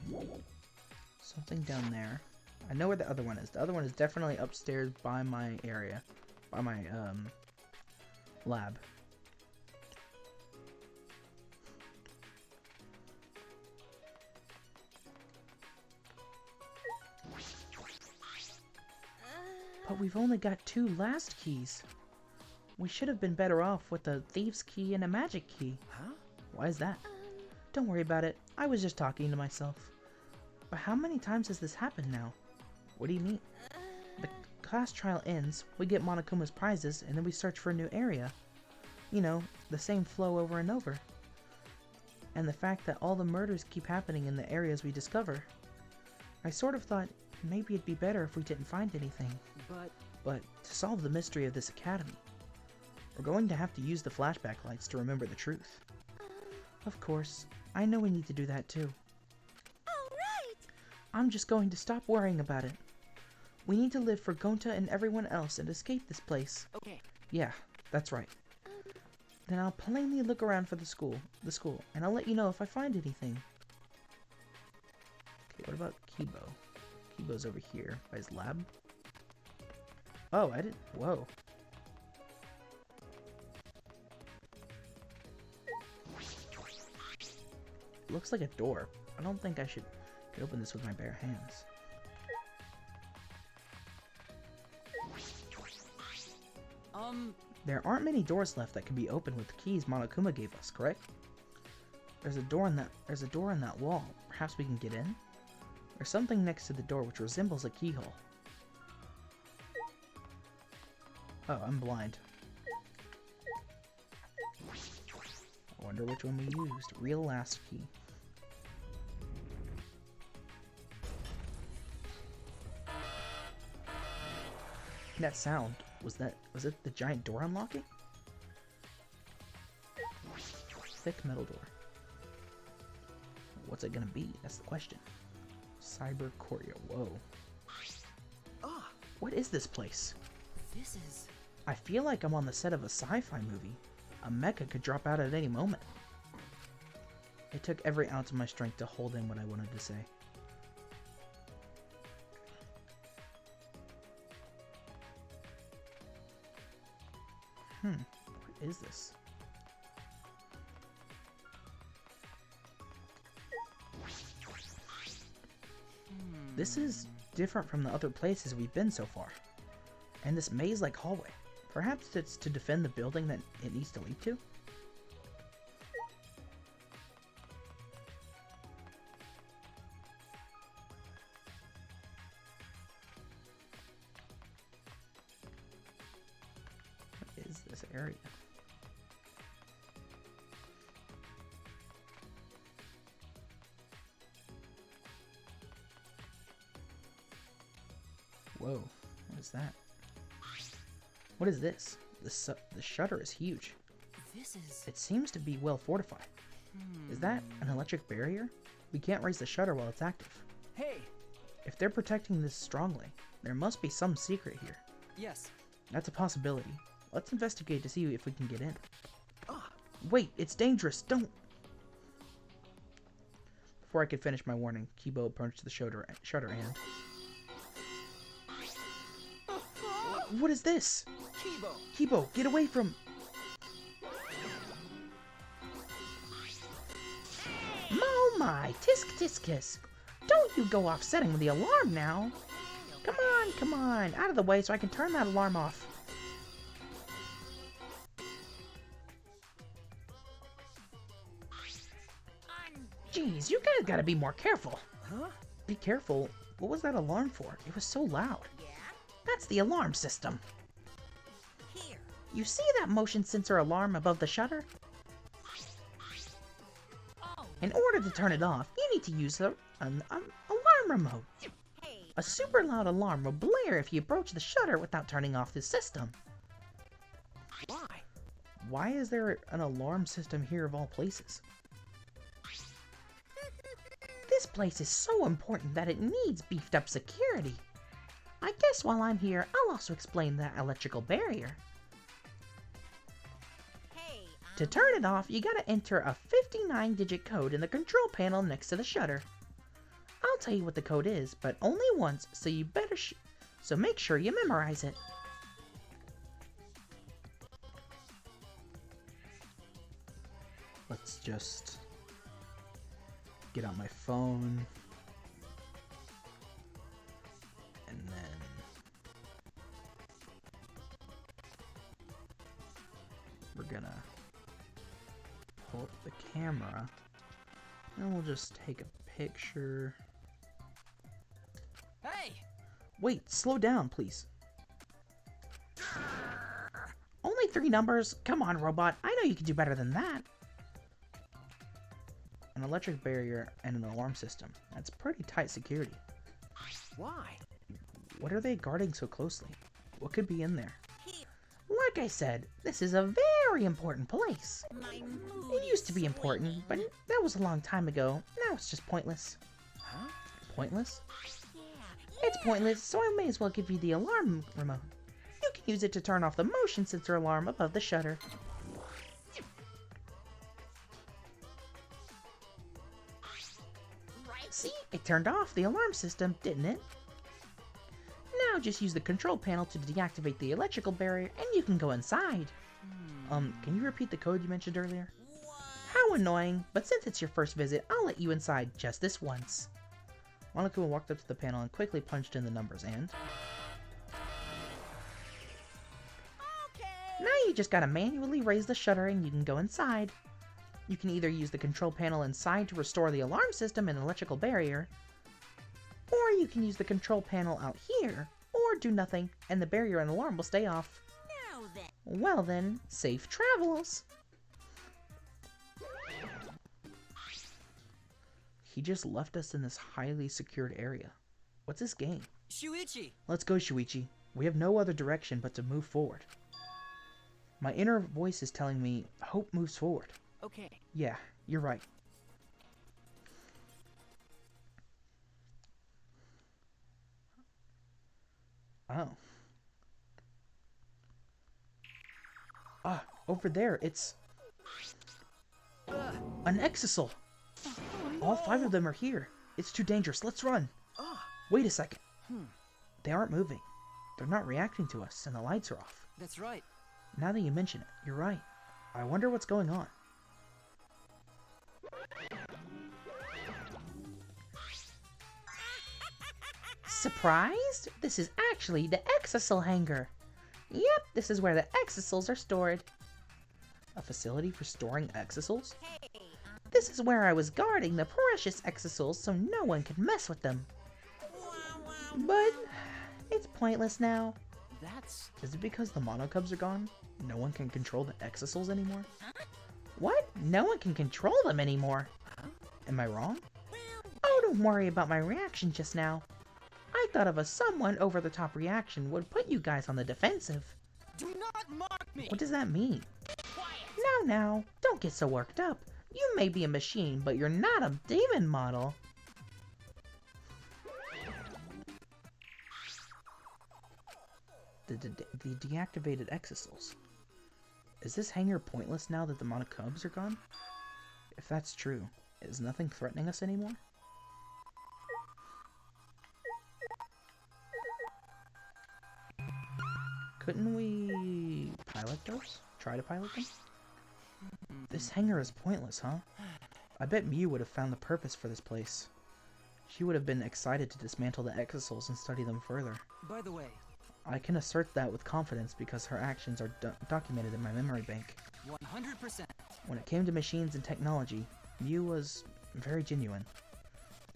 Something down there. I know where the other one is. The other one is definitely upstairs by my area. By my, lab. But we've only got 2 last keys. We should have been better off with a thieves key and a magic key. Huh? Why is that? Don't worry about it. I was just talking to myself. But how many times has this happened now? What do you mean? The class trial ends, we get Monokuma's prizes, and then we search for a new area. You know, the same flow over and over. and the fact that all the murders keep happening in the areas we discover. I sort of thought maybe it'd be better if we didn't find anything. But to solve the mystery of this academy, we're going to have to use the flashback lights to remember the truth. Of course, I know we need to do that too. Alright! I'm just going to stop worrying about it. We need to live for Gonta and everyone else and escape this place. Okay. Yeah, that's right. Then I'll plainly look around for the school, and I'll let you know if I find anything. Okay, what about Kibo? Kibo's over here by his lab. Oh, I didn't. Whoa. Looks like a door. I don't think I should open this with my bare hands. There aren't many doors left that can be opened with the keys Monokuma gave us, correct? There's a door in that wall. Perhaps we can get in? There's something next to the door which resembles a keyhole. Oh, I'm blind. I wonder which one we used. Real last key. That sound, was it the giant door unlocking? Thick metal door. What's it gonna be? That's the question. Cyber Courier. Whoa. What is this place? This is... I feel like I'm on the set of a sci-fi movie. A mecha could drop out at any moment. It took every ounce of my strength to hold in what I wanted to say. What is this? This is different from the other places we've been so far. And this maze-like hallway. Perhaps it's to defend the building that it needs to lead to? What is this area? Whoa, what is that? What is this? The shutter is huge. This is... It seems to be well fortified. Is that an electric barrier? We can't raise the shutter while it's active. Hey! If they're protecting this strongly, there must be some secret here. Yes. That's a possibility. Let's investigate to see if we can get in. Wait, it's dangerous. Don't... Before I could finish my warning, Kibo approached the shutter and... What is this? Kibo! Kibo, get away from... Oh my, tisk tiskus. Don't you go off setting the alarm now. Come on, out of the way so I can turn that alarm off. Jeez, you guys gotta be more careful. Huh? Be careful? What was that alarm for? It was so loud. That's the alarm system. Here. You see that motion sensor alarm above the shutter? Oh. In order to turn it off, you need to use an alarm remote. Hey. A super loud alarm will blare if you approach the shutter without turning off the system. Why? Why is there an alarm system here of all places? This place is so important that it needs beefed up security. I guess while I'm here, I'll also explain that electrical barrier. Hey. To turn it off, you gotta enter a 59-digit code in the control panel next to the shutter. I'll tell you what the code is, but only once, so you better so make sure you memorize it. Let's just get on my phone. And then we're gonna pull up the camera and we'll just take a picture. Hey! Wait, slow down, please. Only 3 numbers? Come on, robot. I know you can do better than that. an electric barrier, and an alarm system. That's pretty tight security. Why? What are they guarding so closely? What could be in there? Here, Like I said, this is a very important place. my mood It used to be is important, swinging. but that was a long time ago. Now it's just pointless. Huh? Pointless? Yeah, It's pointless, so I may as well give you the alarm remote. You can use it to turn off the motion sensor alarm above the shutter. right. See? It turned off the alarm system, didn't it? Now just use the control panel to deactivate the electrical barrier and you can go inside. Can you repeat the code you mentioned earlier? How annoying, but since it's your first visit, I'll let you inside just this once. Monokuma walked up to the panel and quickly punched in the numbers and... Okay. Now you just gotta manually raise the shutter and you can go inside. You can either use the control panel inside to restore the alarm system and electrical barrier, or you can use the control panel out here, or do nothing, and the barrier and alarm will stay off. Now then. Well then, safe travels! He just left us in this highly secured area. What's this game? Shuichi! Let's go, Shuichi. We have no other direction but to move forward. My inner voice is telling me, hope moves forward. Okay. Yeah, you're right. Oh. Ah, over there, it's... an exisal! All 5 of them are here. It's too dangerous. Let's run. Wait a second. They aren't moving. They're not reacting to us, and the lights are off. That's right. Now that you mention it, you're right. I wonder what's going on. Surprised? This is actually the exisal hangar. Yep, this is where the exisals are stored. A facility for storing exisals? Hey, This is where I was guarding the precious exisals so no one could mess with them. But it's pointless now. That's... Is it because the monocubs are gone? No one can control the exisals anymore? What? No one can control them anymore? Am I wrong? Oh, don't worry about my reaction just now. I thought of a somewhat over-the-top reaction would put you guys on the defensive. Do not mock me! What does that mean? quiet. Now, don't get so worked up. You may be a machine, but you're not a demon model. The deactivated exisals. Is this hangar pointless now that the monocubs are gone? If that's true, is nothing threatening us anymore? Couldn't we pilot those? Try to pilot them? This hangar is pointless, huh? I bet Mew would have found the purpose for this place. She would have been excited to dismantle the exisals and study them further. By the way, I can assert that with confidence because her actions are documented in my memory bank. 100%. When it came to machines and technology, Mew was very genuine.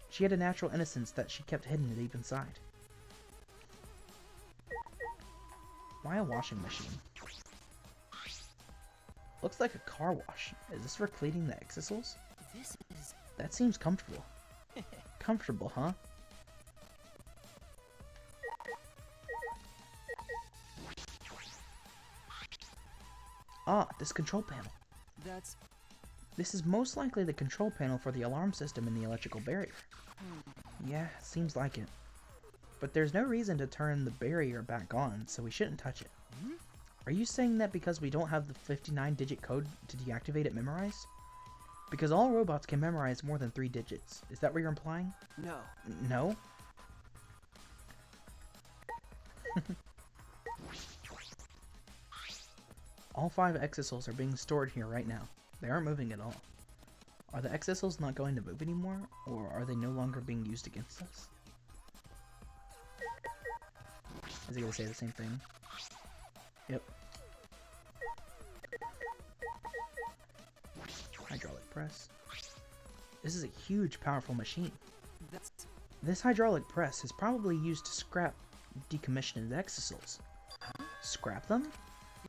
She had a natural innocence that she kept hidden deep inside. Why a washing machine? Looks like a car wash. Is this for cleaning the exisals? This is... That seems comfortable. Comfortable, huh? Ah, this control panel. That's... This is most likely the control panel for the alarm system in the electrical barrier. Yeah, seems like it. But there's no reason to turn the barrier back on, so we shouldn't touch it. Are you saying that because we don't have the 59-digit code to deactivate it memorized? Because all robots can memorize more than 3 digits. Is that what you're implying? No. No? All 5 exisals are being stored here right now. They aren't moving at all. Are the exisals not going to move anymore, or are they no longer being used against us? Is he going to say the same thing? Yep. Hydraulic press. This is a huge, powerful machine. That's... This hydraulic press is probably used to scrap decommissioned exisals. Scrap them?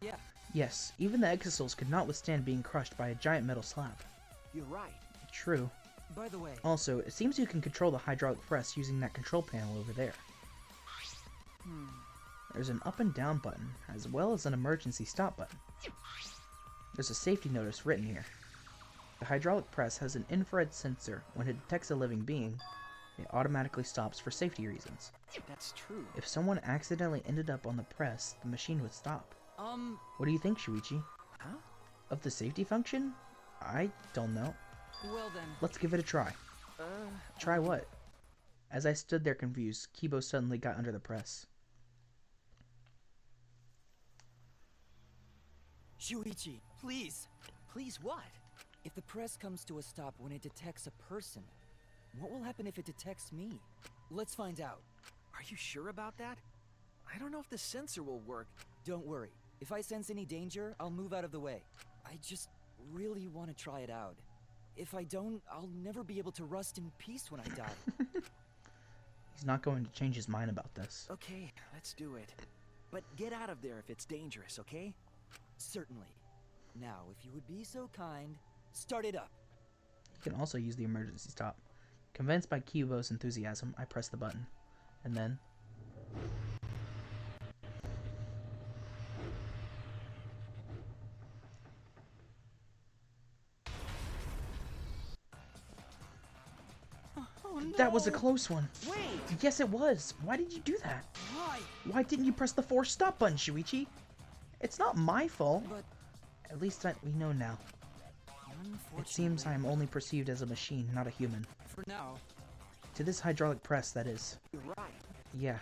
Yeah. Yes, even the exisals could not withstand being crushed by a giant metal slab. You're right. True. By the way, Also, it seems you can control the hydraulic press using that control panel over there. There's an up and down button, as well as an emergency stop button. There's a safety notice written here. The hydraulic press has an infrared sensor. When it detects a living being, it automatically stops for safety reasons. That's true. If someone accidentally ended up on the press, the machine would stop. What do you think, Shuichi? Huh? Of the safety function? I don't know. well then. Let's give it a try. Try what? As I stood there confused, Kibo suddenly got under the press. Shuichi, please. Please what? If the press comes to a stop when it detects a person, what will happen if it detects me? Let's find out. Are you sure about that? I don't know if the sensor will work. Don't worry. If I sense any danger, I'll move out of the way. I just really want to try it out. If I don't, I'll never be able to rest in peace when I die. He's not going to change his mind about this. Okay, let's do it. But get out of there if it's dangerous, okay? Certainly. Now, if you would be so kind, start it up. You can also use the emergency stop. Convinced by Kibo's enthusiasm, I press the button. And then... Oh, no. That was a close one. Wait! Yes, it was. Why did you do that? Why? Why didn't you press the force stop button, Shuichi? It's not my fault. But At least we know now. It seems I am only perceived as a machine, not a human. for now. To this hydraulic press, that is. You're right. Yeah.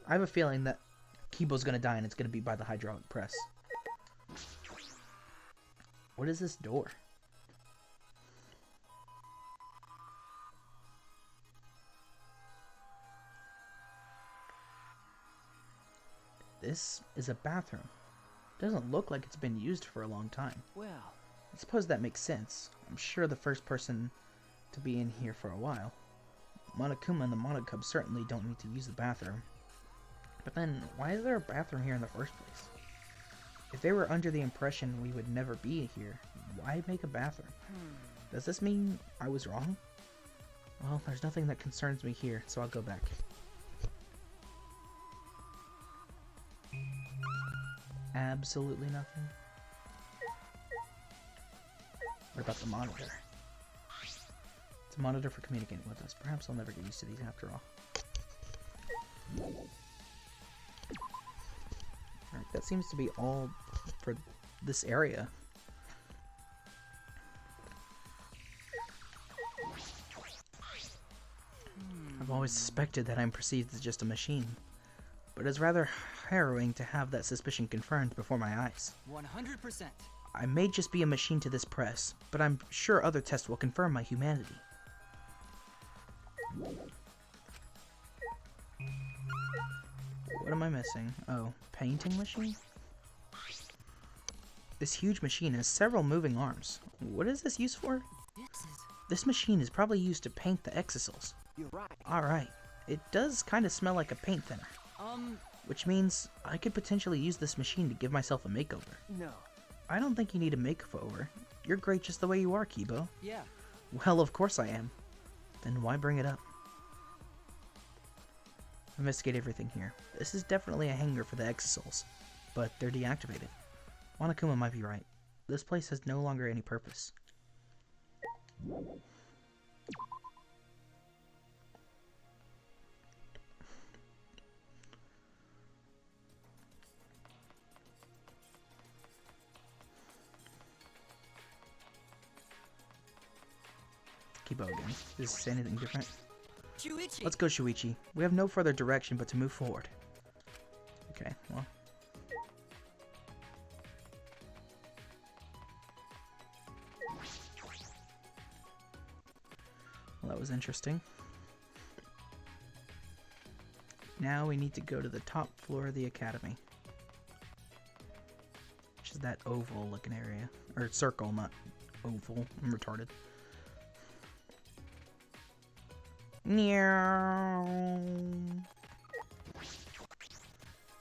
I have a feeling that Kibo's gonna die and it's gonna be by the hydraulic press. What is this door? This is a bathroom. Doesn't look like it's been used for a long time. Well, I suppose that makes sense. I'm sure the first person to be in here for a while. Monokuma and the Monokub certainly don't need to use the bathroom. But then, why is there a bathroom here in the first place? If they were under the impression we would never be here, why make a bathroom? Does this mean I was wrong? Well, there's nothing that concerns me here, so I'll go back. Absolutely nothing. What about the monitor? It's a monitor for communicating with us. Perhaps I'll never get used to these after all. Alright, that seems to be all for this area. I've always suspected that I'm perceived as just a machine, but it's rather harrowing to have that suspicion confirmed before my eyes. 100%. I may just be a machine to this press, but I'm sure other tests will confirm my humanity. What am I missing? Oh, painting machine? This huge machine has several moving arms. What is this used for? This machine is probably used to paint the exosols. you're right. Alright, it does kind of smell like a paint thinner. Which means I could potentially use this machine to give myself a makeover. No. I don't think you need a makeover. You're great just the way you are, Kibo. Yeah. Well, of course I am. Then why bring it up? Investigate everything here. This is definitely a hangar for the exosols, but they're deactivated. Monokuma might be right. This place has no longer any purpose. Kibo again. Does this say anything different? Shuichi! Let's go, Shuichi. We have no further direction but to move forward. Okay, well. Well, that was interesting. Now we need to go to the top floor of the academy. Which is that oval looking area. Or circle, not oval. I'm retarded.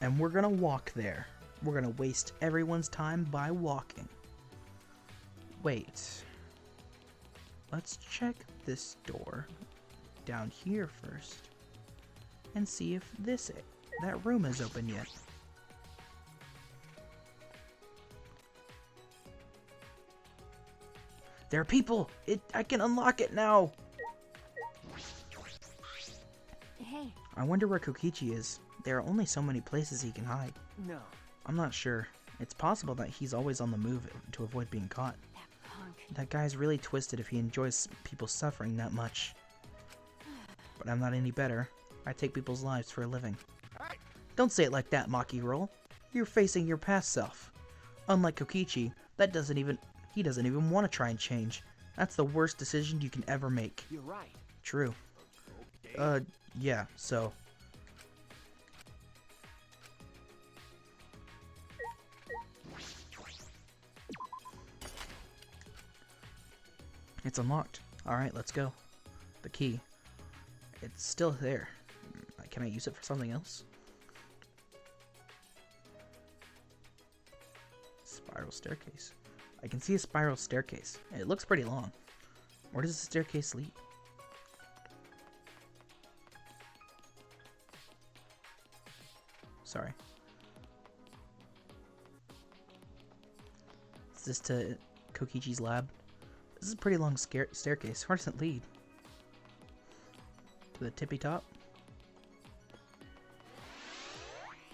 And we're gonna walk there. We're gonna waste everyone's time by walking. Wait. let's check this door down here first and see if that room is open yet. There are people! I can unlock it now! Hey. I wonder where Kokichi is. There are only so many places he can hide. No. I'm not sure. It's possible that he's always on the move to avoid being caught. That punk. That guy's really twisted if he enjoys people suffering that much. But I'm not any better. I take people's lives for a living. Hey! Don't say it like that, Maki Roll. You're facing your past self. Unlike Kokichi, he doesn't even want to try and change. That's the worst decision you can ever make. You're right. True. Yeah, so... It's unlocked. Alright, let's go. The key. It's still there. Can I use it for something else? Spiral staircase. I can see a spiral staircase. It looks pretty long. Where does the staircase lead? Sorry. Is this to Kokichi's lab? This is a pretty long staircase. Where does it lead? To the tippy top?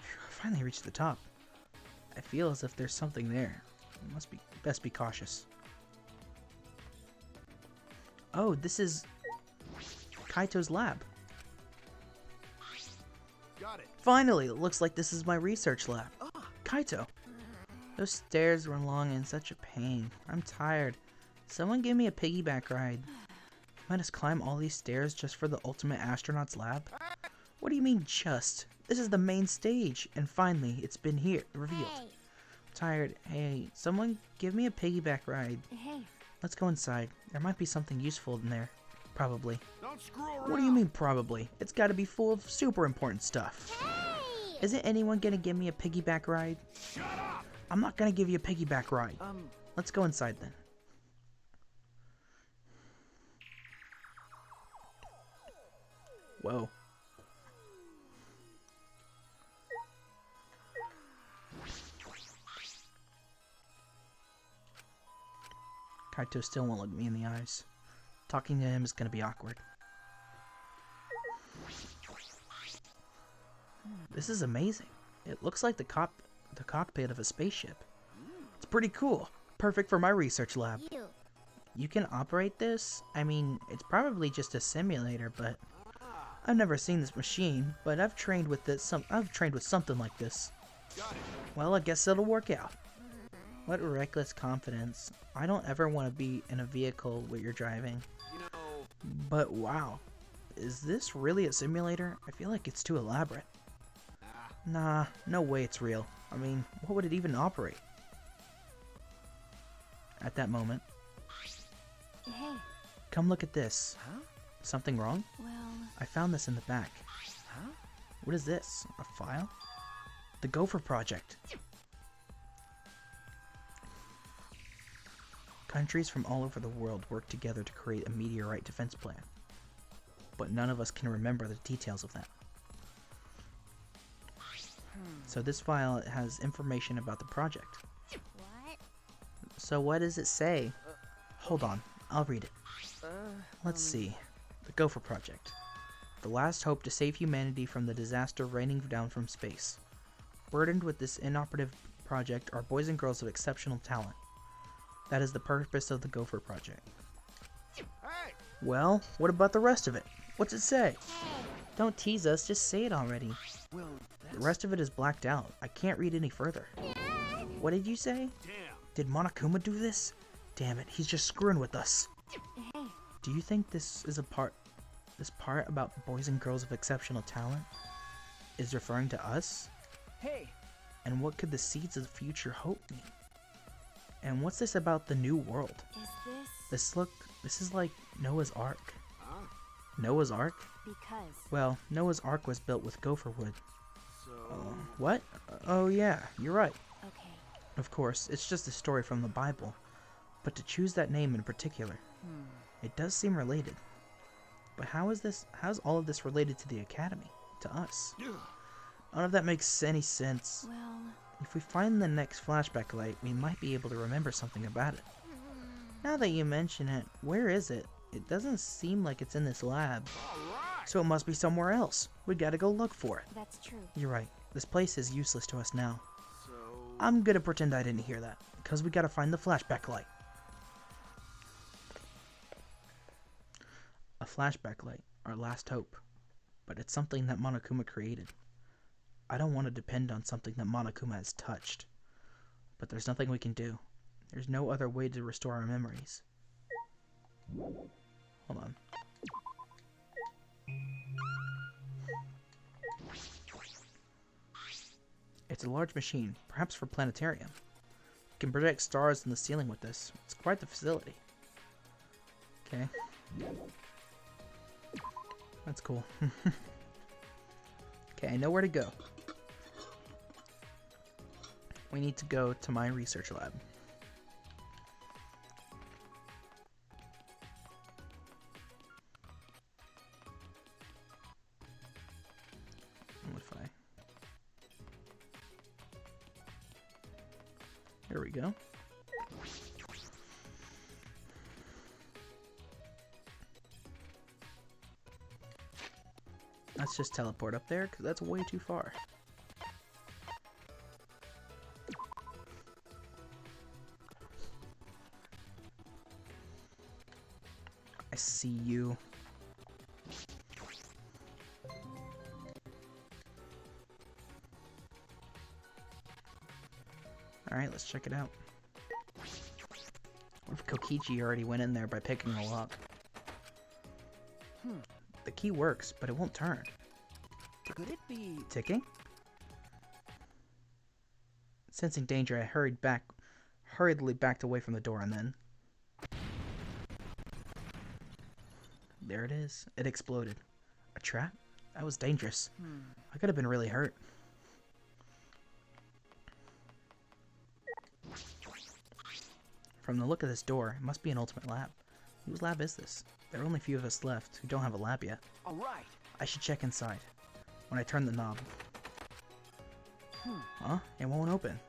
Phew, I finally reached the top. I feel as if there's something there. Best be cautious. Oh, this is Kaito's lab. Got it. Finally, it looks like this is my research lab. Kaito. Those stairs were long and such a pain. I'm tired. Someone give me a piggyback ride. Let us climb all these stairs just for the ultimate astronaut's lab? What do you mean just? This is the main stage, and finally, it's been revealed. Hey. Tired. Hey, someone give me a piggyback ride. Hey. Let's go inside. There might be something useful in there. Probably. Don't screw around. What do you mean probably? It's gotta be full of super important stuff. Hey! Isn't anyone gonna give me a piggyback ride? Shut up! I'm not gonna give you a piggyback ride. Um, Let's go inside then. Whoa. Kaito still won't look me in the eyes. Talking to him is gonna be awkward. This is amazing. It looks like the cockpit of a spaceship. It's pretty cool. Perfect for my research lab. You can operate this? I mean, it's probably just a simulator, but I've never seen this machine, but I've trained with something like this. Got it. Well, I guess it'll work out. What reckless confidence. I don't ever want to be in a vehicle where you're driving. You know, But wow, is this really a simulator? I feel like it's too elaborate. Nah, no way it's real. I mean, what would it even operate? At that moment. Hey. Come look at this. huh? Something wrong? Well, I found this in the back. Huh? What is this? A file? The Gopher Project. Countries from all over the world work together to create a meteorite defense plan. But none of us can remember the details of that. So this file has information about the project. What? So what does it say? Hold on, I'll read it. Let's see. The Gopher Project. The last hope to save humanity from the disaster raining down from space. Burdened with this inoperative project are boys and girls of exceptional talent. That is the purpose of the Gopher Project. hey! Well, what about the rest of it? What's it say? Don't tease us, just say it already. Well, The that's... rest of it is blacked out. I can't read any further. What did you say? Damn. Did Monokuma do this? Damn it, he's just screwing with us. hey. Do you think this part about boys and girls of exceptional talent is referring to us? Hey! And what could the seeds of the future hope mean? And what's this about the new world? Is this This is like Noah's Ark. Huh? Noah's Ark? because? Well, Noah's Ark was built with gopher wood. So, What? Oh yeah, you're right. Okay. Of course, it's just a story from the Bible. But to choose that name in particular. It does seem related. But how's all of this related to the Academy? To us? None of that makes any sense. Well, If we find the next flashback light, we might be able to remember something about it. Now that you mention it, where is it? It doesn't seem like it's in this lab. So it must be somewhere else. We gotta go look for it. that's true. You're right. This place is useless to us now. So... I'm gonna pretend I didn't hear that, because we gotta find the flashback light. A flashback light, our last hope. But it's something that Monokuma created. I don't want to depend on something that Monokuma has touched. But there's nothing we can do. There's no other way to restore our memories. Hold on. It's a large machine, perhaps for planetarium. We can project stars in the ceiling with this. It's quite the facility. Okay. That's cool. Okay, I know where to go. We need to go to my research lab. What if I... There we go. Let's just teleport up there, because that's way too far. I see you. Alright, let's check it out. What if Kokichi already went in there by picking it all up? The key works, but it won't turn. Could it be... Ticking? Sensing danger, I hurriedly backed away from the door, and then... There it is. It exploded. A trap? That was dangerous. I could have been really hurt. From the look of this door, it must be an ultimate lab. Whose lab is this? There are only a few of us left who don't have a lab yet. Alright. I should check inside. When I turn the knob. Huh? It won't open.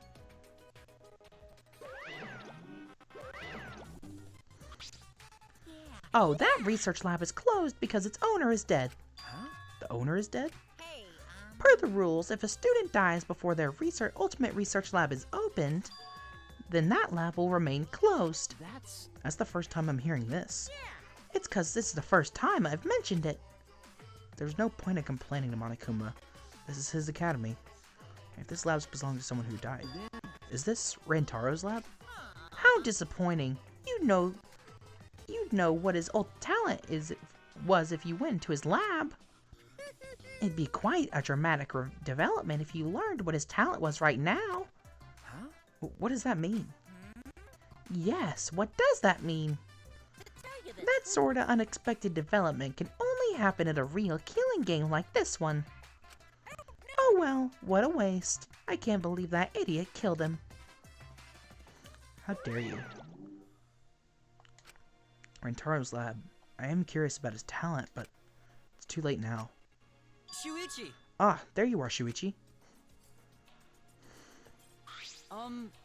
Oh, that research lab is closed because its owner is dead. Huh? The owner is dead? Hey, Per the rules, if a student dies before their ultimate research lab is opened, then that lab will remain closed. That's the first time I'm hearing this. It's because this is the first time I've mentioned it. There's no point in complaining to Monokuma. This is his academy. If this lab belongs to someone who died. Is this Rantaro's lab? How disappointing. You'd know what his old talent was if you went into his lab. It'd be quite a dramatic development if you learned what his talent was right now. Huh? What does that mean? Yes, what does that mean? That sort of unexpected development can only happen at a real killing game like this one. Oh well, what a waste. I can't believe that idiot killed him. How dare you? Rantaro's lab. I am curious about his talent, but it's too late now. Shuichi! Ah, there you are, Shuichi.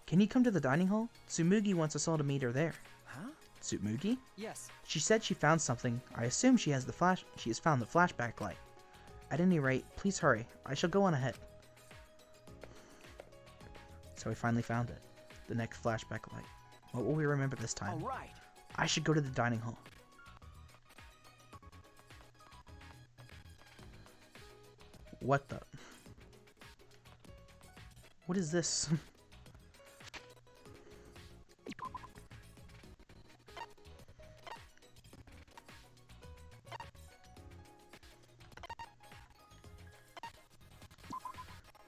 Can you come to the dining hall? Tsumugi wants us all to meet her there. Huh? Tsumugi? Yes. She said she found something. I assume she has found the flashback light. At any rate, please hurry. I shall go on ahead. So we finally found it. The next flashback light. What will we remember this time? Alright. I should go to the dining hall. What the? What is this?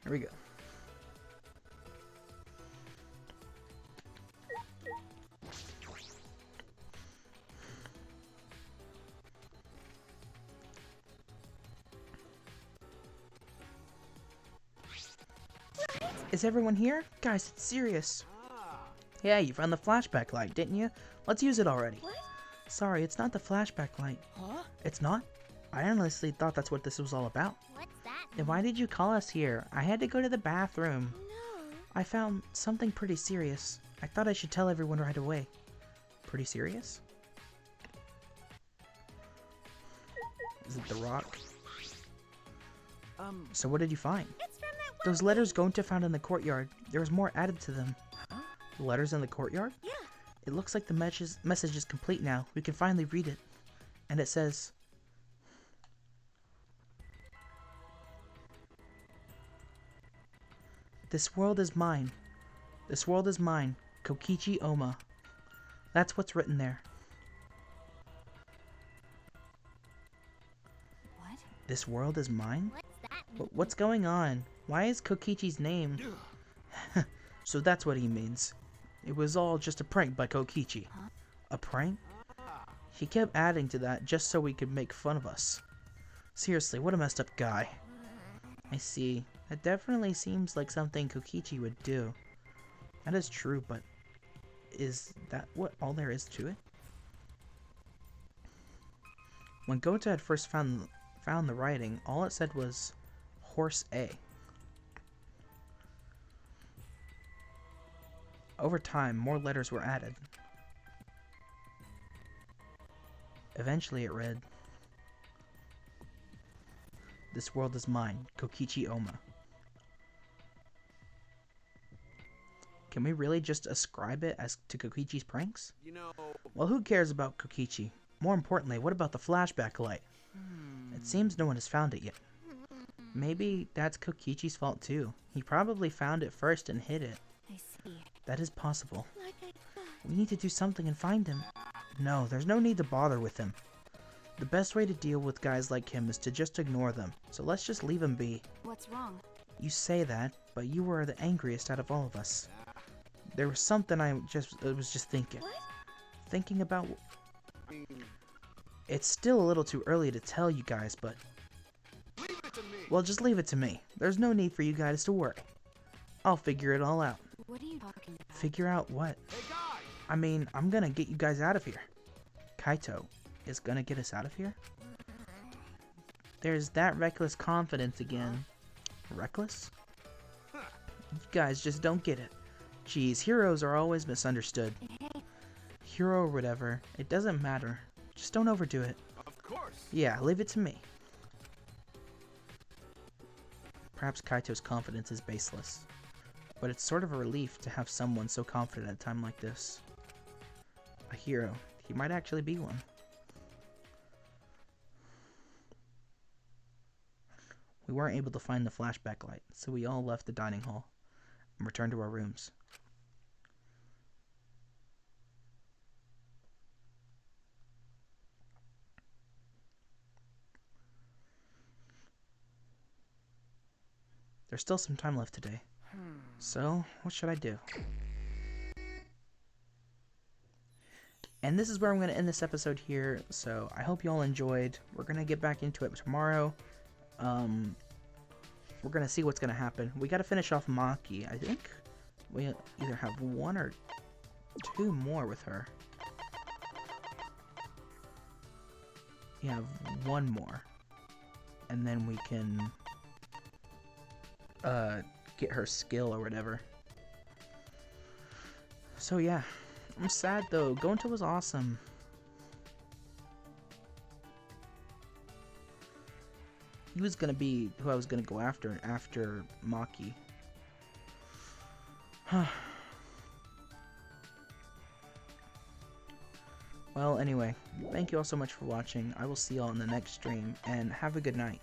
Here we go. Is everyone here? Guys, it's serious. Yeah, you found the flashback light, didn't you? Let's use it already. What? Sorry, it's not the flashback light. Huh? It's not? I honestly thought that's what this was all about. What's that? Then why did you call us here? I had to go to the bathroom. No. I found something pretty serious. I thought I should tell everyone right away. Pretty serious? Is it the rock? So what did you find? It's from that Those letters Gonta found in the courtyard. There was more added to them. The letters in the courtyard? Yeah. It looks like the message is complete now. We can finally read it. And it says... This world is mine. This world is mine. Kokichi Oma. That's what's written there. What? This world is mine? What's that mean? What's going on? Why is Kokichi's name? So that's what he means. It was all just a prank by Kokichi. Huh? A prank? He kept adding to that just so he could make fun of us. Seriously, what a messed up guy. I see. That definitely seems like something Kokichi would do. That is true, but is that what all there is to it? When Gota had first found the writing, all it said was Horse A. Over time, more letters were added. Eventually it read, This world is mine, Kokichi Oma. Can we really just ascribe it as to Kokichi's pranks? You know, Well, who cares about Kokichi? More importantly, what about the flashback light? It seems no one has found it yet. Maybe that's Kokichi's fault too. He probably found it first and hid it. I see. That is possible. Like I thought. We need to do something and find him. No, there's no need to bother with him. The best way to deal with guys like him is to just ignore them. So let's just leave him be. What's wrong? You say that, but you were the angriest out of all of us. There was something I was just thinking. What? Thinking about... I mean, It's still a little too early to tell you guys, but... leave it to me. Well, just leave it to me. There's no need for you guys to worry. I'll figure it all out. What are you talking about? Figure out what? Hey guys, I mean, I'm gonna get you guys out of here. Kaito is gonna get us out of here? There's that reckless confidence again. Reckless? You guys just don't get it. Geez, heroes are always misunderstood. Hero or whatever, it doesn't matter. Just don't overdo it. of course. Yeah, leave it to me. Perhaps Kaito's confidence is baseless, but it's sort of a relief to have someone so confident at a time like this. A hero. He might actually be one. We weren't able to find the flashback light, so we all left the dining hall and returned to our rooms. There's still some time left today. So, what should I do? And this is where I'm going to end this episode here. So, I hope you all enjoyed. We're going to get back into it tomorrow. We're going to see what's going to happen. We got to finish off Maki. I think we either have one or two more with her. We have one more. And then we can... get her skill or whatever. So yeah, I'm sad though. Gonta was awesome. He was gonna be who I was gonna go after Maki. Well, anyway, thank you all so much for watching. I will see y'all in the next stream, and have a good night.